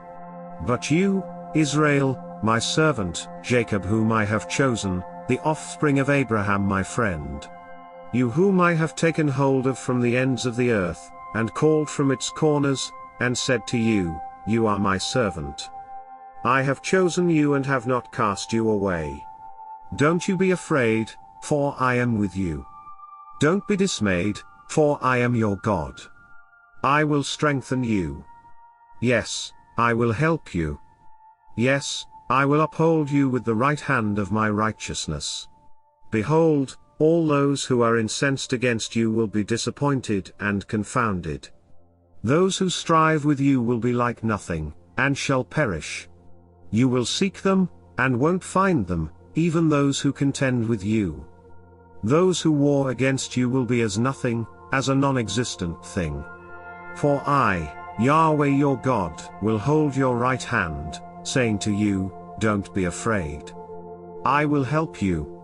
But you, Israel, my servant, Jacob whom I have chosen, the offspring of Abraham my friend. You whom I have taken hold of from the ends of the earth, and called from its corners, and said to you, you are my servant. I have chosen you and have not cast you away. Don't you be afraid, for I am with you. Don't be dismayed, for I am your God. I will strengthen you. Yes, I will help you. Yes, I will uphold you with the right hand of my righteousness. Behold, all those who are incensed against you will be disappointed and confounded. Those who strive with you will be like nothing, and shall perish. You will seek them, and won't find them, even those who contend with you. Those who war against you will be as nothing, as a non-existent thing. For I, Yahweh your God, will hold your right hand, saying to you, don't be afraid. I will help you.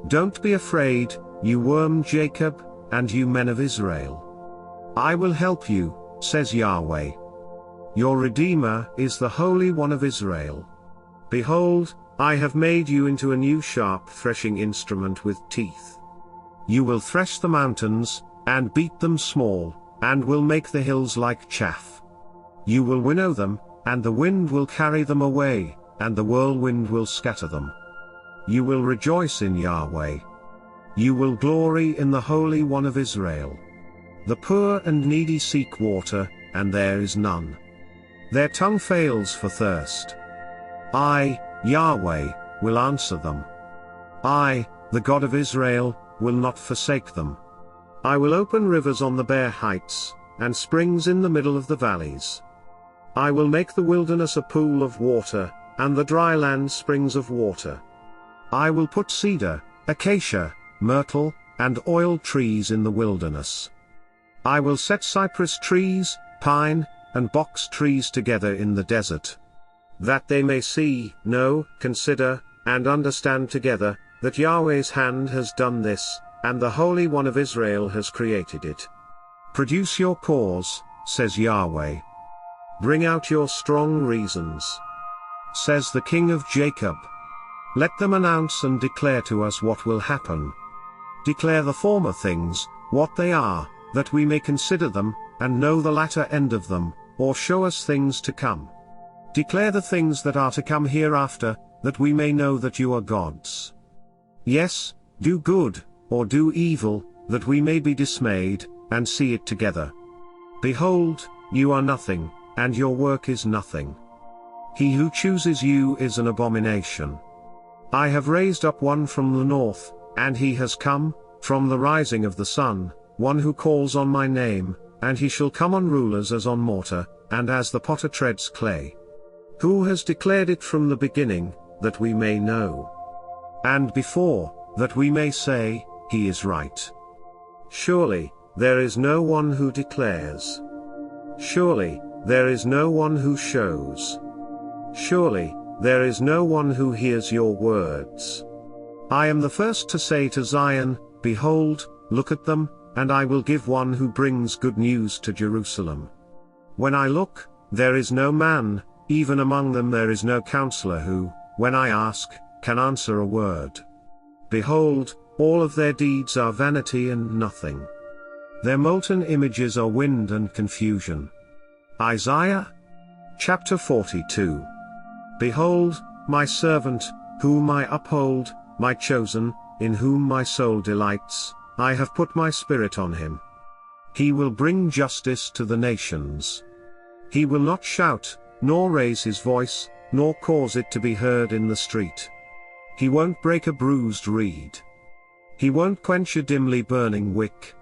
Don't be afraid, you worm Jacob, and you men of Israel. I will help you, says Yahweh. Your Redeemer is the Holy One of Israel. Behold, I have made you into a new sharp threshing instrument with teeth. You will thresh the mountains, and beat them small, and will make the hills like chaff. You will winnow them, and the wind will carry them away, and the whirlwind will scatter them. You will rejoice in Yahweh. You will glory in the Holy One of Israel. The poor and needy seek water, and there is none. Their tongue fails for thirst. I, Yahweh, will answer them. I, the God of Israel, will not forsake them. I will open rivers on the bare heights, and springs in the middle of the valleys. I will make the wilderness a pool of water, and the dry land springs of water. I will put cedar, acacia, myrtle, and oil trees in the wilderness. I will set cypress trees, pine, and box trees together in the desert. that they may see, know, consider, and understand together, that Yahweh's hand has done this, and the Holy One of Israel has created it. Produce your cause, says Yahweh. Bring out your strong reasons, says the King of Jacob. Let them announce and declare to us what will happen. Declare the former things, what they are, that we may consider them, and know the latter end of them, or show us things to come. Declare the things that are to come hereafter, that we may know that you are gods. Yes, do good, or do evil, that we may be dismayed, and see it together. Behold, you are nothing, and your work is nothing. He who chooses you is an abomination. I have raised up one from the north, and he has come, from the rising of the sun, one who calls on my name, and he shall come on rulers as on mortar, and as the potter treads clay. Who has declared it from the beginning, that we may know? And before, that we may say, he is right. Surely, there is no one who declares. Surely, there is no one who shows. Surely, there is no one who hears your words. I am the first to say to Zion, behold, look at them, and I will give one who brings good news to Jerusalem. When I look, there is no man, even among them there is no counselor who, when I ask, can answer a word. Behold, all of their deeds are vanity and nothing. Their molten images are wind and confusion. Isaiah chapter 42. Behold, my servant, whom I uphold, my chosen, in whom my soul delights, I have put my spirit on him. He will bring justice to the nations. He will not shout, nor raise his voice, nor cause it to be heard in the street. He won't break a bruised reed. He won't quench a dimly burning wick.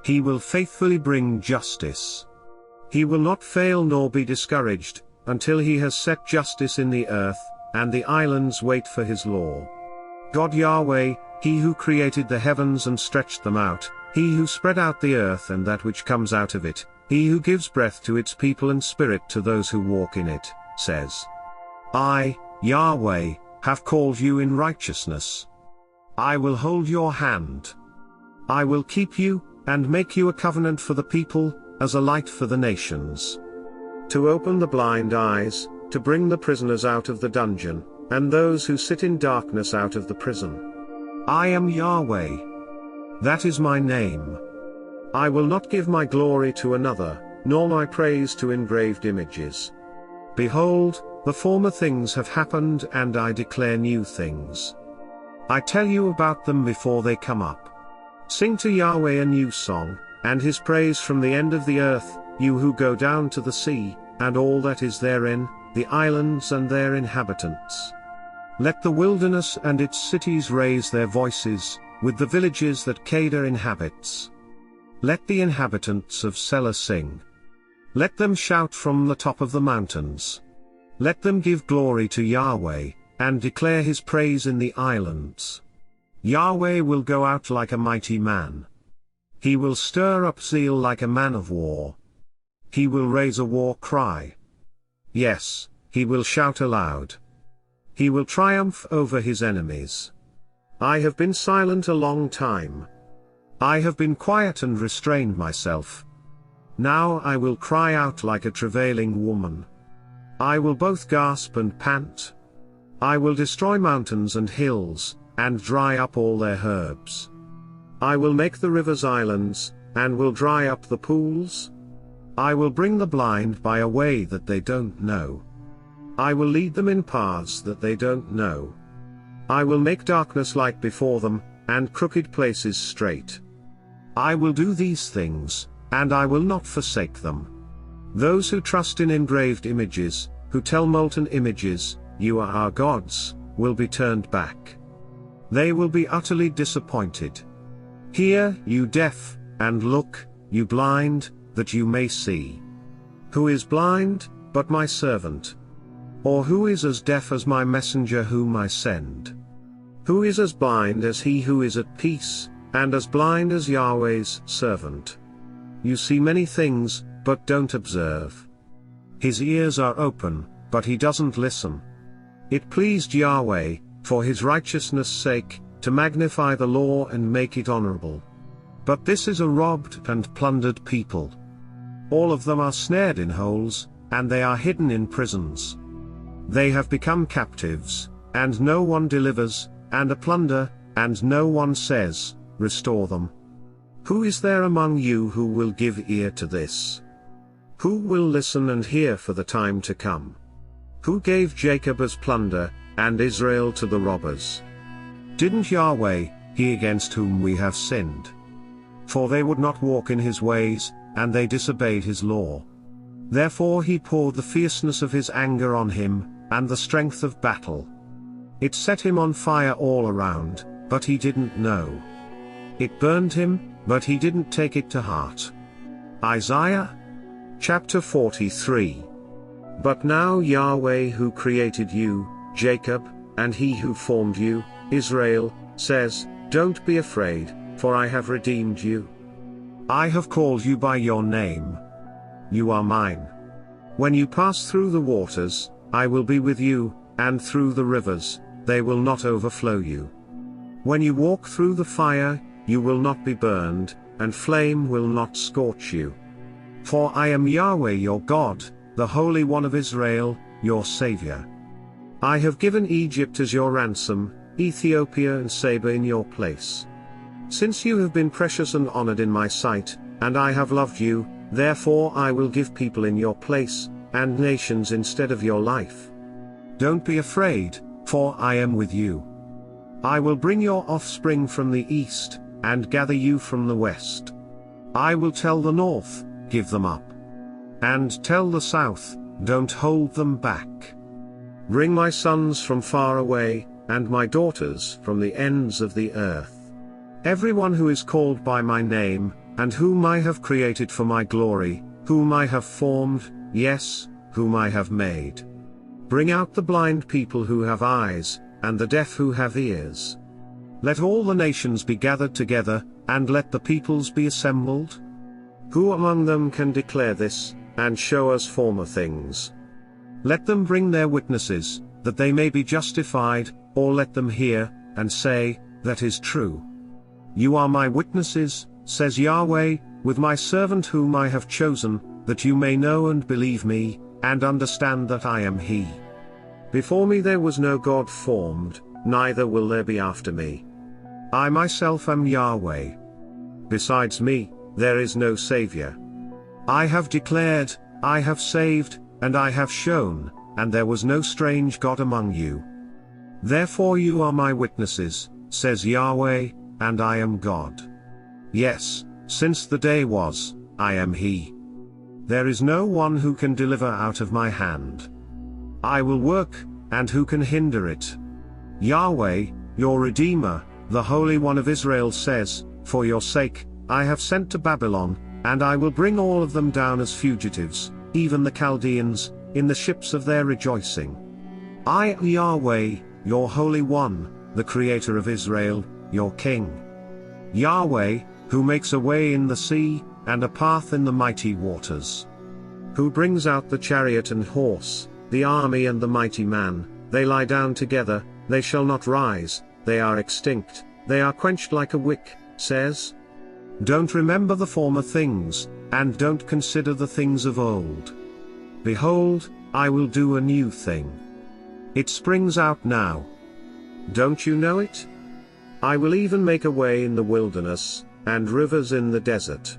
He will faithfully bring justice. He will not fail nor be discouraged, until he has set justice in the earth, and the islands wait for his law. God Yahweh, he who created the heavens and stretched them out, he who spread out the earth and that which comes out of it, he who gives breath to its people and spirit to those who walk in it, says, I, Yahweh, have called you in righteousness. I will hold your hand. I will keep you, and make you a covenant for the people, as a light for the nations. To open the blind eyes, to bring the prisoners out of the dungeon, and those who sit in darkness out of the prison. I am Yahweh. That is my name. I will not give my glory to another, nor my praise to engraved images. Behold, the former things have happened and I declare new things. I tell you about them before they come up. Sing to Yahweh a new song, and his praise from the end of the earth, you who go down to the sea, and all that is therein, the islands and their inhabitants. Let the wilderness and its cities raise their voices, with the villages that Kedar inhabits. Let the inhabitants of Selah sing. Let them shout from the top of the mountains. Let them give glory to Yahweh, and declare his praise in the islands. Yahweh will go out like a mighty man. He will stir up zeal like a man of war. He will raise a war cry. Yes, he will shout aloud. He will triumph over his enemies. I have been silent a long time. I have been quiet and restrained myself. Now I will cry out like a travailing woman. I will both gasp and pant. I will destroy mountains and hills, and dry up all their herbs. I will make the rivers islands, and will dry up the pools. I will bring the blind by a way that they don't know. I will lead them in paths that they don't know. I will make darkness light before them, and crooked places straight. I will do these things, and I will not forsake them. Those who trust in engraved images, who tell molten images, you are our gods, will be turned back. They will be utterly disappointed. Hear, you deaf, and look, you blind, that you may see. Who is blind, but my servant? Or who is as deaf as my messenger whom I send? Who is as blind as he who is at peace, and as blind as Yahweh's servant? You see many things, but don't observe. His ears are open, but he doesn't listen. It pleased Yahweh, for his righteousness' sake, to magnify the law and make it honorable. But this is a robbed and plundered people. All of them are snared in holes, and they are hidden in prisons. They have become captives, and no one delivers, and a plunder, and no one says, restore them. Who is there among you who will give ear to this? Who will listen and hear for the time to come? Who gave Jacob as plunder, and Israel to the robbers? Didn't Yahweh, he against whom we have sinned? For they would not walk in his ways, and they disobeyed his law. Therefore he poured the fierceness of his anger on him, and the strength of battle. It set him on fire all around, but he didn't know. It burned him, but he didn't take it to heart. Isaiah chapter 43. But now Yahweh who created you, Jacob, and he who formed you, Israel, says, don't be afraid, for I have redeemed you. I have called you by your name. You are mine. When you pass through the waters, I will be with you, and through the rivers, they will not overflow you. When you walk through the fire, you will not be burned, and flame will not scorch you. For I am Yahweh your God, the Holy One of Israel, your Savior. I have given Egypt as your ransom, Ethiopia and Seba in your place. Since you have been precious and honored in my sight, and I have loved you, therefore I will give people in your place, and nations instead of your life. Don't be afraid, for I am with you. I will bring your offspring from the east, and gather you from the west. I will tell the north, give them up. And tell the south, don't hold them back. Bring my sons from far away, and my daughters from the ends of the earth. Everyone who is called by my name, and whom I have created for my glory, whom I have formed, yes, whom I have made. Bring out the blind people who have eyes, and the deaf who have ears. Let all the nations be gathered together, and let the peoples be assembled. Who among them can declare this, and show us former things? Let them bring their witnesses, that they may be justified, or let them hear, and say, that is true. You are my witnesses, says Yahweh, with my servant whom I have chosen, that you may know and believe me, and understand that I am he. Before me there was no God formed, neither will there be after me. I myself am Yahweh. Besides me, there is no Savior. I have declared, I have saved, and I have shown, and there was no strange God among you. Therefore you are my witnesses, says Yahweh, and I am God. Yes, since the day was, I am he. There is no one who can deliver out of my hand. I will work, and who can hinder it? Yahweh, your Redeemer, the Holy One of Israel says, for your sake, I have sent to Babylon, and I will bring all of them down as fugitives, even the Chaldeans, in the ships of their rejoicing. I am Yahweh, your Holy One, the Creator of Israel, your King. Yahweh, who makes a way in the sea, and a path in the mighty waters. Who brings out the chariot and horse, the army and the mighty man, they lie down together, they shall not rise, they are extinct, they are quenched like a wick, says. Don't remember the former things, and don't consider the things of old. Behold, I will do a new thing. It springs out now. Don't you know it? I will even make a way in the wilderness, and rivers in the desert.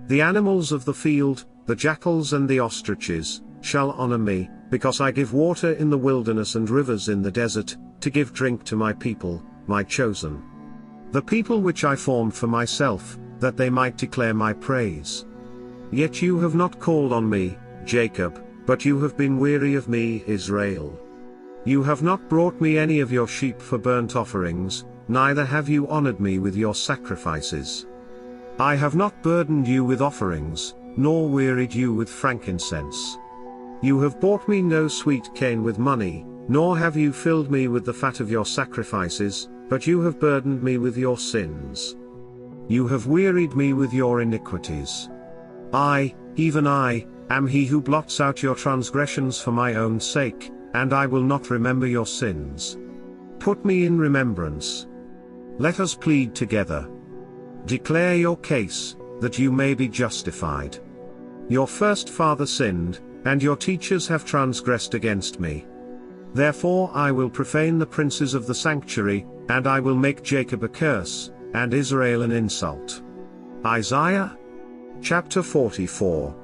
The animals of the field, the jackals and the ostriches, shall honor me, because I give water in the wilderness and rivers in the desert, to give drink to my people, my chosen. The people which I formed for myself, that they might declare my praise. Yet you have not called on me, Jacob, but you have been weary of me, Israel. You have not brought me any of your sheep for burnt offerings, neither have you honored me with your sacrifices. I have not burdened you with offerings, nor wearied you with frankincense. You have bought me no sweet cane with money, nor have you filled me with the fat of your sacrifices, but you have burdened me with your sins. You have wearied me with your iniquities. I, even I, am he who blots out your transgressions for my own sake, and I will not remember your sins. Put me in remembrance. Let us plead together. Declare your case, that you may be justified. Your first father sinned, and your teachers have transgressed against me. Therefore I will profane the princes of the sanctuary, and I will make Jacob a curse, and Israel an insult. Isaiah chapter 44.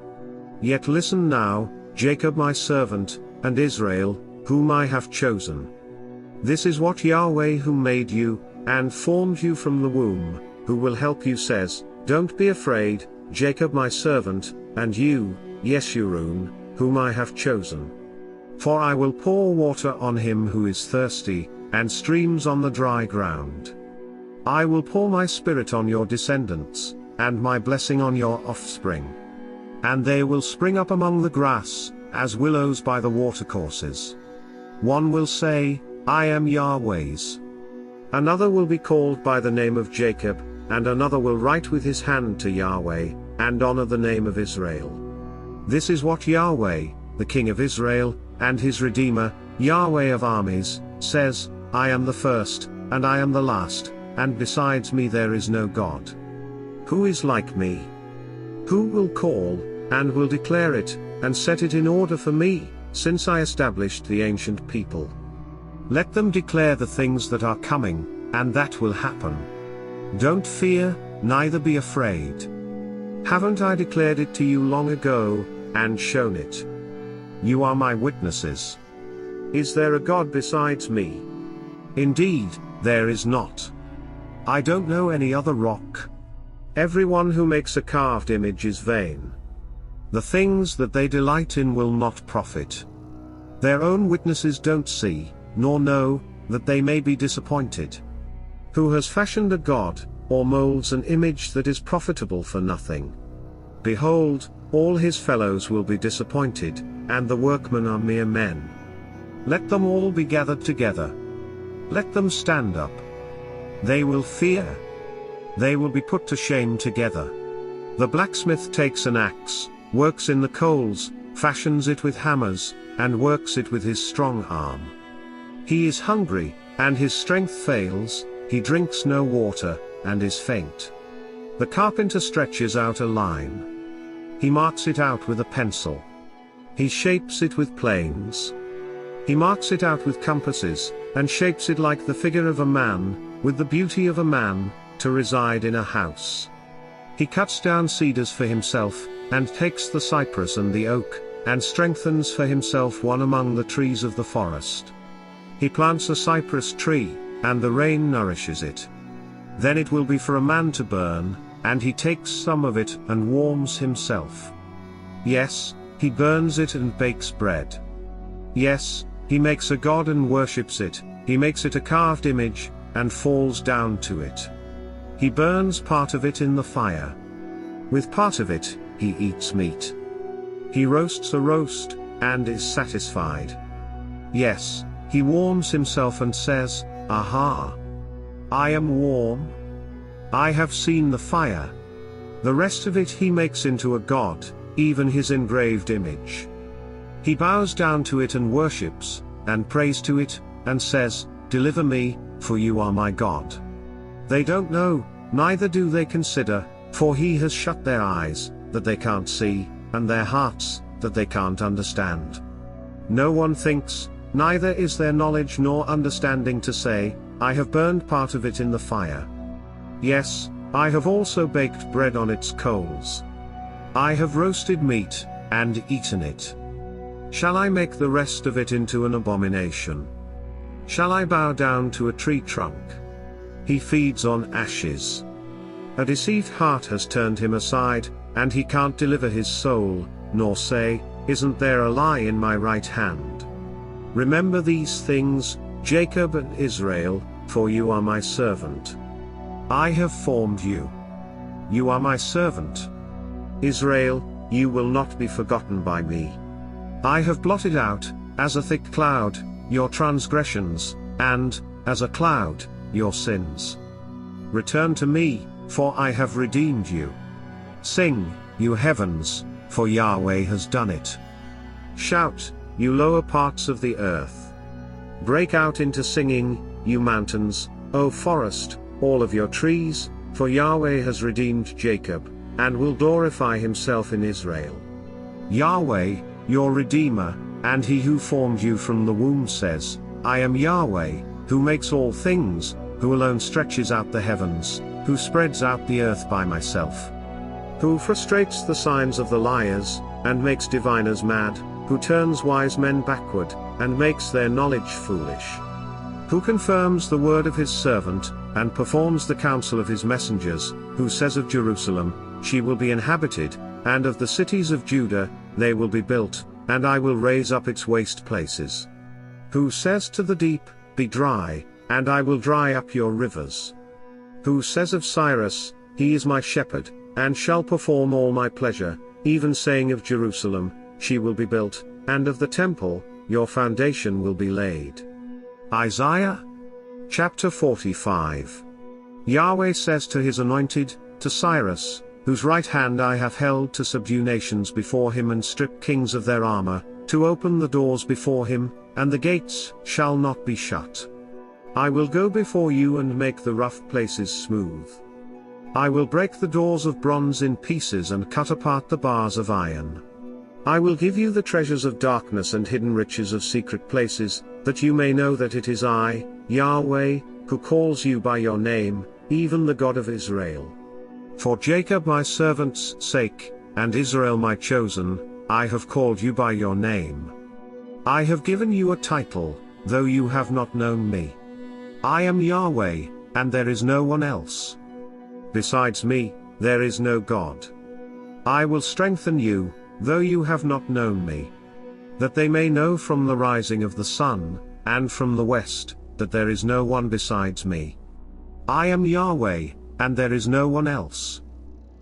Yet listen now, Jacob my servant, and Israel, whom I have chosen. This is what Yahweh who made you, and formed you from the womb, who will help you says, don't be afraid, Jacob my servant, and you, Yeshurun, whom I have chosen. For I will pour water on him who is thirsty, and streams on the dry ground. I will pour my spirit on your descendants, and my blessing on your offspring. And they will spring up among the grass, as willows by the watercourses. One will say, I am Yahweh's. Another will be called by the name of Jacob, and another will write with his hand to Yahweh, and honor the name of Israel. This is what Yahweh, the King of Israel, and his Redeemer, Yahweh of armies, says, I am the first, and I am the last, and besides me there is no God. Who is like me? Who will call, and will declare it, and set it in order for me, since I established the ancient people? Let them declare the things that are coming, and that will happen. Don't fear, neither be afraid. Haven't I declared it to you long ago, and shown it? You are my witnesses. Is there a God besides me? Indeed, there is not. I don't know any other rock. Everyone who makes a carved image is vain. The things that they delight in will not profit. Their own witnesses don't see, nor know, that they may be disappointed. Who has fashioned a god, or molds an image that is profitable for nothing? Behold, all his fellows will be disappointed, and the workmen are mere men. Let them all be gathered together. Let them stand up. They will fear. They will be put to shame together. The blacksmith takes an axe, works in the coals, fashions it with hammers, and works it with his strong arm. He is hungry, and his strength fails, he drinks no water, and is faint. The carpenter stretches out a line. He marks it out with a pencil. He shapes it with planes. He marks it out with compasses, and shapes it like the figure of a man, with the beauty of a man, to reside in a house. He cuts down cedars for himself, and takes the cypress and the oak, and strengthens for himself one among the trees of the forest. He plants a cypress tree, and the rain nourishes it. Then it will be for a man to burn, and he takes some of it and warms himself. Yes, he burns it and bakes bread. Yes, he makes a god and worships it, he makes it a carved image, and falls down to it. He burns part of it in the fire. With part of it, he eats meat. He roasts a roast, and is satisfied. Yes, he warms himself and says, Aha! I am warm. I have seen the fire. The rest of it he makes into a god, even his engraved image. He bows down to it and worships, and prays to it, and says, Deliver me, for you are my God. They don't know, neither do they consider, for he has shut their eyes, that they can't see, and their hearts, that they can't understand. No one thinks, neither is there knowledge nor understanding to say, I have burned part of it in the fire. Yes, I have also baked bread on its coals. I have roasted meat, and eaten it. Shall I make the rest of it into an abomination? Shall I bow down to a tree trunk? He feeds on ashes. A deceived heart has turned him aside, and he can't deliver his soul, nor say, Isn't there a lie in my right hand? Remember these things, Jacob and Israel, for you are my servant. I have formed you. You are my servant. Israel, you will not be forgotten by me. I have blotted out, as a thick cloud, your transgressions, and, as a cloud, your sins. Return to me, for I have redeemed you. Sing, you heavens, for Yahweh has done it. Shout, you lower parts of the earth. Break out into singing, you mountains, O forest, all of your trees, for Yahweh has redeemed Jacob, and will glorify himself in Israel. Yahweh, your Redeemer, and he who formed you from the womb says, I am Yahweh, who makes all things, who alone stretches out the heavens, who spreads out the earth by myself. Who frustrates the signs of the liars, and makes diviners mad, who turns wise men backward, and makes their knowledge foolish. Who confirms the word of his servant, and performs the counsel of his messengers, who says of Jerusalem, she will be inhabited, and of the cities of Judah, they will be built, and I will raise up its waste places. Who says to the deep, be dry, and I will dry up your rivers. Who says of Cyrus, he is my shepherd, and shall perform all my pleasure, even saying of Jerusalem, she will be built, and of the temple, your foundation will be laid. Isaiah chapter 45. Yahweh says to his anointed, to Cyrus, whose right hand I have held to subdue nations before him and strip kings of their armor, to open the doors before him, and the gates shall not be shut. I will go before you and make the rough places smooth. I will break the doors of bronze in pieces and cut apart the bars of iron. I will give you the treasures of darkness and hidden riches of secret places, that you may know that it is I, Yahweh, who calls you by your name, even the God of Israel. For Jacob my servant's sake, and Israel my chosen, I have called you by your name. I have given you a title, though you have not known me. I am Yahweh, and there is no one else. Besides me, there is no God. I will strengthen you, though you have not known me. That they may know from the rising of the sun, and from the west, that there is no one besides me. I am Yahweh, and there is no one else.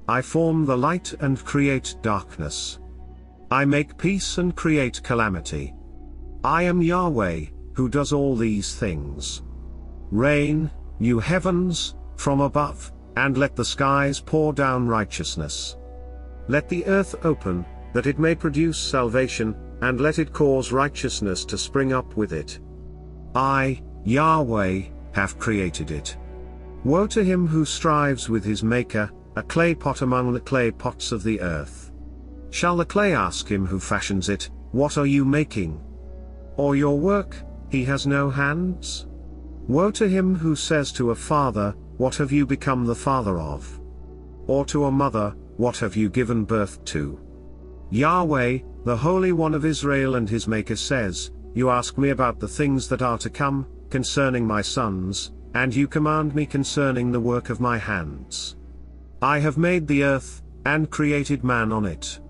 I form the light and create darkness. I make peace and create calamity. I am Yahweh, who does all these things. Rain, you heavens, from above, and let the skies pour down righteousness. Let the earth open, that it may produce salvation, and let it cause righteousness to spring up with it. I, Yahweh, have created it. Woe to him who strives with his maker, a clay pot among the clay pots of the earth. Shall the clay ask him who fashions it, what are you making? Or your work, he has no hands? Woe to him who says to a father, what have you become the father of? Or to a mother, what have you given birth to? Yahweh, the Holy One of Israel and his Maker says, you ask me about the things that are to come, concerning my sons, and you command me concerning the work of my hands. I have made the earth, and created man on it.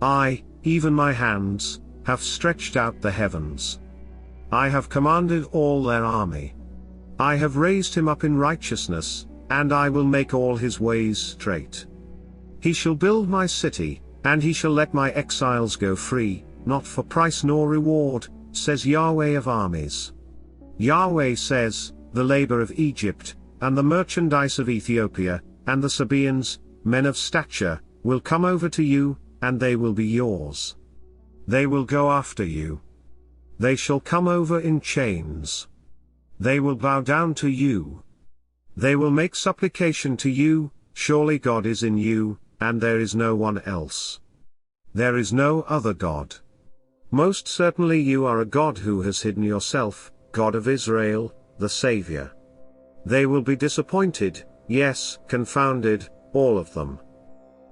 I, even my hands, have stretched out the heavens. I have commanded all their army. I have raised him up in righteousness, and I will make all his ways straight. He shall build my city, and he shall let my exiles go free, not for price nor reward, says Yahweh of armies. Yahweh says, the labor of Egypt, and the merchandise of Ethiopia, and the Sabaeans, men of stature, will come over to you, and they will be yours. They will go after you. They shall come over in chains. They will bow down to you. They will make supplication to you, surely God is in you, and there is no one else. There is no other God. Most certainly you are a God who has hidden yourself, God of Israel, the Savior. They will be disappointed, yes, confounded, all of them.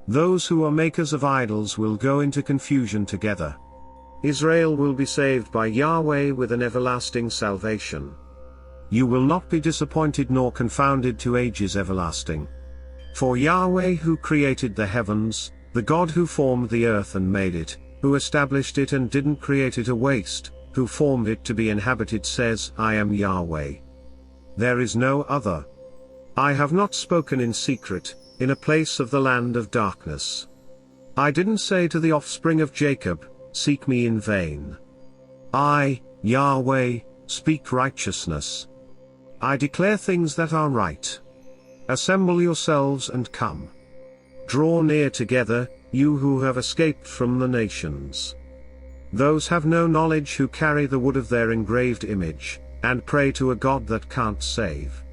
Those who are makers of idols will go into confusion together. Israel will be saved by Yahweh with an everlasting salvation. You will not be disappointed nor confounded to ages everlasting. For Yahweh who created the heavens, the God who formed the earth and made it, who established it and didn't create it a waste, who formed it to be inhabited says, I am Yahweh. There is no other. I have not spoken in secret, in a place of the land of darkness. I didn't say to the offspring of Jacob, seek me in vain. I, Yahweh, speak righteousness. I declare things that are right. Assemble yourselves and come. Draw near together, you who have escaped from the nations. Those have no knowledge who carry the wood of their engraved image, and pray to a God that can't save.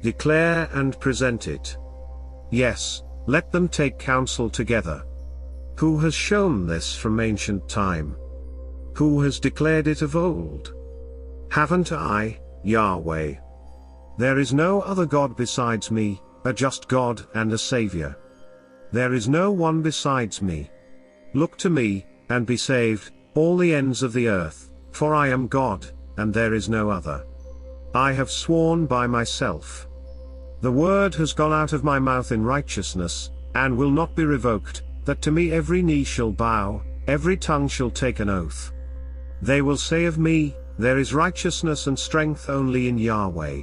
Declare and present it. Yes, let them take counsel together. Who has shown this from ancient time? Who has declared it of old? Haven't I, Yahweh? There is no other God besides me, a just God and a Savior. There is no one besides me. Look to me, and be saved, all the ends of the earth, for I am God, and there is no other. I have sworn by myself. The word has gone out of my mouth in righteousness, and will not be revoked, that to me every knee shall bow, every tongue shall take an oath. They will say of me, there is righteousness and strength only in Yahweh.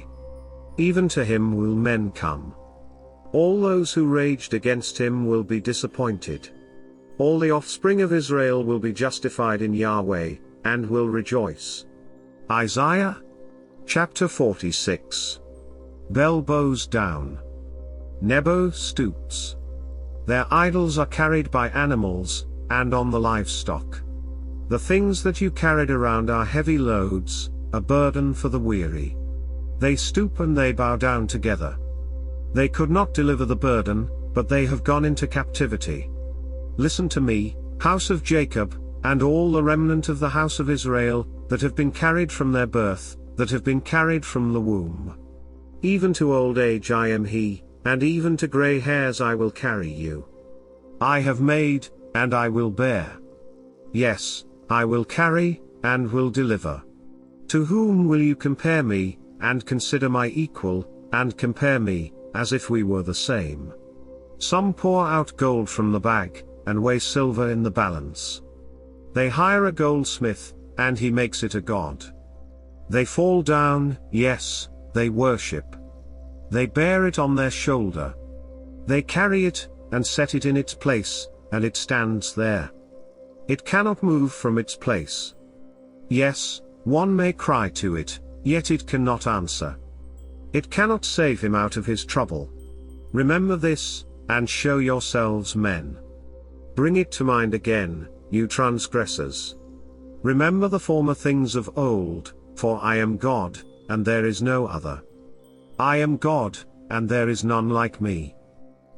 Even to him will men come. All those who raged against him will be disappointed. All the offspring of Israel will be justified in Yahweh, and will rejoice. Isaiah chapter 46. Bel bows down. Nebo stoops. Their idols are carried by animals, and on the livestock. The things that you carried around are heavy loads, a burden for the weary. They stoop and they bow down together. They could not deliver the burden, but they have gone into captivity. Listen to me, house of Jacob, and all the remnant of the house of Israel, that have been carried from their birth, that have been carried from the womb. Even to old age I am he, and even to grey hairs I will carry you. I have made, and I will bear. Yes, I will carry, and will deliver. To whom will you compare me, and consider my equal, and compare me, as if we were the same? Some pour out gold from the bag, and weigh silver in the balance. They hire a goldsmith, and he makes it a god. They fall down, yes, they worship. They bear it on their shoulder. They carry it, and set it in its place, and it stands there. It cannot move from its place. Yes, one may cry to it, yet it cannot answer. It cannot save him out of his trouble. Remember this, and show yourselves men. Bring it to mind again, you transgressors. Remember the former things of old, for I am God, and there is no other. I am God, and there is none like me.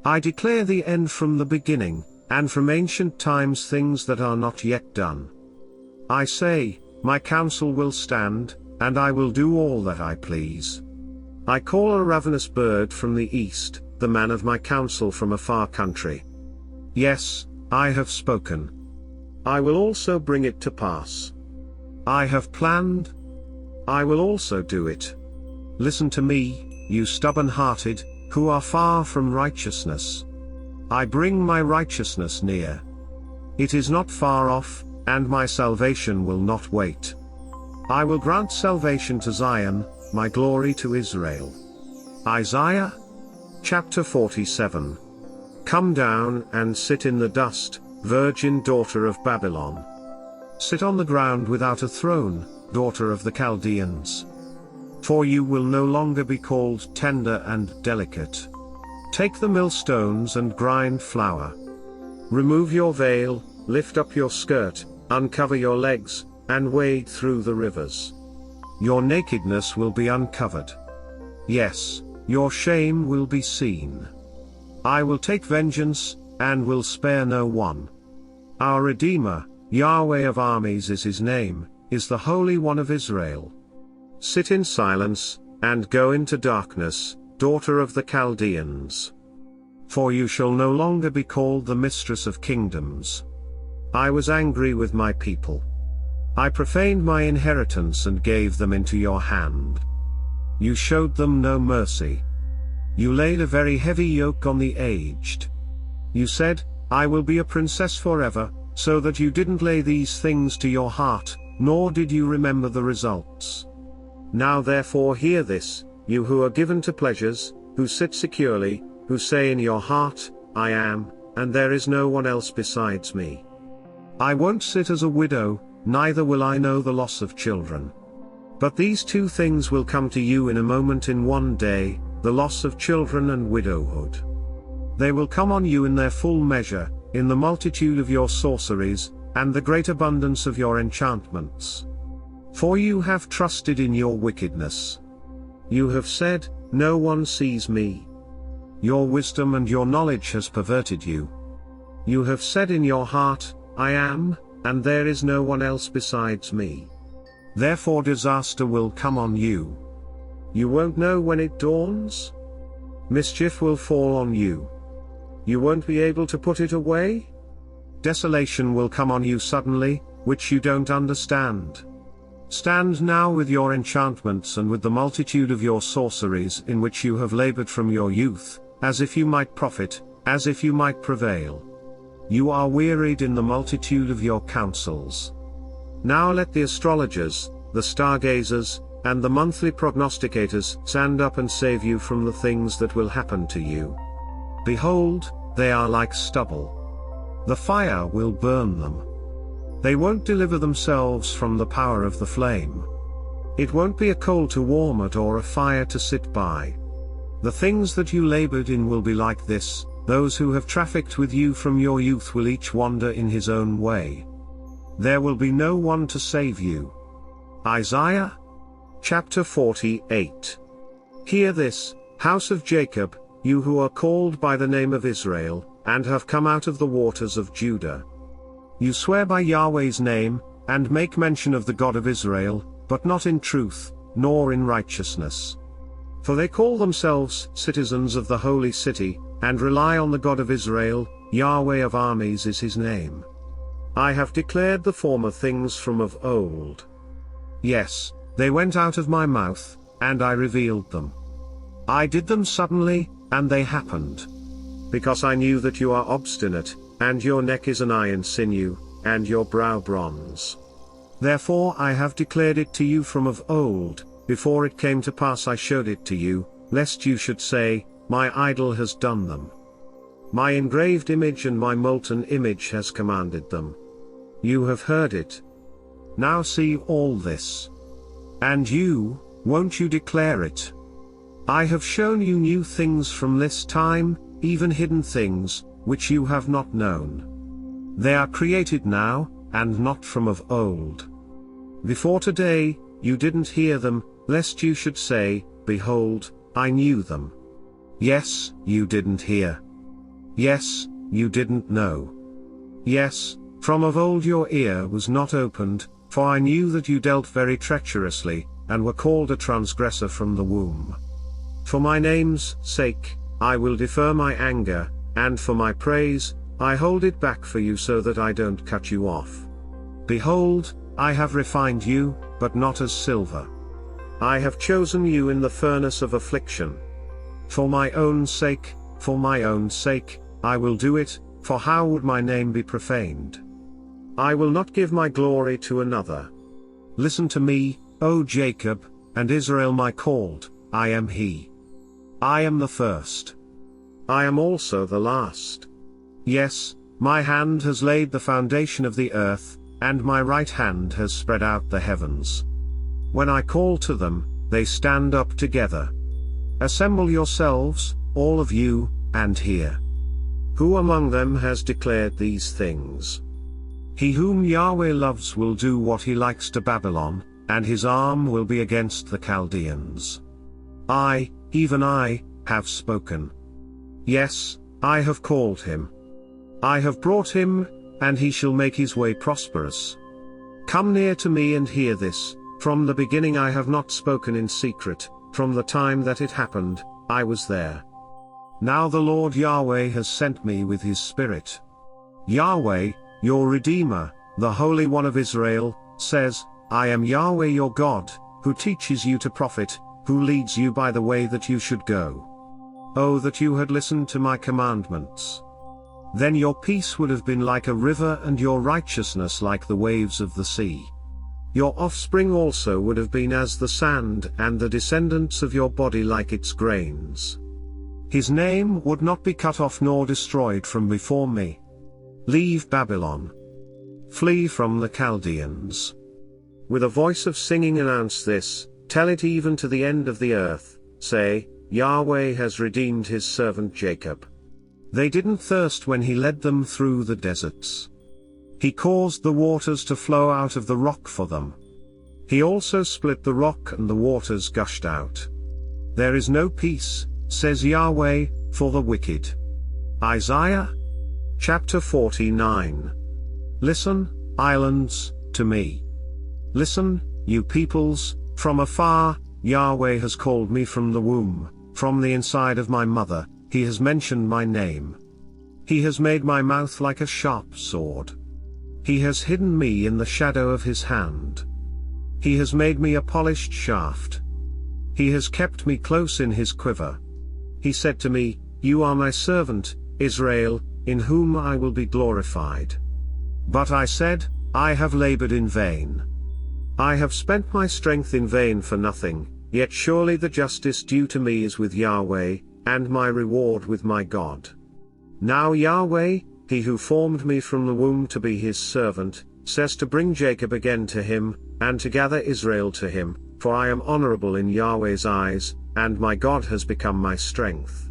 I declare the end from the beginning, and from ancient times things that are not yet done. I say, my counsel will stand, and I will do all that I please. I call a ravenous bird from the east, the man of my counsel from a far country. Yes, I have spoken. I will also bring it to pass. I have planned. I will also do it. Listen to me, you stubborn-hearted, who are far from righteousness. I bring my righteousness near. It is not far off, and my salvation will not wait. I will grant salvation to Zion, my glory to Israel. Isaiah chapter 47. Come down and sit in the dust, virgin daughter of Babylon. Sit on the ground without a throne, daughter of the Chaldeans. For you will no longer be called tender and delicate. Take the millstones and grind flour. Remove your veil, lift up your skirt, uncover your legs, and wade through the rivers. Your nakedness will be uncovered. Yes, your shame will be seen. I will take vengeance, and will spare no one. Our Redeemer, Yahweh of armies is his name, is the Holy One of Israel. Sit in silence, and go into darkness, daughter of the Chaldeans. For you shall no longer be called the mistress of kingdoms. I was angry with my people. I profaned my inheritance and gave them into your hand. You showed them no mercy. You laid a very heavy yoke on the aged. You said, I will be a princess forever, so that you didn't lay these things to your heart, nor did you remember the results. Now therefore hear this, you who are given to pleasures, who sit securely, who say in your heart, I am, and there is no one else besides me. I won't sit as a widow, neither will I know the loss of children. But these two things will come to you in a moment, in one day, the loss of children and widowhood. They will come on you in their full measure, in the multitude of your sorceries, and the great abundance of your enchantments. For you have trusted in your wickedness. You have said, no one sees me. Your wisdom and your knowledge has perverted you. You have said in your heart, I am, and there is no one else besides me. Therefore disaster will come on you. You won't know when it dawns. Mischief will fall on you. You won't be able to put it away. Desolation will come on you suddenly, which you don't understand. Stand now with your enchantments and with the multitude of your sorceries in which you have labored from your youth, as if you might profit, as if you might prevail. You are wearied in the multitude of your counsels. Now let the astrologers, the stargazers, and the monthly prognosticators stand up and save you from the things that will happen to you. Behold, they are like stubble. The fire will burn them. They won't deliver themselves from the power of the flame. It won't be a coal to warm at or a fire to sit by. The things that you labored in will be like this, those who have trafficked with you from your youth will each wander in his own way. There will be no one to save you. Isaiah chapter 48. Hear this, house of Jacob, you who are called by the name of Israel, and have come out of the waters of Judah. You swear by Yahweh's name, and make mention of the God of Israel, but not in truth, nor in righteousness. For they call themselves citizens of the holy city, and rely on the God of Israel, Yahweh of armies is his name. I have declared the former things from of old. Yes, they went out of my mouth, and I revealed them. I did them suddenly, and they happened. Because I knew that you are obstinate, and your neck is an iron sinew, and your brow bronze. Therefore I have declared it to you from of old, before it came to pass I showed it to you, lest you should say, my idol has done them. My engraved image and my molten image has commanded them. You have heard it. Now see all this. And you, won't you declare it? I have shown you new things from this time, even hidden things, which you have not known. They are created now, and not from of old. Before today, you didn't hear them, lest you should say, behold, I knew them. Yes, you didn't hear. Yes, you didn't know. Yes, from of old your ear was not opened, for I knew that you dealt very treacherously, and were called a transgressor from the womb. For my name's sake, I will defer my anger, and for my praise, I hold it back for you so that I don't cut you off. Behold, I have refined you, but not as silver. I have chosen you in the furnace of affliction. For my own sake, I will do it, for how would my name be profaned? I will not give my glory to another. Listen to me, O Jacob, and Israel my called, I am he. I am the first. I am also the last. Yes, my hand has laid the foundation of the earth, and my right hand has spread out the heavens. When I call to them, they stand up together. Assemble yourselves, all of you, and hear. Who among them has declared these things? He whom Yahweh loves will do what he likes to Babylon, and his arm will be against the Chaldeans. I, even I, have spoken. Yes, I have called him. I have brought him, and he shall make his way prosperous. Come near to me and hear this, from the beginning I have not spoken in secret, from the time that it happened, I was there. Now the Lord Yahweh has sent me with his Spirit. Yahweh, your Redeemer, the Holy One of Israel, says, I am Yahweh your God, who teaches you to profit, who leads you by the way that you should go. Oh, that you had listened to my commandments. Then your peace would have been like a river and your righteousness like the waves of the sea. Your offspring also would have been as the sand and the descendants of your body like its grains. His name would not be cut off nor destroyed from before me. Leave Babylon. Flee from the Chaldeans. With a voice of singing announce this, tell it even to the end of the earth, say, Yahweh has redeemed his servant Jacob. They didn't thirst when he led them through the deserts. He caused the waters to flow out of the rock for them. He also split the rock and the waters gushed out. There is no peace, says Yahweh, for the wicked. Isaiah chapter 49. Listen, islands, to me. Listen, you peoples, from afar, Yahweh has called me from the womb, from the inside of my mother, he has mentioned my name. He has made my mouth like a sharp sword. He has hidden me in the shadow of his hand. He has made me a polished shaft. He has kept me close in his quiver. He said to me, You are my servant, Israel, in whom I will be glorified. But I said, I have labored in vain. I have spent my strength in vain for nothing, yet surely the justice due to me is with Yahweh, and my reward with my God. Now Yahweh, he who formed me from the womb to be his servant, says to bring Jacob again to him, and to gather Israel to him, for I am honorable in Yahweh's eyes, and my God has become my strength.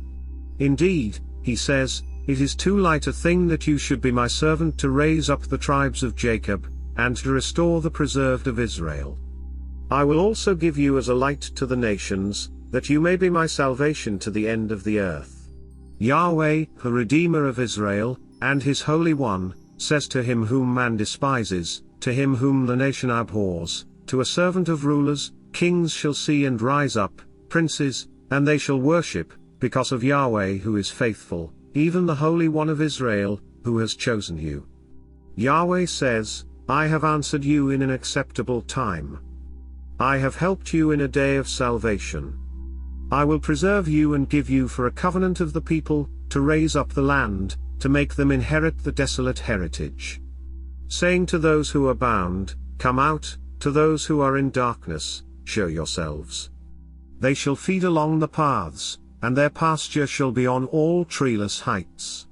Indeed, he says, it is too light a thing that you should be my servant to raise up the tribes of Jacob, and to restore the preserved of Israel. I will also give you as a light to the nations, that you may be my salvation to the end of the earth. Yahweh, the Redeemer of Israel, and his Holy One, says to him whom man despises, to him whom the nation abhors, to a servant of rulers, kings shall see and rise up, princes, and they shall worship, because of Yahweh who is faithful, even the Holy One of Israel, who has chosen you. Yahweh says, I have answered you in an acceptable time. I have helped you in a day of salvation. I will preserve you and give you for a covenant of the people, to raise up the land, to make them inherit the desolate heritage. Saying to those who are bound, Come out, to those who are in darkness, show yourselves. They shall feed along the paths, and their pasture shall be on all treeless heights.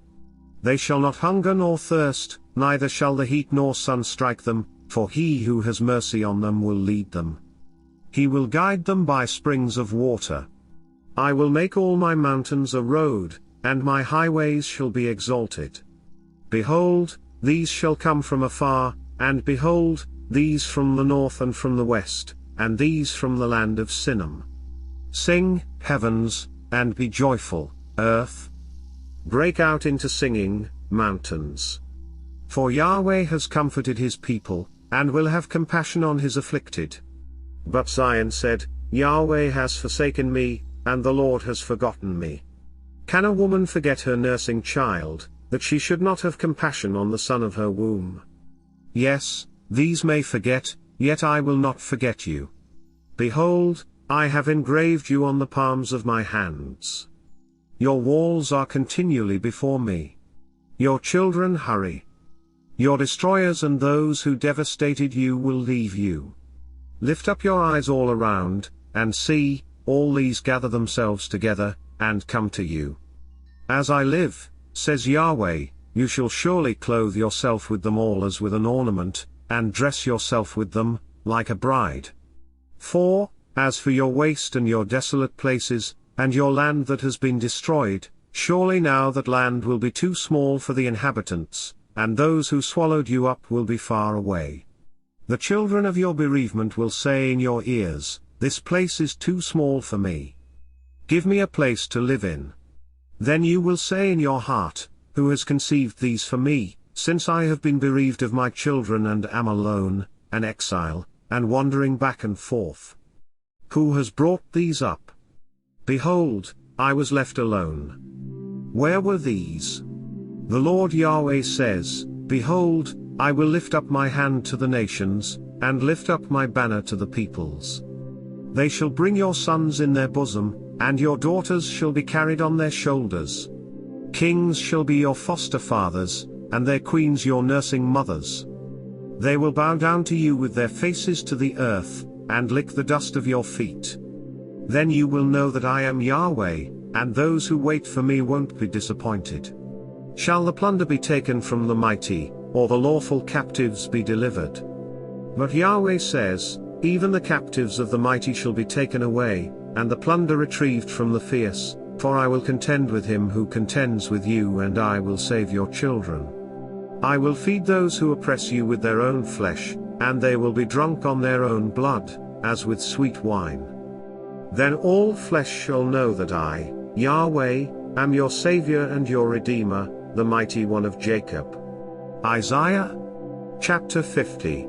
They shall not hunger nor thirst, neither shall the heat nor sun strike them, for he who has mercy on them will lead them. He will guide them by springs of water. I will make all my mountains a road, and my highways shall be exalted. Behold, these shall come from afar, and behold, these from the north and from the west, and these from the land of Sinim. Sing, heavens, and be joyful, earth. Break out into singing, mountains. For Yahweh has comforted his people, and will have compassion on his afflicted. But Zion said, Yahweh has forsaken me, and the Lord has forgotten me. Can a woman forget her nursing child, that she should not have compassion on the son of her womb? Yes, these may forget, yet I will not forget you. Behold, I have engraved you on the palms of my hands. Your walls are continually before me. Your children hurry. Your destroyers and those who devastated you will leave you. Lift up your eyes all around, and see, all these gather themselves together, and come to you. As I live, says Yahweh, you shall surely clothe yourself with them all as with an ornament, and dress yourself with them, like a bride. For, as for your waste and your desolate places, and your land that has been destroyed, surely now that land will be too small for the inhabitants, and those who swallowed you up will be far away. The children of your bereavement will say in your ears, This place is too small for me. Give me a place to live in. Then you will say in your heart, Who has conceived these for me, since I have been bereaved of my children and am alone, an exile, and wandering back and forth? Who has brought these up? Behold, I was left alone. Where were these? The Lord Yahweh says, Behold, I will lift up my hand to the nations, and lift up my banner to the peoples. They shall bring your sons in their bosom, and your daughters shall be carried on their shoulders. Kings shall be your foster fathers, and their queens your nursing mothers. They will bow down to you with their faces to the earth, and lick the dust of your feet. Then you will know that I am Yahweh, and those who wait for me won't be disappointed. Shall the plunder be taken from the mighty, or the lawful captives be delivered? But Yahweh says, Even the captives of the mighty shall be taken away, and the plunder retrieved from the fierce, For I will contend with him who contends with you, and I will save your children. I will feed those who oppress you with their own flesh, and they will be drunk on their own blood, as with sweet wine. Then all flesh shall know that I, Yahweh, am your Savior and your Redeemer, the Mighty One of Jacob. Isaiah chapter 50.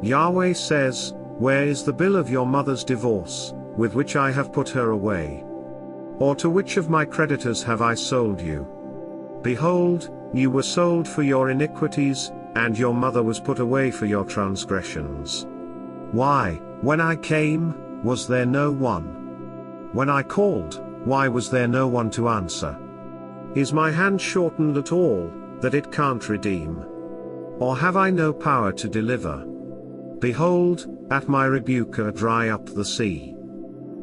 Yahweh says, Where is the bill of your mother's divorce, with which I have put her away? Or to which of my creditors have I sold you? Behold, you were sold for your iniquities, and your mother was put away for your transgressions. Why, when I came, was there no one? When I called, why was there no one to answer? Is my hand shortened at all, that it can't redeem? Or have I no power to deliver? Behold, at my rebuke I dry up the sea.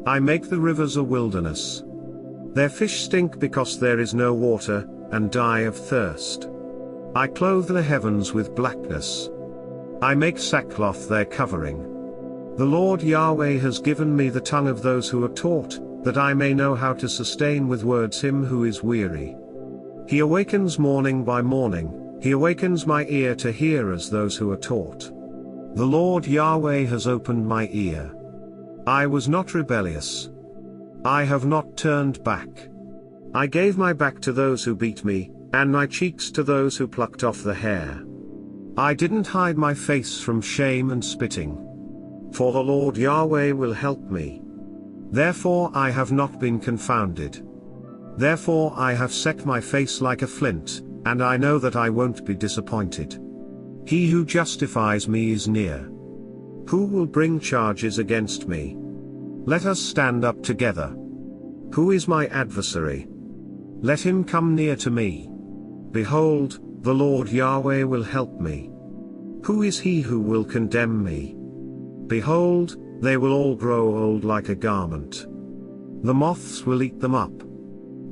I make the rivers a wilderness. Their fish stink because there is no water, and die of thirst. I clothe the heavens with blackness. I make sackcloth their covering. The Lord Yahweh has given me the tongue of those who are taught, that I may know how to sustain with words him who is weary. He awakens morning by morning, he awakens my ear to hear as those who are taught. The Lord Yahweh has opened my ear. I was not rebellious. I have not turned back. I gave my back to those who beat me, and my cheeks to those who plucked off the hair. I didn't hide my face from shame and spitting. For the Lord Yahweh will help me. Therefore I have not been confounded. Therefore I have set my face like a flint, and I know that I won't be disappointed. He who justifies me is near. Who will bring charges against me? Let us stand up together. Who is my adversary? Let him come near to me. Behold, the Lord Yahweh will help me. Who is he who will condemn me? Behold, they will all grow old like a garment. The moths will eat them up.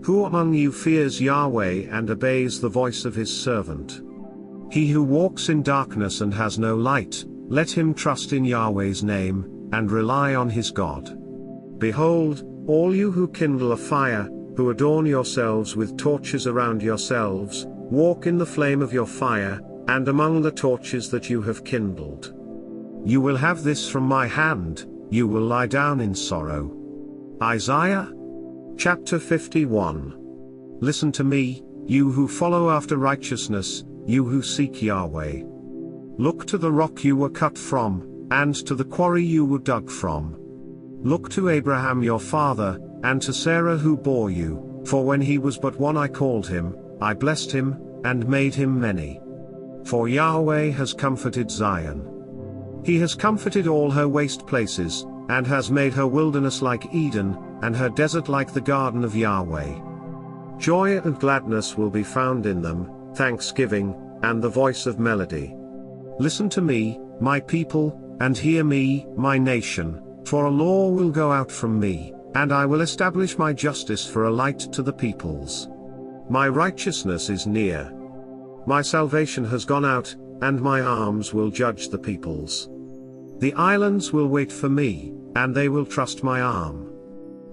Who among you fears Yahweh and obeys the voice of his servant? He who walks in darkness and has no light, let him trust in Yahweh's name, and rely on his God. Behold, all you who kindle a fire, who adorn yourselves with torches around yourselves, walk in the flame of your fire, and among the torches that you have kindled. You will have this from my hand, you will lie down in sorrow. Isaiah chapter 51. Listen to me, you who follow after righteousness, you who seek Yahweh. Look to the rock you were cut from, and to the quarry you were dug from. Look to Abraham your father, and to Sarah who bore you, for when he was but one I called him, I blessed him, and made him many. For Yahweh has comforted Zion. He has comforted all her waste places, and has made her wilderness like Eden, and her desert like the garden of Yahweh. Joy and gladness will be found in them, thanksgiving, and the voice of melody. Listen to me, my people, and hear me, my nation, for a law will go out from me, and I will establish my justice for a light to the peoples. My righteousness is near. My salvation has gone out, and my arms will judge the peoples. The islands will wait for me, and they will trust my arm.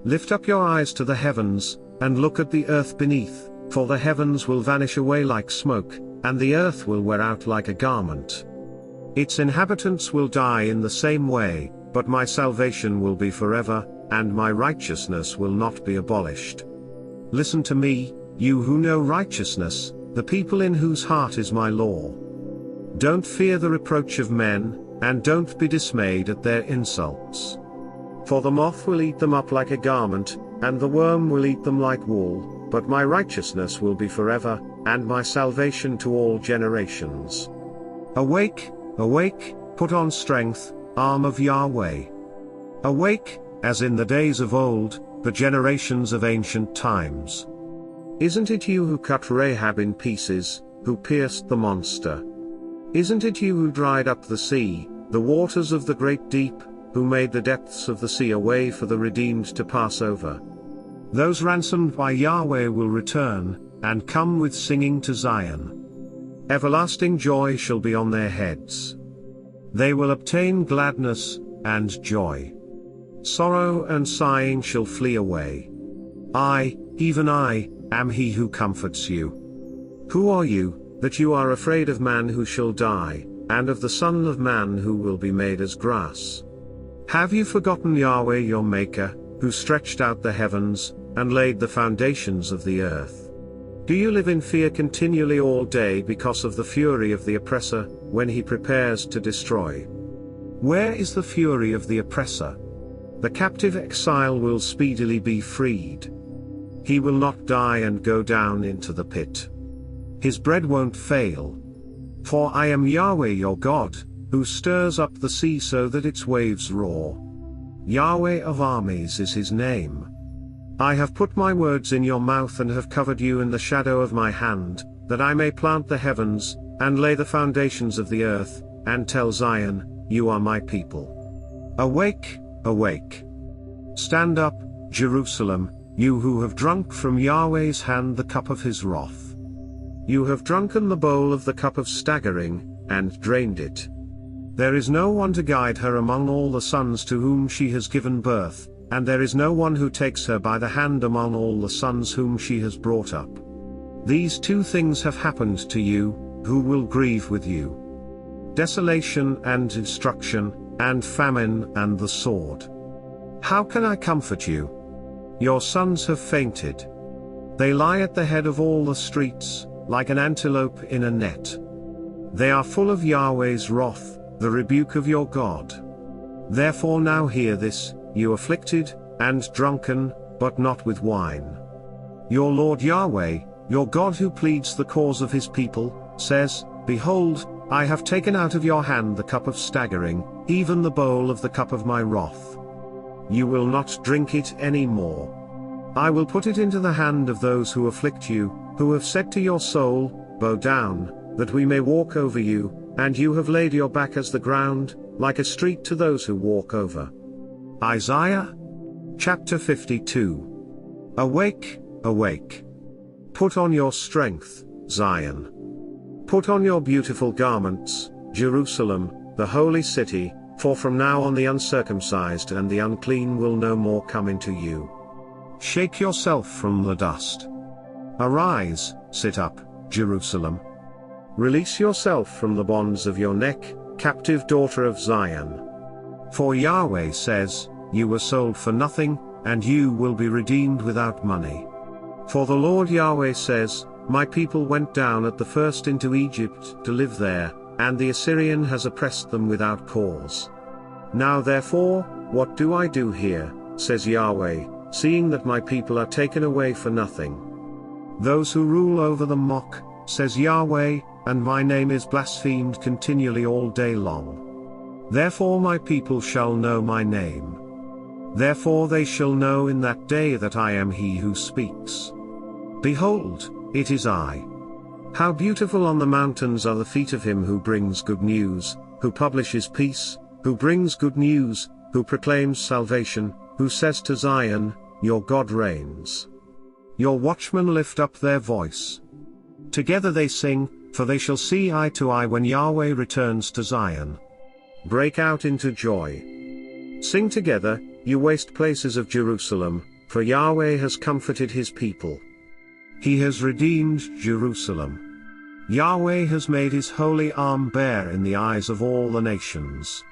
Lift up your eyes to the heavens, and look at the earth beneath, for the heavens will vanish away like smoke, and the earth will wear out like a garment. Its inhabitants will die in the same way, but my salvation will be forever, and my righteousness will not be abolished. Listen to me, you who know righteousness, the people in whose heart is my law. Don't fear the reproach of men, and don't be dismayed at their insults. For the moth will eat them up like a garment, and the worm will eat them like wool, but my righteousness will be forever, and my salvation to all generations. Awake, awake, put on strength, arm of Yahweh. Awake, as in the days of old, the generations of ancient times. Isn't it you who cut Rahab in pieces, who pierced the monster? Isn't it you who dried up the sea, the waters of the great deep, who made the depths of the sea a way for the redeemed to pass over? Those ransomed by Yahweh will return, and come with singing to Zion. Everlasting joy shall be on their heads. They will obtain gladness, and joy. Sorrow and sighing shall flee away. I, even I, am he who comforts you. Who are you, that you are afraid of man who shall die, and of the Son of Man who will be made as grass? Have you forgotten Yahweh your Maker, who stretched out the heavens, and laid the foundations of the earth? Do you live in fear continually all day because of the fury of the oppressor, when he prepares to destroy? Where is the fury of the oppressor? The captive exile will speedily be freed. He will not die and go down into the pit. His bread won't fail. For I am Yahweh your God, who stirs up the sea so that its waves roar. Yahweh of armies is his name. I have put my words in your mouth and have covered you in the shadow of my hand, that I may plant the heavens, and lay the foundations of the earth, and tell Zion, you are my people. Awake, awake. Stand up, Jerusalem, you who have drunk from Yahweh's hand the cup of his wrath. You have drunken the bowl of the cup of staggering, and drained it. There is no one to guide her among all the sons to whom she has given birth, and there is no one who takes her by the hand among all the sons whom she has brought up. These two things have happened to you, who will grieve with you: desolation and destruction, and famine and the sword. How can I comfort you? Your sons have fainted. They lie at the head of all the streets, like an antelope in a net. They are full of Yahweh's wrath, the rebuke of your God. Therefore now hear this, you afflicted, and drunken, but not with wine. Your Lord Yahweh, your God who pleads the cause of his people, says, Behold, I have taken out of your hand the cup of staggering, even the bowl of the cup of my wrath. You will not drink it any more. I will put it into the hand of those who afflict you, who have said to your soul, Bow down, that we may walk over you, and you have laid your back as the ground, like a street to those who walk over. Isaiah chapter 52. Awake, awake. Put on your strength, Zion. Put on your beautiful garments, Jerusalem, the holy city, for from now on the uncircumcised and the unclean will no more come into you. Shake yourself from the dust. Arise, sit up, Jerusalem. Release yourself from the bonds of your neck, captive daughter of Zion. For Yahweh says, You were sold for nothing, and you will be redeemed without money. For the Lord Yahweh says, My people went down at the first into Egypt to live there, and the Assyrian has oppressed them without cause. Now therefore, what do I do here, says Yahweh, seeing that my people are taken away for nothing? Those who rule over them mock, says Yahweh, and my name is blasphemed continually all day long. Therefore my people shall know my name. Therefore they shall know in that day that I am he who speaks. Behold, it is I. How beautiful on the mountains are the feet of him who brings good news, who publishes peace, who brings good news, who proclaims salvation, who says to Zion, Your God reigns. Your watchmen lift up their voice. Together they sing, for they shall see eye to eye when Yahweh returns to Zion. Break out into joy. Sing together, you waste places of Jerusalem, for Yahweh has comforted his people. He has redeemed Jerusalem. Yahweh has made his holy arm bare in the eyes of all the nations.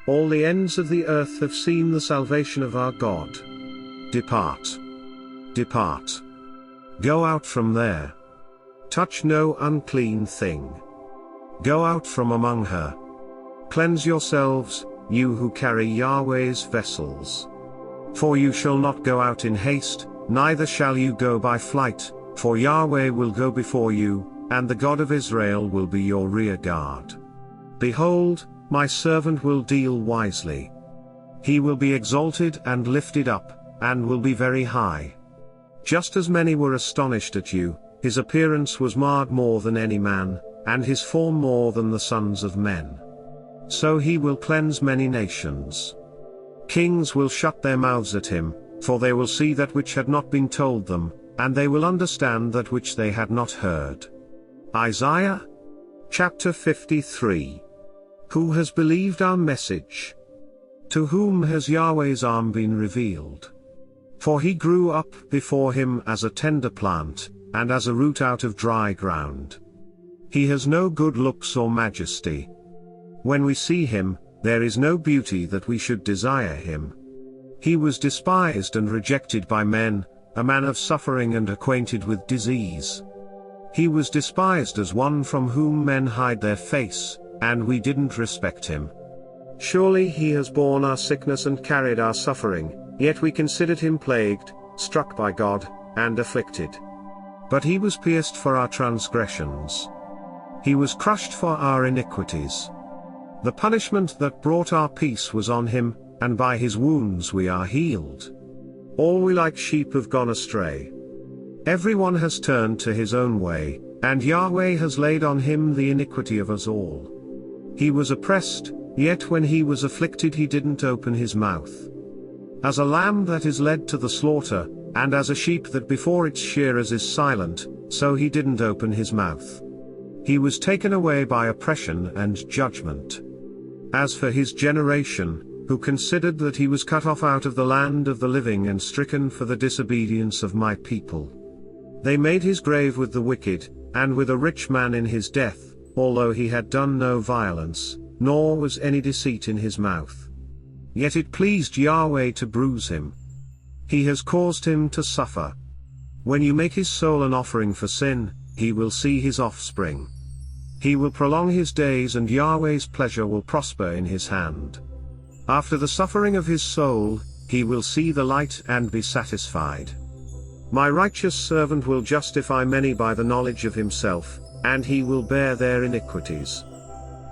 All the ends of the earth have seen the salvation of our God. Depart. Depart. Go out from there. Touch no unclean thing. Go out from among her. Cleanse yourselves, you who carry Yahweh's vessels. For you shall not go out in haste, neither shall you go by flight, for Yahweh will go before you, and the God of Israel will be your rear guard. Behold, my servant will deal wisely. He will be exalted and lifted up, and will be very high. Just as many were astonished at you, his appearance was marred more than any man, and his form more than the sons of men. So he will cleanse many nations. Kings will shut their mouths at him, for they will see that which had not been told them, and they will understand that which they had not heard. Isaiah chapter 53. Who has believed our message? To whom has Yahweh's arm been revealed? For he grew up before him as a tender plant, and as a root out of dry ground. He has no good looks or majesty. When we see him, there is no beauty that we should desire him. He was despised and rejected by men, a man of suffering and acquainted with disease. He was despised as one from whom men hide their face, and we didn't respect him. Surely he has borne our sickness and carried our suffering, yet we considered him plagued, struck by God, and afflicted. But he was pierced for our transgressions. He was crushed for our iniquities. The punishment that brought our peace was on him, and by his wounds we are healed. All we like sheep have gone astray. Everyone has turned to his own way, and Yahweh has laid on him the iniquity of us all. He was oppressed, yet when he was afflicted he didn't open his mouth. As a lamb that is led to the slaughter, and as a sheep that before its shearers is silent, so he didn't open his mouth. He was taken away by oppression and judgment. As for his generation, who considered that he was cut off out of the land of the living and stricken for the disobedience of my people. They made his grave with the wicked, and with a rich man in his death, although he had done no violence, nor was any deceit in his mouth. Yet it pleased Yahweh to bruise him. He has caused him to suffer. When you make his soul an offering for sin, he will see his offspring. He will prolong his days, and Yahweh's pleasure will prosper in his hand. After the suffering of his soul, he will see the light and be satisfied. My righteous servant will justify many by the knowledge of himself, and he will bear their iniquities.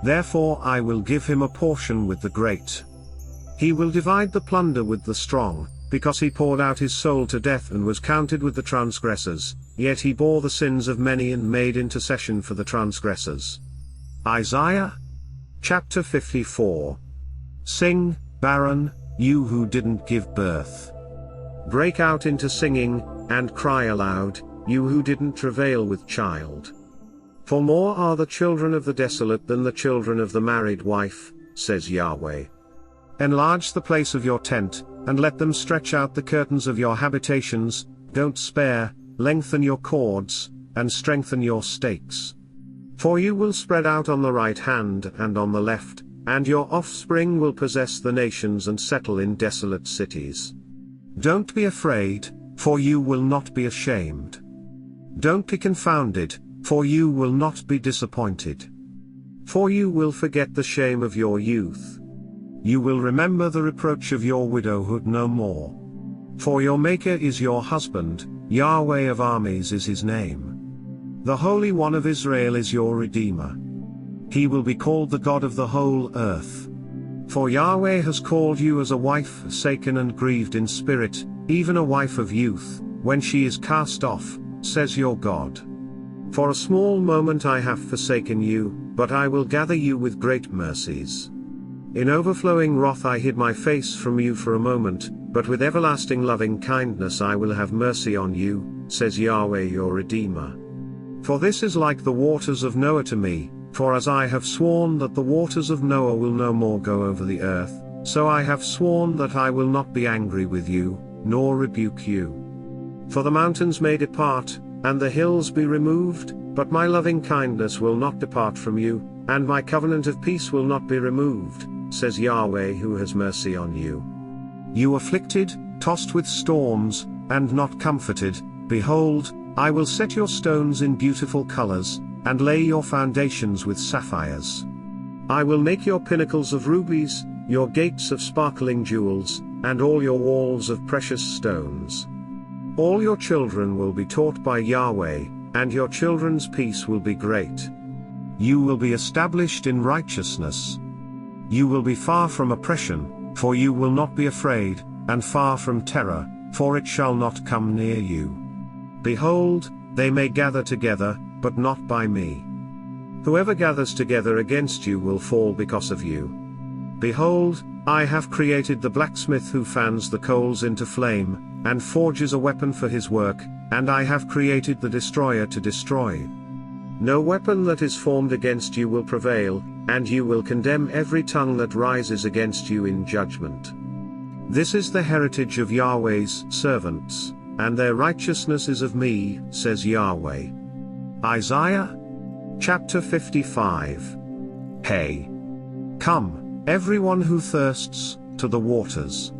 Therefore I will give him a portion with the great. He will divide the plunder with the strong, because he poured out his soul to death and was counted with the transgressors, yet he bore the sins of many and made intercession for the transgressors. Isaiah chapter 54. Sing, barren, you who didn't give birth. Break out into singing, and cry aloud, you who didn't travail with child. For more are the children of the desolate than the children of the married wife, says Yahweh. Enlarge the place of your tent, and let them stretch out the curtains of your habitations, don't spare, lengthen your cords, and strengthen your stakes. For you will spread out on the right hand and on the left, and your offspring will possess the nations and settle in desolate cities. Don't be afraid, for you will not be ashamed. Don't be confounded, for you will not be disappointed. For you will forget the shame of your youth. You will remember the reproach of your widowhood no more. For your Maker is your husband, Yahweh of armies is his name. The Holy One of Israel is your Redeemer. He will be called the God of the whole earth. For Yahweh has called you as a wife forsaken and grieved in spirit, even a wife of youth, when she is cast off, says your God. For a small moment I have forsaken you, but I will gather you with great mercies. In overflowing wrath I hid my face from you for a moment, but with everlasting loving kindness I will have mercy on you, says Yahweh your Redeemer. For this is like the waters of Noah to me, for as I have sworn that the waters of Noah will no more go over the earth, so I have sworn that I will not be angry with you, nor rebuke you. For the mountains may depart, and the hills be removed, but my loving kindness will not depart from you, and my covenant of peace will not be removed, says Yahweh who has mercy on you. You afflicted, tossed with storms, and not comforted, behold, I will set your stones in beautiful colors, and lay your foundations with sapphires. I will make your pinnacles of rubies, your gates of sparkling jewels, and all your walls of precious stones. All your children will be taught by Yahweh, and your children's peace will be great. You will be established in righteousness. You will be far from oppression, for you will not be afraid, and far from terror, for it shall not come near you. Behold, they may gather together, but not by me. Whoever gathers together against you will fall because of you. Behold, I have created the blacksmith who fans the coals into flame, and forges a weapon for his work, and I have created the destroyer to destroy. No weapon that is formed against you will prevail, and you will condemn every tongue that rises against you in judgment. This is the heritage of Yahweh's servants, and their righteousness is of me, says Yahweh. Isaiah chapter 55. Hey! Come, everyone who thirsts, to the waters.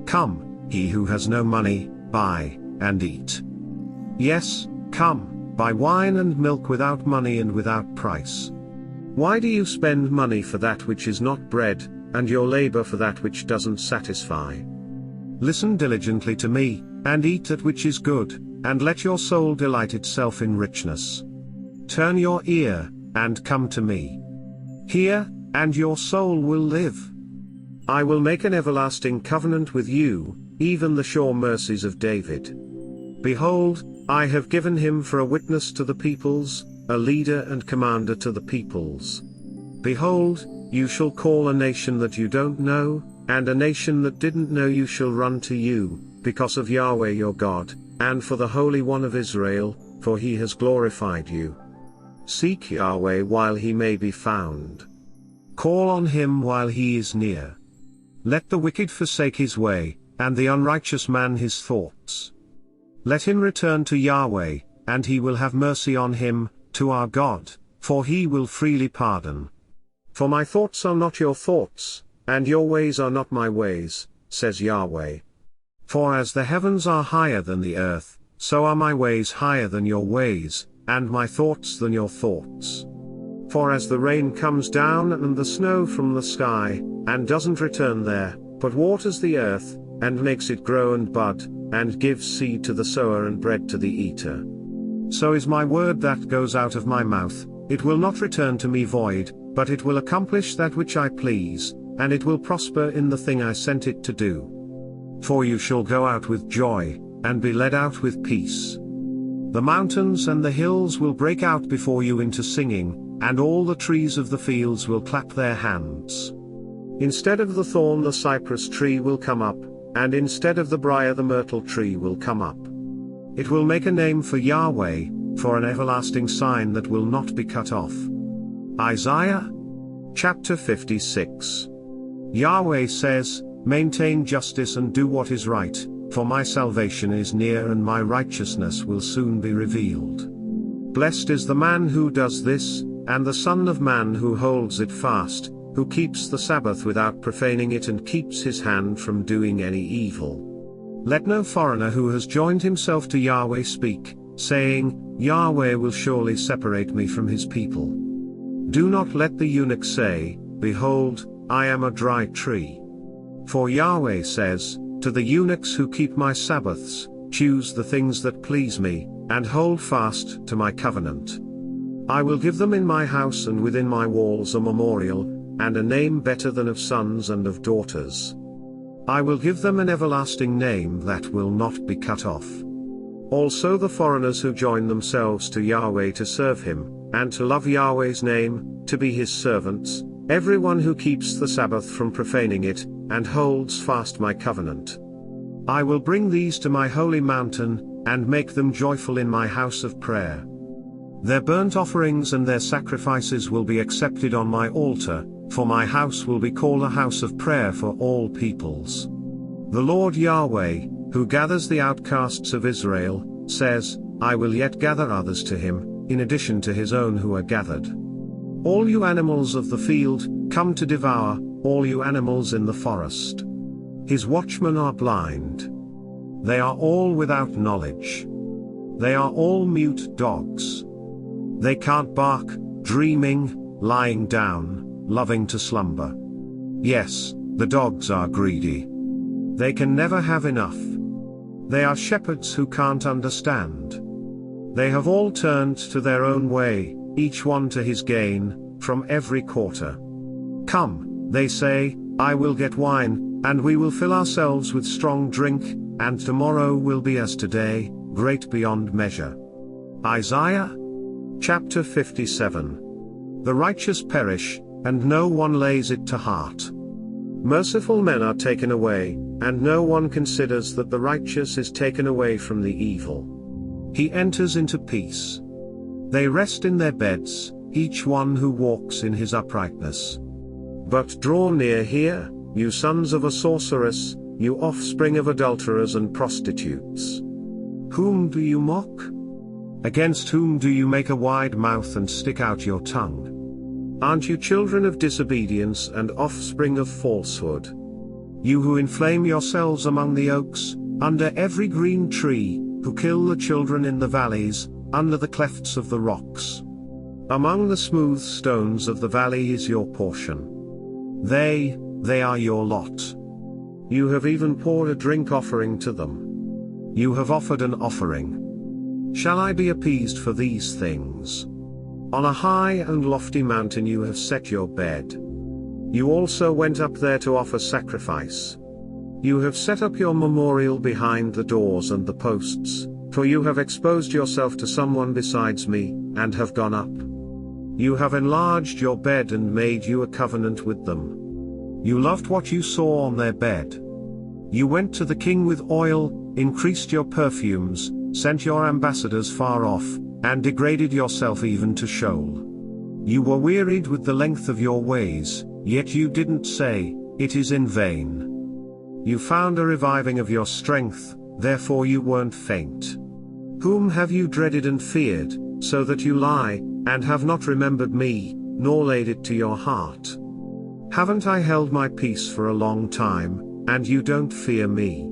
Come, he who has no money, buy, and eat. Yes, come, buy wine and milk without money and without price. Why do you spend money for that which is not bread, and your labor for that which doesn't satisfy? Listen diligently to me, and eat that which is good, and let your soul delight itself in richness. Turn your ear, and come to me. Hear, and your soul will live. I will make an everlasting covenant with you, even the sure mercies of David. Behold, I have given him for a witness to the peoples, a leader and commander to the peoples. Behold, you shall call a nation that you don't know, and a nation that didn't know you shall run to you, because of Yahweh your God, and for the Holy One of Israel, for he has glorified you. Seek Yahweh while he may be found. Call on him while he is near. Let the wicked forsake his way, and the unrighteous man his thoughts. Let him return to Yahweh, and he will have mercy on him, to our God, for he will freely pardon. For my thoughts are not your thoughts, and your ways are not my ways, says Yahweh. For as the heavens are higher than the earth, so are my ways higher than your ways, and my thoughts than your thoughts. For as the rain comes down and the snow from the sky, and doesn't return there, but waters the earth, and makes it grow and bud, and gives seed to the sower and bread to the eater, so is my word that goes out of my mouth. It will not return to me void, but it will accomplish that which I please, and it will prosper in the thing I sent it to do. For you shall go out with joy, and be led out with peace. The mountains and the hills will break out before you into singing, and all the trees of the fields will clap their hands. Instead of the thorn the cypress tree will come up, and instead of the briar the myrtle tree will come up. It will make a name for Yahweh, for an everlasting sign that will not be cut off. Isaiah chapter 56. Yahweh says, maintain justice and do what is right, for my salvation is near and my righteousness will soon be revealed. Blessed is the man who does this, and the Son of Man who holds it fast, who keeps the Sabbath without profaning it and keeps his hand from doing any evil. Let no foreigner who has joined himself to Yahweh speak, saying, Yahweh will surely separate me from his people. Do not let the eunuch say, behold, I am a dry tree. For Yahweh says, to the eunuchs who keep my Sabbaths, choose the things that please me, and hold fast to my covenant. I will give them in my house and within my walls a memorial, and a name better than of sons and of daughters. I will give them an everlasting name that will not be cut off. Also the foreigners who join themselves to Yahweh to serve him, and to love Yahweh's name, to be his servants, everyone who keeps the Sabbath from profaning it, and holds fast my covenant. I will bring these to my holy mountain, and make them joyful in my house of prayer. Their burnt offerings and their sacrifices will be accepted on my altar, for my house will be called a house of prayer for all peoples. The Lord Yahweh, who gathers the outcasts of Israel, says, I will yet gather others to him, in addition to his own who are gathered. All you animals of the field, come to devour, all you animals in the forest. His watchmen are blind. They are all without knowledge. They are all mute dogs. They can't bark, dreaming, lying down, loving to slumber. Yes, the dogs are greedy. They can never have enough. They are shepherds who can't understand. They have all turned to their own way, each one to his gain, from every quarter. Come, they say, I will get wine, and we will fill ourselves with strong drink, and tomorrow will be as today, great beyond measure. Isaiah chapter 57. The righteous perish, and no one lays it to heart. Merciful men are taken away, and no one considers that the righteous is taken away from the evil. He enters into peace. They rest in their beds, each one who walks in his uprightness. But draw near here, you sons of a sorceress, you offspring of adulterers and prostitutes. Whom do you mock? Against whom do you make a wide mouth and stick out your tongue? Aren't you children of disobedience and offspring of falsehood? You who inflame yourselves among the oaks, under every green tree, who kill the children in the valleys, under the clefts of the rocks. Among the smooth stones of the valley is your portion. They are your lot. You have even poured a drink offering to them. You have offered an offering. Shall I be appeased for these things? On a high and lofty mountain you have set your bed. You also went up there to offer sacrifice. You have set up your memorial behind the doors and the posts, for you have exposed yourself to someone besides me, and have gone up. You have enlarged your bed and made you a covenant with them. You loved what you saw on their bed. You went to the king with oil, increased your perfumes, sent your ambassadors far off, and degraded yourself even to Sheol. You were wearied with the length of your ways, yet you didn't say, "It is in vain." You found a reviving of your strength, therefore you weren't faint. Whom have you dreaded and feared, so that you lie, and have not remembered me, nor laid it to your heart? Haven't I held my peace for a long time, and you don't fear me?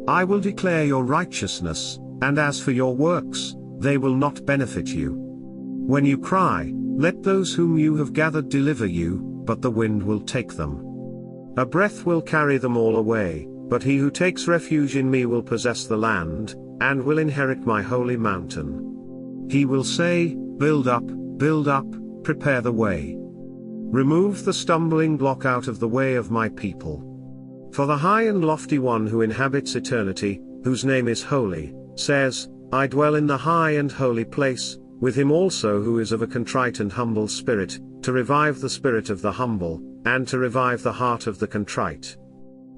I will declare your righteousness, and as for your works, they will not benefit you. When you cry, let those whom you have gathered deliver you, but the wind will take them. A breath will carry them all away, but he who takes refuge in me will possess the land, and will inherit my holy mountain. He will say, build up, prepare the way. Remove the stumbling block out of the way of my people. For the high and lofty one who inhabits eternity, whose name is holy, says, I dwell in the high and holy place, with him also who is of a contrite and humble spirit, to revive the spirit of the humble, and to revive the heart of the contrite.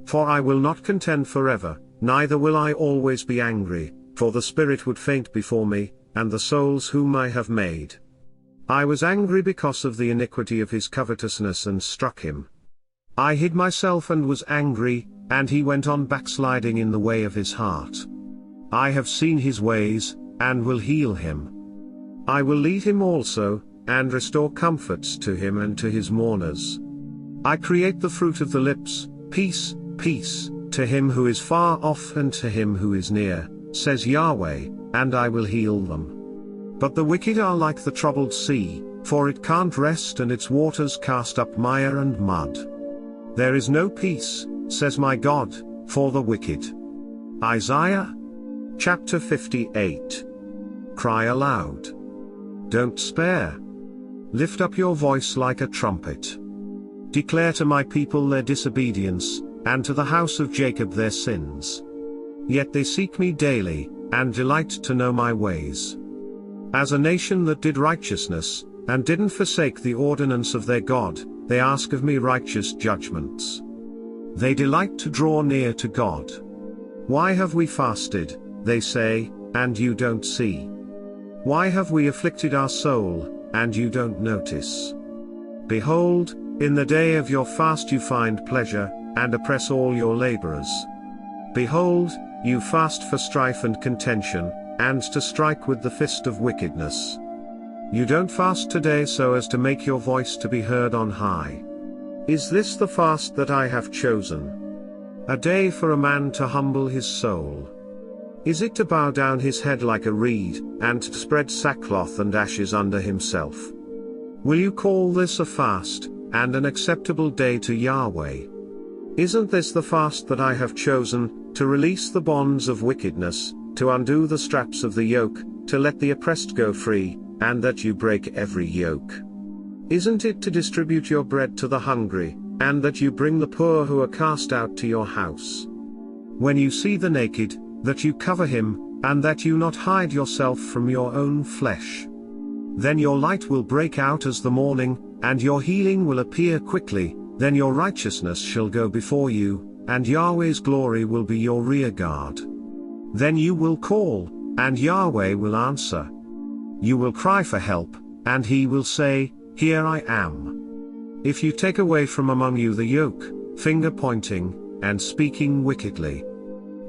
For I will not contend forever, neither will I always be angry, for the spirit would faint before me, and the souls whom I have made. I was angry because of the iniquity of his covetousness and struck him. I hid myself and was angry, and he went on backsliding in the way of his heart. I have seen his ways, and will heal him. I will lead him also, and restore comforts to him and to his mourners. I create the fruit of the lips, peace, peace, to him who is far off and to him who is near, says Yahweh, and I will heal them. But the wicked are like the troubled sea, for it can't rest and its waters cast up mire and mud. There is no peace, says my God, for the wicked. Isaiah chapter 58. Cry aloud. Don't spare. Lift up your voice like a trumpet. Declare to my people their disobedience, and to the house of Jacob their sins. Yet they seek me daily, and delight to know my ways. As a nation that did righteousness, and didn't forsake the ordinance of their God, they ask of me righteous judgments. They delight to draw near to God. Why have we fasted, they say, and you don't see? Why have we afflicted our soul, and you don't notice? Behold, in the day of your fast you find pleasure, and oppress all your laborers. Behold, you fast for strife and contention, and to strike with the fist of wickedness. You don't fast today so as to make your voice to be heard on high. Is this the fast that I have chosen? A day for a man to humble his soul. Is it to bow down his head like a reed, and to spread sackcloth and ashes under himself? Will you call this a fast, and an acceptable day to Yahweh? Isn't this the fast that I have chosen, to release the bonds of wickedness, to undo the straps of the yoke, to let the oppressed go free, and that you break every yoke? Isn't it to distribute your bread to the hungry, and that you bring the poor who are cast out to your house? When you see the naked, that you cover him, and that you not hide yourself from your own flesh? Then your light will break out as the morning, and your healing will appear quickly, then your righteousness shall go before you, and Yahweh's glory will be your rear guard. Then you will call, and Yahweh will answer. You will cry for help, and he will say, Here I am. If you take away from among you the yoke, finger pointing, and speaking wickedly.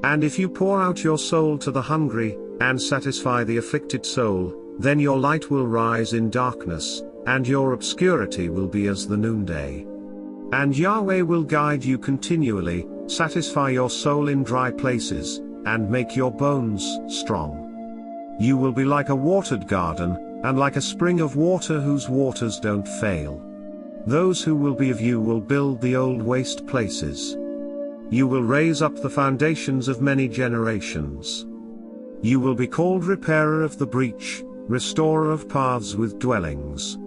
And if you pour out your soul to the hungry, and satisfy the afflicted soul, then your light will rise in darkness, and your obscurity will be as the noonday. And Yahweh will guide you continually, satisfy your soul in dry places, and make your bones strong. You will be like a watered garden, and like a spring of water whose waters don't fail. Those who will be of you will build the old waste places. You will raise up the foundations of many generations. You will be called repairer of the breach, restorer of paths with dwellings.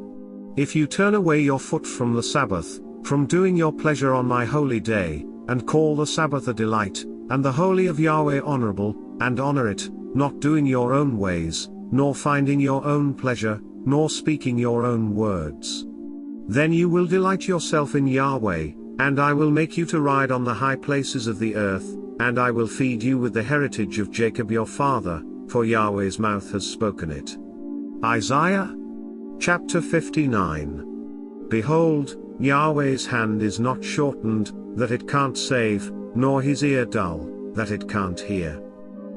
If you turn away your foot from the Sabbath, from doing your pleasure on my holy day, and call the Sabbath a delight, and the holy of Yahweh honorable, and honor it, not doing your own ways, nor finding your own pleasure, nor speaking your own words. Then you will delight yourself in Yahweh, and I will make you to ride on the high places of the earth, and I will feed you with the heritage of Jacob your father, for Yahweh's mouth has spoken it. Isaiah chapter 59. Behold, Yahweh's hand is not shortened, that it can't save, nor his ear dull, that it can't hear.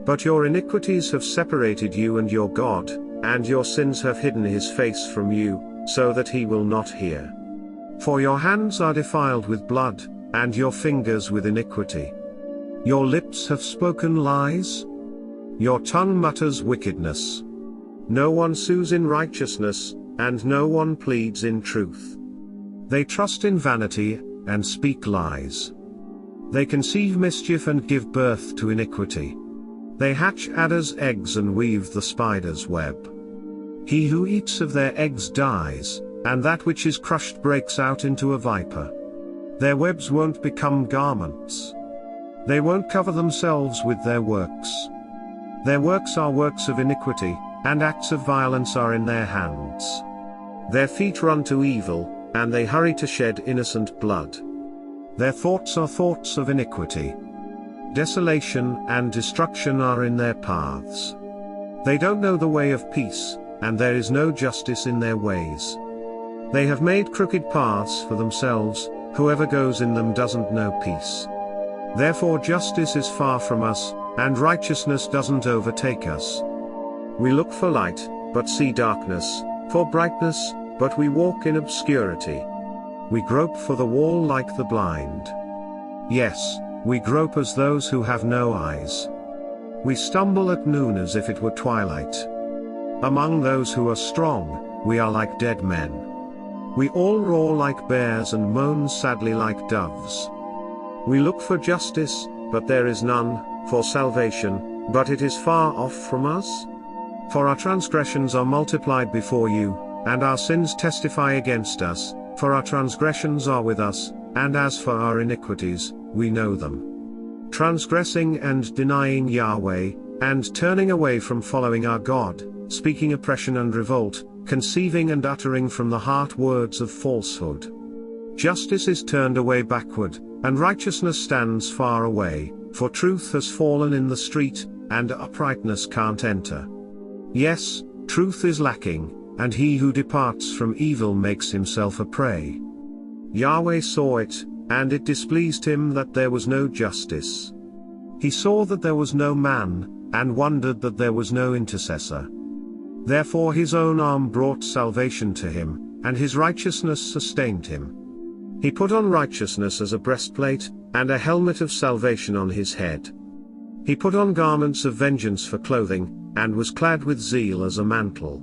But your iniquities have separated you and your God, and your sins have hidden his face from you, so that he will not hear. For your hands are defiled with blood, and your fingers with iniquity. Your lips have spoken lies. Your tongue mutters wickedness. No one sues in righteousness, and no one pleads in truth. They trust in vanity, and speak lies. They conceive mischief and give birth to iniquity. They hatch adders' eggs and weave the spider's web. He who eats of their eggs dies, and that which is crushed breaks out into a viper. Their webs won't become garments. They won't cover themselves with their works. Their works are works of iniquity, and acts of violence are in their hands. Their feet run to evil, and they hurry to shed innocent blood. Their thoughts are thoughts of iniquity. Desolation and destruction are in their paths. They don't know the way of peace, and there is no justice in their ways. They have made crooked paths for themselves, whoever goes in them doesn't know peace. Therefore justice is far from us, and righteousness doesn't overtake us. We look for light, but see darkness, for brightness, but we walk in obscurity. We grope for the wall like the blind. Yes, we grope as those who have no eyes. We stumble at noon as if it were twilight. Among those who are strong, we are like dead men. We all roar like bears and moan sadly like doves. We look for justice, but there is none, for salvation, but it is far off from us. For our transgressions are multiplied before you, and our sins testify against us, for our transgressions are with us, and as for our iniquities, we know them. Transgressing and denying Yahweh, and turning away from following our God, speaking oppression and revolt, conceiving and uttering from the heart words of falsehood. Justice is turned away backward, and righteousness stands far away, for truth has fallen in the street, and uprightness can't enter. Yes, truth is lacking, and he who departs from evil makes himself a prey. Yahweh saw it, and it displeased him that there was no justice. He saw that there was no man, and wondered that there was no intercessor. Therefore his own arm brought salvation to him, and his righteousness sustained him. He put on righteousness as a breastplate, and a helmet of salvation on his head. He put on garments of vengeance for clothing, and was clad with zeal as a mantle.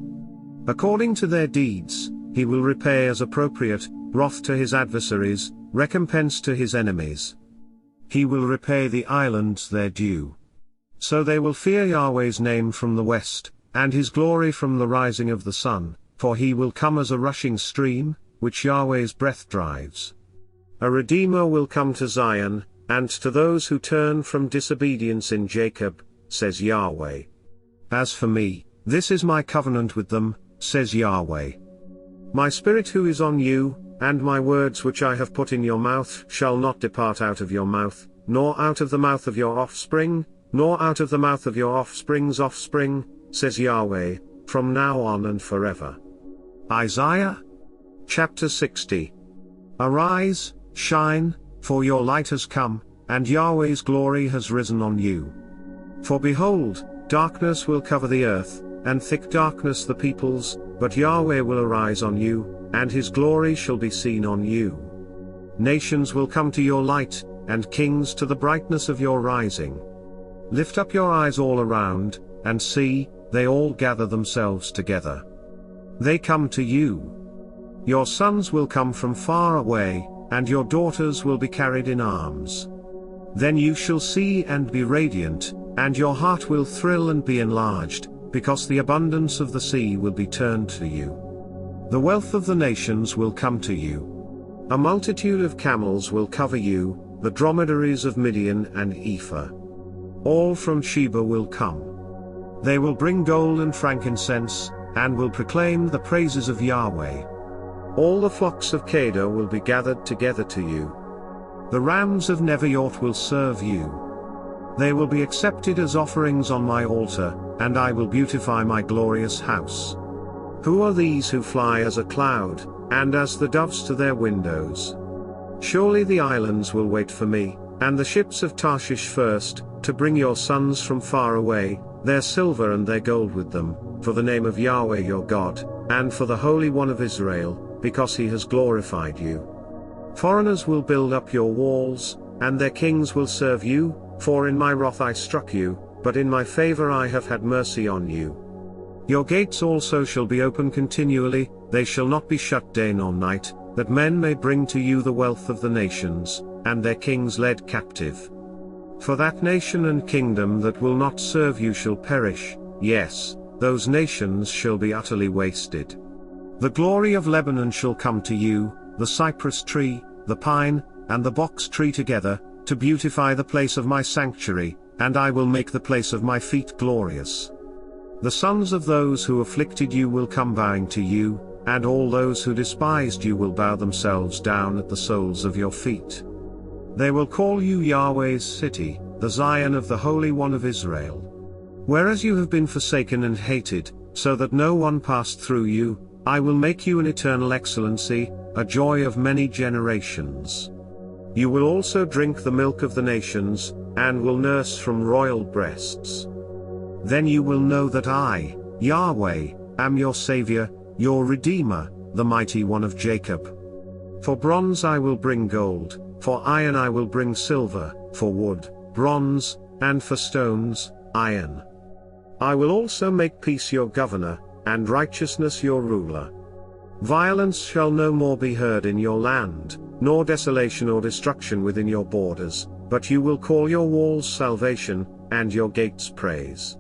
According to their deeds, he will repay as appropriate, wrath to his adversaries, recompense to his enemies. He will repay the islands their due. So they will fear Yahweh's name from the west, and his glory from the rising of the sun, for he will come as a rushing stream, which Yahweh's breath drives. A Redeemer will come to Zion, and to those who turn from disobedience in Jacob, says Yahweh. As for me, this is my covenant with them, says Yahweh. My spirit who is on you, and my words which I have put in your mouth shall not depart out of your mouth, nor out of the mouth of your offspring, nor out of the mouth of your offspring's offspring, says Yahweh, from now on and forever. Isaiah chapter 60. Arise, shine, for your light has come, and Yahweh's glory has risen on you. For behold, darkness will cover the earth, and thick darkness the peoples, but Yahweh will arise on you, and his glory shall be seen on you. Nations will come to your light, and kings to the brightness of your rising. Lift up your eyes all around, and see, they all gather themselves together. They come to you. Your sons will come from far away, and your daughters will be carried in arms. Then you shall see and be radiant, and your heart will thrill and be enlarged, because the abundance of the sea will be turned to you. The wealth of the nations will come to you. A multitude of camels will cover you, the dromedaries of Midian and Ephah. All from Sheba will come. They will bring gold and frankincense, and will proclaim the praises of Yahweh. All the flocks of Kedar will be gathered together to you. The rams of Nebaioth will serve you. They will be accepted as offerings on my altar, and I will beautify my glorious house. Who are these who fly as a cloud, and as the doves to their windows? Surely the islands will wait for me, and the ships of Tarshish first, to bring your sons from far away, their silver and their gold with them, for the name of Yahweh your God, and for the Holy One of Israel, because he has glorified you. Foreigners will build up your walls, and their kings will serve you, for in my wrath I struck you, but in my favor I have had mercy on you. Your gates also shall be open continually, they shall not be shut day nor night, that men may bring to you the wealth of the nations, and their kings led captive. For that nation and kingdom that will not serve you shall perish, yes, those nations shall be utterly wasted. The glory of Lebanon shall come to you, the cypress tree, the pine, and the box tree together, to beautify the place of my sanctuary, and I will make the place of my feet glorious. The sons of those who afflicted you will come bowing to you, and all those who despised you will bow themselves down at the soles of your feet. They will call you Yahweh's city, the Zion of the Holy One of Israel. Whereas you have been forsaken and hated, so that no one passed through you, I will make you an eternal excellency, a joy of many generations. You will also drink the milk of the nations, and will nurse from royal breasts. Then you will know that I, Yahweh, am your Savior, your Redeemer, the Mighty One of Jacob. For bronze I will bring gold, for iron I will bring silver, for wood, bronze, and for stones, iron. I will also make peace your governor, and righteousness your ruler. Violence shall no more be heard in your land, nor desolation or destruction within your borders, but you will call your walls salvation, and your gates praise.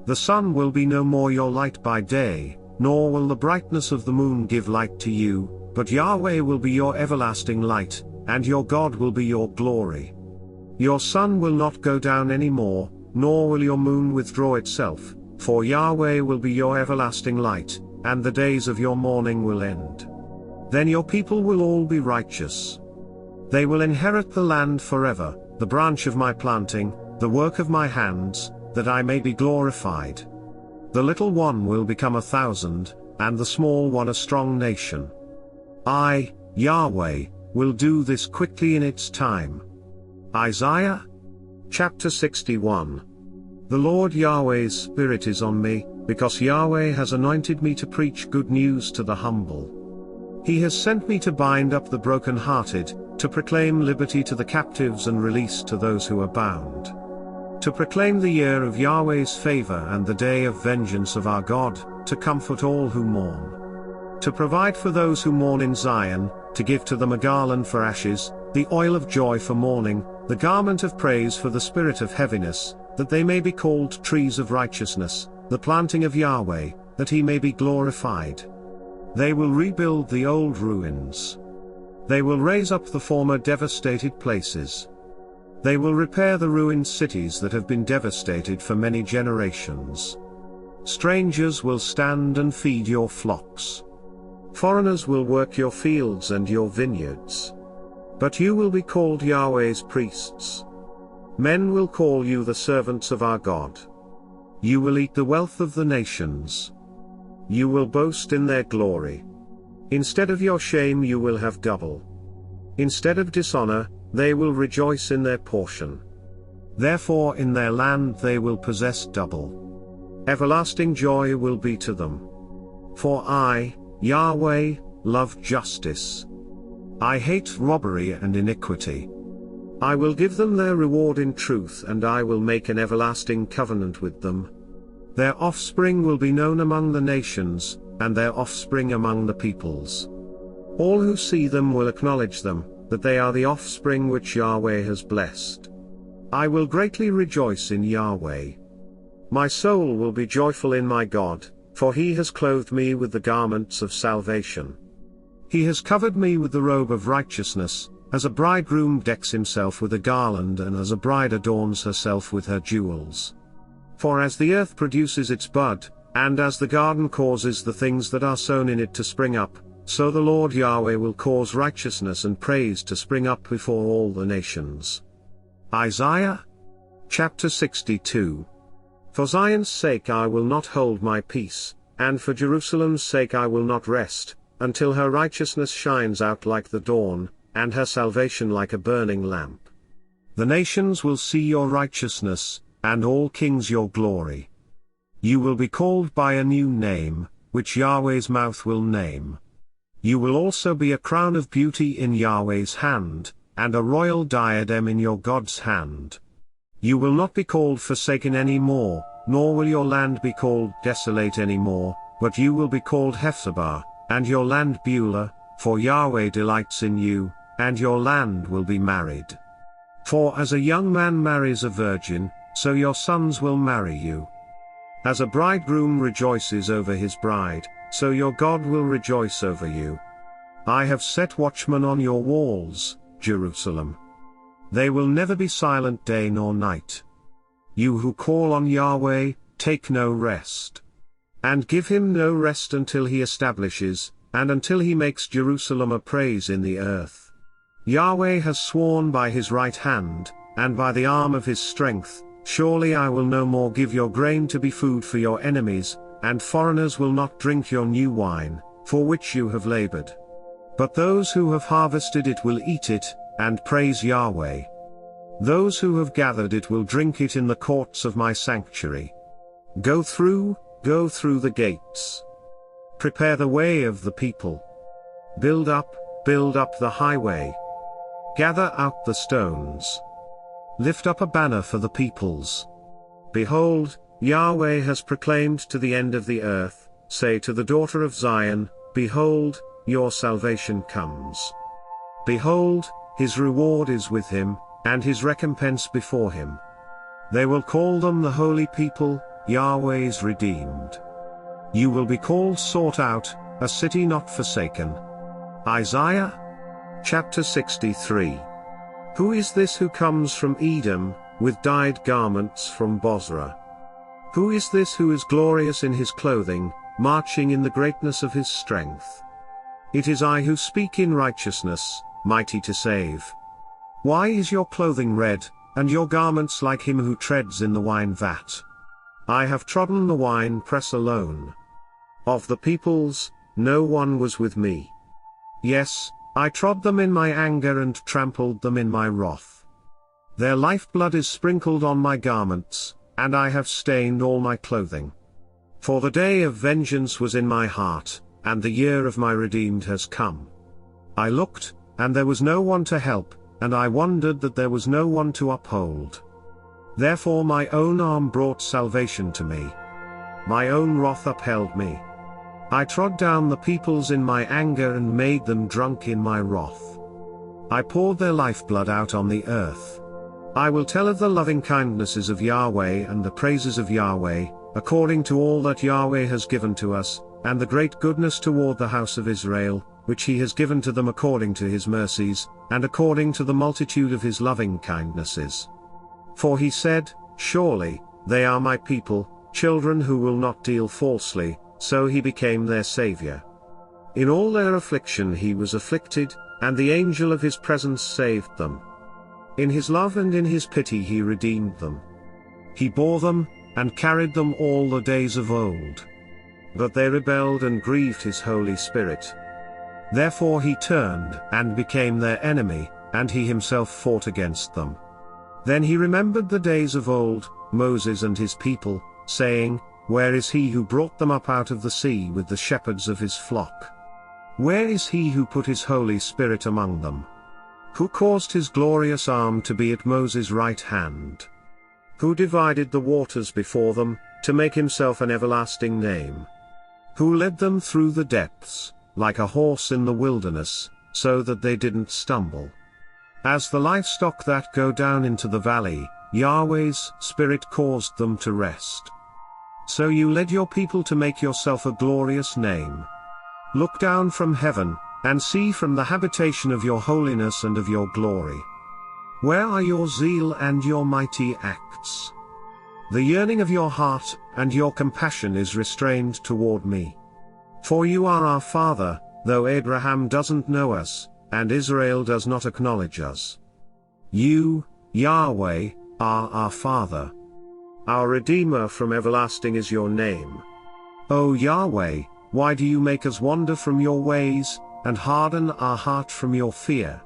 The sun will be no more your light by day, nor will the brightness of the moon give light to you, but Yahweh will be your everlasting light, and your God will be your glory. Your sun will not go down any more, nor will your moon withdraw itself, for Yahweh will be your everlasting light, and the days of your mourning will end. Then your people will all be righteous. They will inherit the land forever, the branch of my planting, the work of my hands, that I may be glorified. The little one will become 1,000, and the small one a strong nation. I, Yahweh, will do this quickly in its time. Isaiah chapter 61. The Lord Yahweh's Spirit is on me, because Yahweh has anointed me to preach good news to the humble. He has sent me to bind up the broken-hearted, to proclaim liberty to the captives and release to those who are bound. To proclaim the year of Yahweh's favor and the day of vengeance of our God, to comfort all who mourn. To provide for those who mourn in Zion, to give to them a garland for ashes, the oil of joy for mourning, the garment of praise for the spirit of heaviness, that they may be called trees of righteousness, the planting of Yahweh, that he may be glorified. They will rebuild the old ruins. They will raise up the former devastated places. They will repair the ruined cities that have been devastated for many generations. Strangers will stand and feed your flocks. Foreigners will work your fields and your vineyards. But you will be called Yahweh's priests. Men will call you the servants of our God. You will eat the wealth of the nations. You will boast in their glory. Instead of your shame you will have double. Instead of dishonor, they will rejoice in their portion. Therefore in their land they will possess double. Everlasting joy will be to them. For I, Yahweh, love justice. I hate robbery and iniquity. I will give them their reward in truth, and I will make an everlasting covenant with them. Their offspring will be known among the nations, and their offspring among the peoples. All who see them will acknowledge them, that they are the offspring which Yahweh has blessed. I will greatly rejoice in Yahweh. My soul will be joyful in my God, for he has clothed me with the garments of salvation. He has covered me with the robe of righteousness, as a bridegroom decks himself with a garland, and as a bride adorns herself with her jewels. For as the earth produces its bud, and as the garden causes the things that are sown in it to spring up, so the Lord Yahweh will cause righteousness and praise to spring up before all the nations. Isaiah chapter 62. For Zion's sake I will not hold my peace, and for Jerusalem's sake I will not rest, until her righteousness shines out like the dawn, and her salvation like a burning lamp. The nations will see your righteousness, and all kings your glory. You will be called by a new name, which Yahweh's mouth will name. You will also be a crown of beauty in Yahweh's hand, and a royal diadem in your God's hand. You will not be called forsaken any more, nor will your land be called desolate any more, but you will be called Hephzibah, and your land Beulah, for Yahweh delights in you, and your land will be married. For as a young man marries a virgin, so your sons will marry you. As a bridegroom rejoices over his bride, so your God will rejoice over you. I have set watchmen on your walls, Jerusalem. They will never be silent day nor night. You who call on Yahweh, take no rest. And give him no rest until he establishes, and until he makes Jerusalem a praise in the earth. Yahweh has sworn by his right hand, and by the arm of his strength, surely I will no more give your grain to be food for your enemies, and foreigners will not drink your new wine, for which you have labored. But those who have harvested it will eat it, and praise Yahweh. Those who have gathered it will drink it in the courts of my sanctuary. Go through the gates. Prepare the way of the people. Build up the highway. Gather out the stones. Lift up a banner for the peoples. Behold, Yahweh has proclaimed to the end of the earth, say to the daughter of Zion, behold, your salvation comes. Behold, his reward is with him, and his recompense before him. They will call them the holy people, Yahweh's redeemed. You will be called sought out, a city not forsaken. Isaiah chapter 63. Who is this who comes from Edom, with dyed garments from Bozrah? Who is this who is glorious in his clothing, marching in the greatness of his strength? It is I who speak in righteousness, mighty to save. Why is your clothing red, and your garments like him who treads in the wine vat? I have trodden the wine press alone. Of the peoples, no one was with me. Yes, I trod them in my anger and trampled them in my wrath. Their lifeblood is sprinkled on my garments, and I have stained all my clothing. For the day of vengeance was in my heart, and the year of my redeemed has come. I looked, and there was no one to help, and I wondered that there was no one to uphold. Therefore my own arm brought salvation to me. My own wrath upheld me. I trod down the peoples in my anger and made them drunk in my wrath. I poured their lifeblood out on the earth. I will tell of the loving kindnesses of Yahweh and the praises of Yahweh, according to all that Yahweh has given to us, and the great goodness toward the house of Israel, which he has given to them according to his mercies, and according to the multitude of his loving kindnesses. For he said, surely, they are my people, children who will not deal falsely, so he became their Savior. In all their affliction he was afflicted, and the angel of his presence saved them. In his love and in his pity he redeemed them. He bore them, and carried them all the days of old. But they rebelled and grieved his Holy Spirit. Therefore he turned and became their enemy, and he himself fought against them. Then he remembered the days of old, Moses and his people, saying, Where is he who brought them up out of the sea with the shepherds of his flock? Where is he who put his Holy Spirit among them? Who caused his glorious arm to be at Moses' right hand? Who divided the waters before them, to make himself an everlasting name? Who led them through the depths, like a horse in the wilderness, so that they didn't stumble? As the livestock that go down into the valley, Yahweh's Spirit caused them to rest. So you led your people to make yourself a glorious name. Look down from heaven, and see from the habitation of your holiness and of your glory. Where are your zeal and your mighty acts? The yearning of your heart and your compassion is restrained toward me. For you are our Father, though Abraham doesn't know us, and Israel does not acknowledge us. You, Yahweh, are our Father. Our Redeemer from everlasting is your name. O Yahweh, why do you make us wander from your ways, and harden our heart from your fear?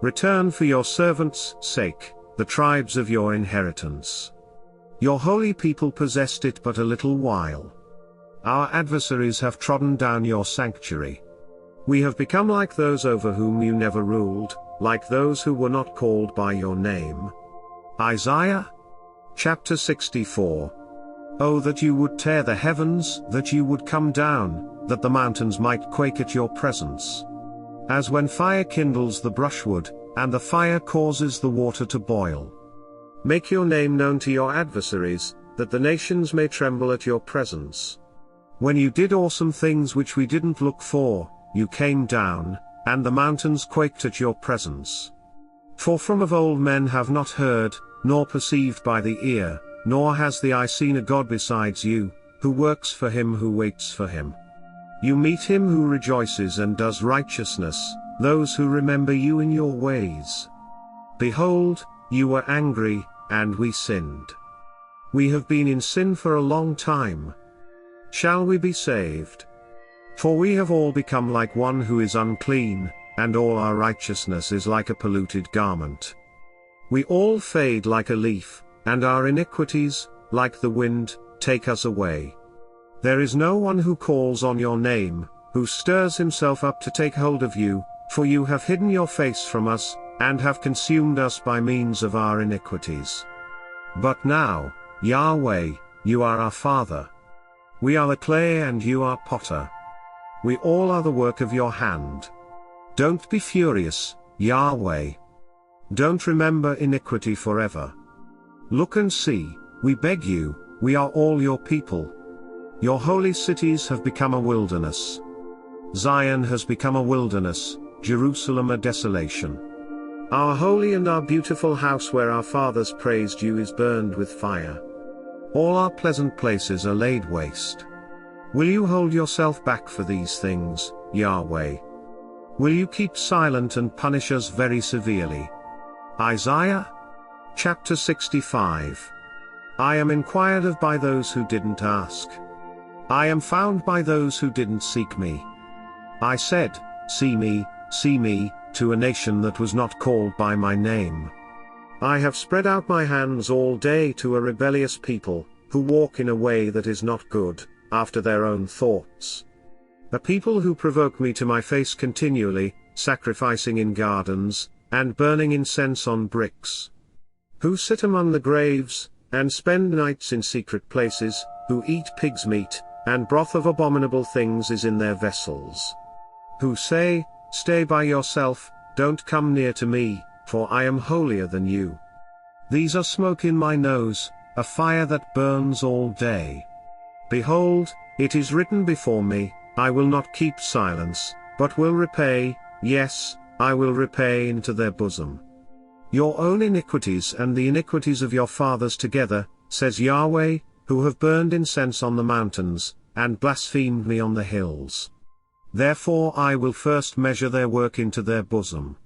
Return for your servants' sake, the tribes of your inheritance. Your holy people possessed it but a little while. Our adversaries have trodden down your sanctuary. We have become like those over whom you never ruled, like those who were not called by your name. Isaiah chapter 64. Oh, that you would tear the heavens, that you would come down, that the mountains might quake at your presence. As when fire kindles the brushwood, and the fire causes the water to boil. Make your name known to your adversaries, that the nations may tremble at your presence. When you did awesome things which we didn't look for, you came down, and the mountains quaked at your presence. For from of old men have not heard, nor perceived by the ear, nor has the eye seen a God besides you, who works for him who waits for him. You meet him who rejoices and does righteousness, those who remember you in your ways. Behold, you were angry, and we sinned. We have been in sin for a long time. Shall we be saved? For we have all become like one who is unclean, and all our righteousness is like a polluted garment. We all fade like a leaf, and our iniquities, like the wind, take us away. There is no one who calls on your name, who stirs himself up to take hold of you, for you have hidden your face from us, and have consumed us by means of our iniquities. But now, Yahweh, you are our Father. We are the clay and you are potter. We all are the work of your hand. Don't be furious, Yahweh. Don't remember iniquity forever. Look and see, we beg you, we are all your people. Your holy cities have become a wilderness. Zion has become a wilderness, Jerusalem a desolation. Our holy and our beautiful house where our fathers praised you is burned with fire. All our pleasant places are laid waste. Will you hold yourself back for these things, Yahweh? Will you keep silent and punish us very severely? Isaiah chapter 65. I am inquired of by those who didn't ask. I am found by those who didn't seek me. I said, see me, to a nation that was not called by my name. I have spread out my hands all day to a rebellious people, who walk in a way that is not good, after their own thoughts. A people who provoke me to my face continually, sacrificing in gardens, and burning incense on bricks. Who sit among the graves, and spend nights in secret places, who eat pig's meat, and broth of abominable things is in their vessels. Who say, stay by yourself, don't come near to me, for I am holier than you. These are smoke in my nose, a fire that burns all day. Behold, it is written before me, I will not keep silence, but will repay, yes, I will repay into their bosom. Your own iniquities and the iniquities of your fathers together, says Yahweh, who have burned incense on the mountains, and blasphemed me on the hills. Therefore I will first measure their work into their bosom.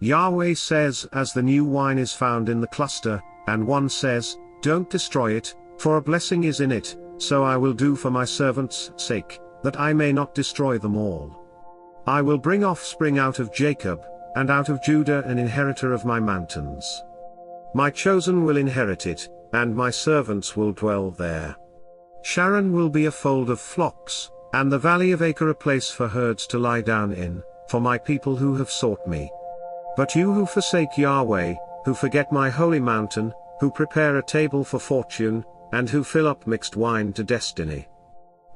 Yahweh says, as the new wine is found in the cluster, and one says, don't destroy it, for a blessing is in it, so I will do for my servants' sake, that I may not destroy them all. I will bring offspring out of Jacob, and out of Judah an inheritor of my mountains. My chosen will inherit it, and my servants will dwell there. Sharon will be a fold of flocks, and the valley of Acre a place for herds to lie down in, for my people who have sought me. But you who forsake Yahweh, who forget my holy mountain, who prepare a table for fortune, and who fill up mixed wine to destiny.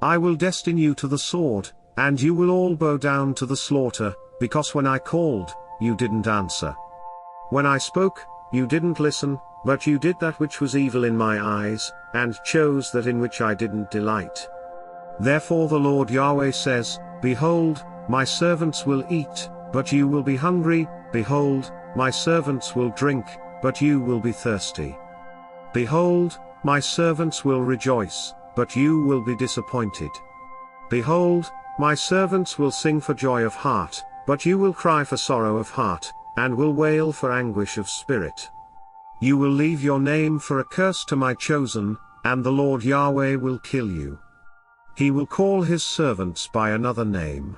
I will destine you to the sword, and you will all bow down to the slaughter, because when I called, you didn't answer. When I spoke, you didn't listen, but you did that which was evil in my eyes, and chose that in which I didn't delight. Therefore the Lord Yahweh says, Behold, my servants will eat, but you will be hungry, behold, my servants will drink, but you will be thirsty. Behold, my servants will rejoice, but you will be disappointed. Behold, my servants will sing for joy of heart, but you will cry for sorrow of heart, and will wail for anguish of spirit. You will leave your name for a curse to my chosen, and the Lord Yahweh will kill you. He will call his servants by another name.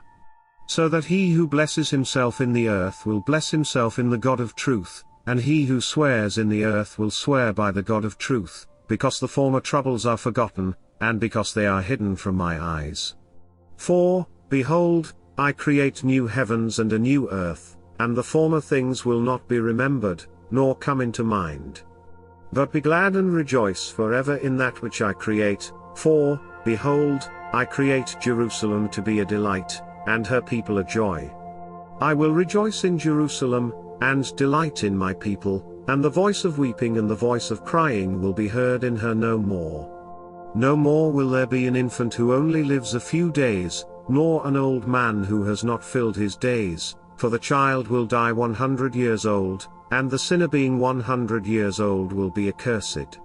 So that he who blesses himself in the earth will bless himself in the God of truth, and he who swears in the earth will swear by the God of truth, because the former troubles are forgotten, and because they are hidden from my eyes. For, behold, I create new heavens and a new earth, and the former things will not be remembered, nor come into mind. But be glad and rejoice forever in that which I create, for, behold, I create Jerusalem to be a delight, and her people a joy. I will rejoice in Jerusalem, and delight in my people, and the voice of weeping and the voice of crying will be heard in her no more. No more will there be an infant who only lives a few days, nor an old man who has not filled his days, for the child will die 100 years old, and the sinner being 100 years old will be accursed.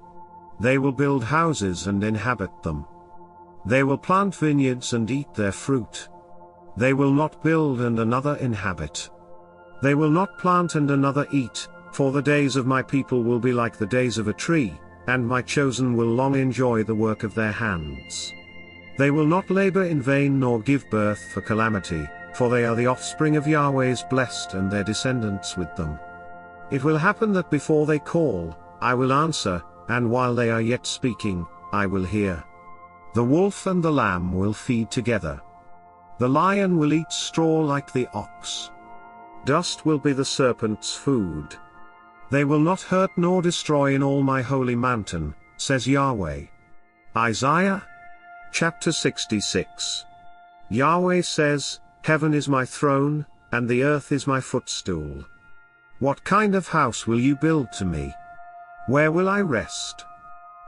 They will build houses and inhabit them. They will plant vineyards and eat their fruit. They will not build and another inhabit. They will not plant and another eat, for the days of my people will be like the days of a tree, and my chosen will long enjoy the work of their hands. They will not labor in vain nor give birth for calamity, for they are the offspring of Yahweh's blessed and their descendants with them. It will happen that before they call, I will answer, and while they are yet speaking, I will hear. The wolf and the lamb will feed together. The lion will eat straw like the ox. Dust will be the serpent's food. They will not hurt nor destroy in all my holy mountain, says Yahweh. Isaiah chapter 66. Yahweh says, Heaven is my throne, and the earth is my footstool. What kind of house will you build to me? Where will I rest?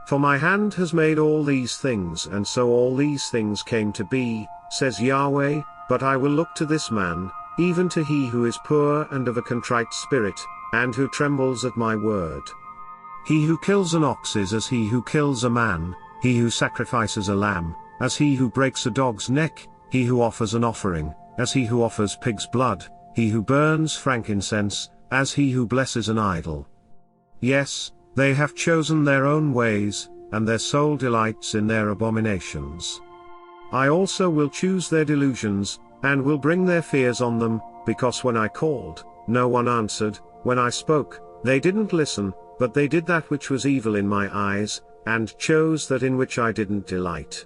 For my hand has made all these things, and so all these things came to be, says Yahweh, but I will look to this man, even to he who is poor and of a contrite spirit, and who trembles at my word. He who kills an ox is as he who kills a man, he who sacrifices a lamb, as he who breaks a dog's neck, he who offers an offering, as he who offers pig's blood, he who burns frankincense, as he who blesses an idol. Yes, they have chosen their own ways, and their soul delights in their abominations. I also will choose their delusions, and will bring their fears on them, because when I called, no one answered, when I spoke, they didn't listen, but they did that which was evil in my eyes, and chose that in which I didn't delight.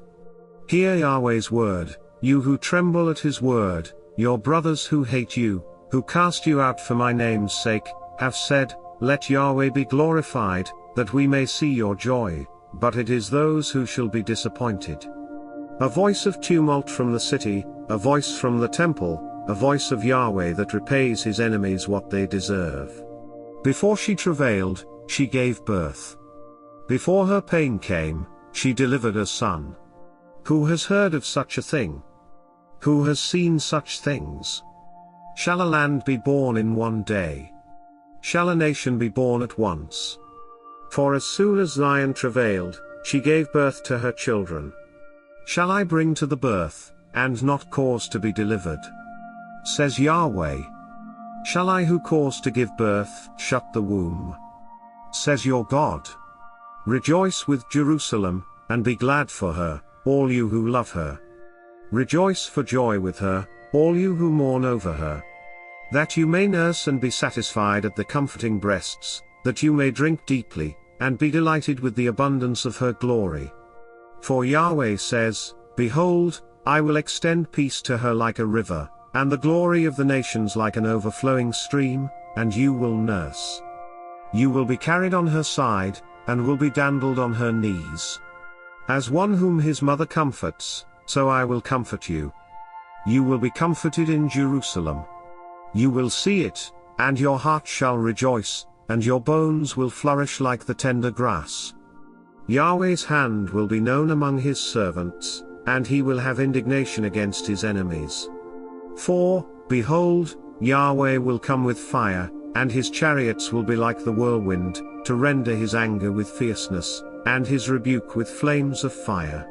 Hear Yahweh's word, you who tremble at his word, your brothers who hate you, who cast you out for my name's sake, have said, Let Yahweh be glorified, that we may see your joy, but it is those who shall be disappointed. A voice of tumult from the city, a voice from the temple, a voice of Yahweh that repays his enemies what they deserve. Before she travailed, she gave birth. Before her pain came, she delivered a son. Who has heard of such a thing? Who has seen such things? Shall a land be born in one day? Shall a nation be born at once? For as soon as Zion travailed, she gave birth to her children. Shall I bring to the birth, and not cause to be delivered? Says Yahweh. Shall I who cause to give birth, shut the womb? Says your God. Rejoice with Jerusalem, and be glad for her, all you who love her. Rejoice for joy with her, all you who mourn over her. that you may nurse and be satisfied at the comforting breasts, that you may drink deeply, and be delighted with the abundance of her glory. For Yahweh says, Behold, I will extend peace to her like a river, and the glory of the nations like an overflowing stream, and you will nurse. You will be carried on her side, and will be dandled on her knees. As one whom his mother comforts, so I will comfort you. You will be comforted in Jerusalem. You will see it, and your heart shall rejoice, and your bones will flourish like the tender grass. Yahweh's hand will be known among his servants, and he will have indignation against his enemies. For, behold, Yahweh will come with fire, and his chariots will be like the whirlwind, to render his anger with fierceness, and his rebuke with flames of fire.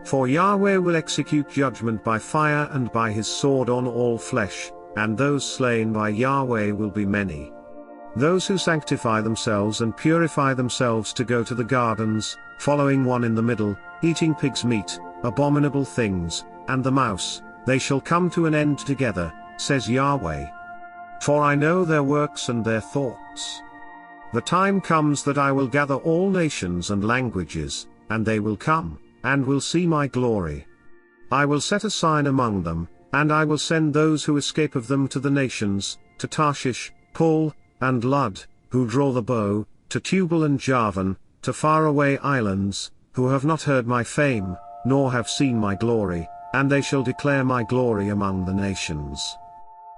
For Yahweh will execute judgment by fire and by his sword on all flesh, and those slain by Yahweh will be many. Those who sanctify themselves and purify themselves to go to the gardens, following one in the middle, eating pig's meat, abominable things, and the mouse, they shall come to an end together, says Yahweh. For I know their works and their thoughts. The time comes that I will gather all nations and languages, and they will come, and will see my glory. I will set a sign among them, and I will send those who escape of them to the nations, to Tarshish, Pul, and Lud, who draw the bow, to Tubal and Javan, to faraway islands, who have not heard my fame, nor have seen my glory, and they shall declare my glory among the nations.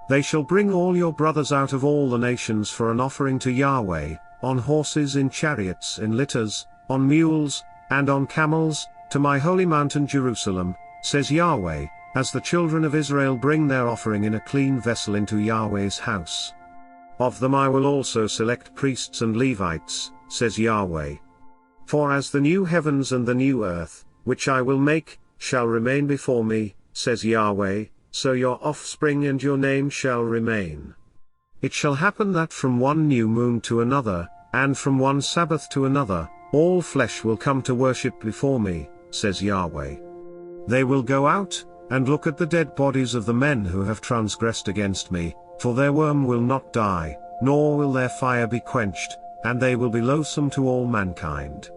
They shall bring all your brothers out of all the nations for an offering to Yahweh, on horses, in chariots, in litters, on mules, and on camels, to my holy mountain Jerusalem, says Yahweh, as the children of Israel bring their offering in a clean vessel into Yahweh's house. Of them I will also select priests and Levites, says Yahweh. For as the new heavens and the new earth, which I will make, shall remain before me, says Yahweh, so your offspring and your name shall remain. It shall happen that from one new moon to another, and from one Sabbath to another, all flesh will come to worship before me, says Yahweh. They will go out, and look at the dead bodies of the men who have transgressed against me, for their worm will not die, nor will their fire be quenched, and they will be loathsome to all mankind.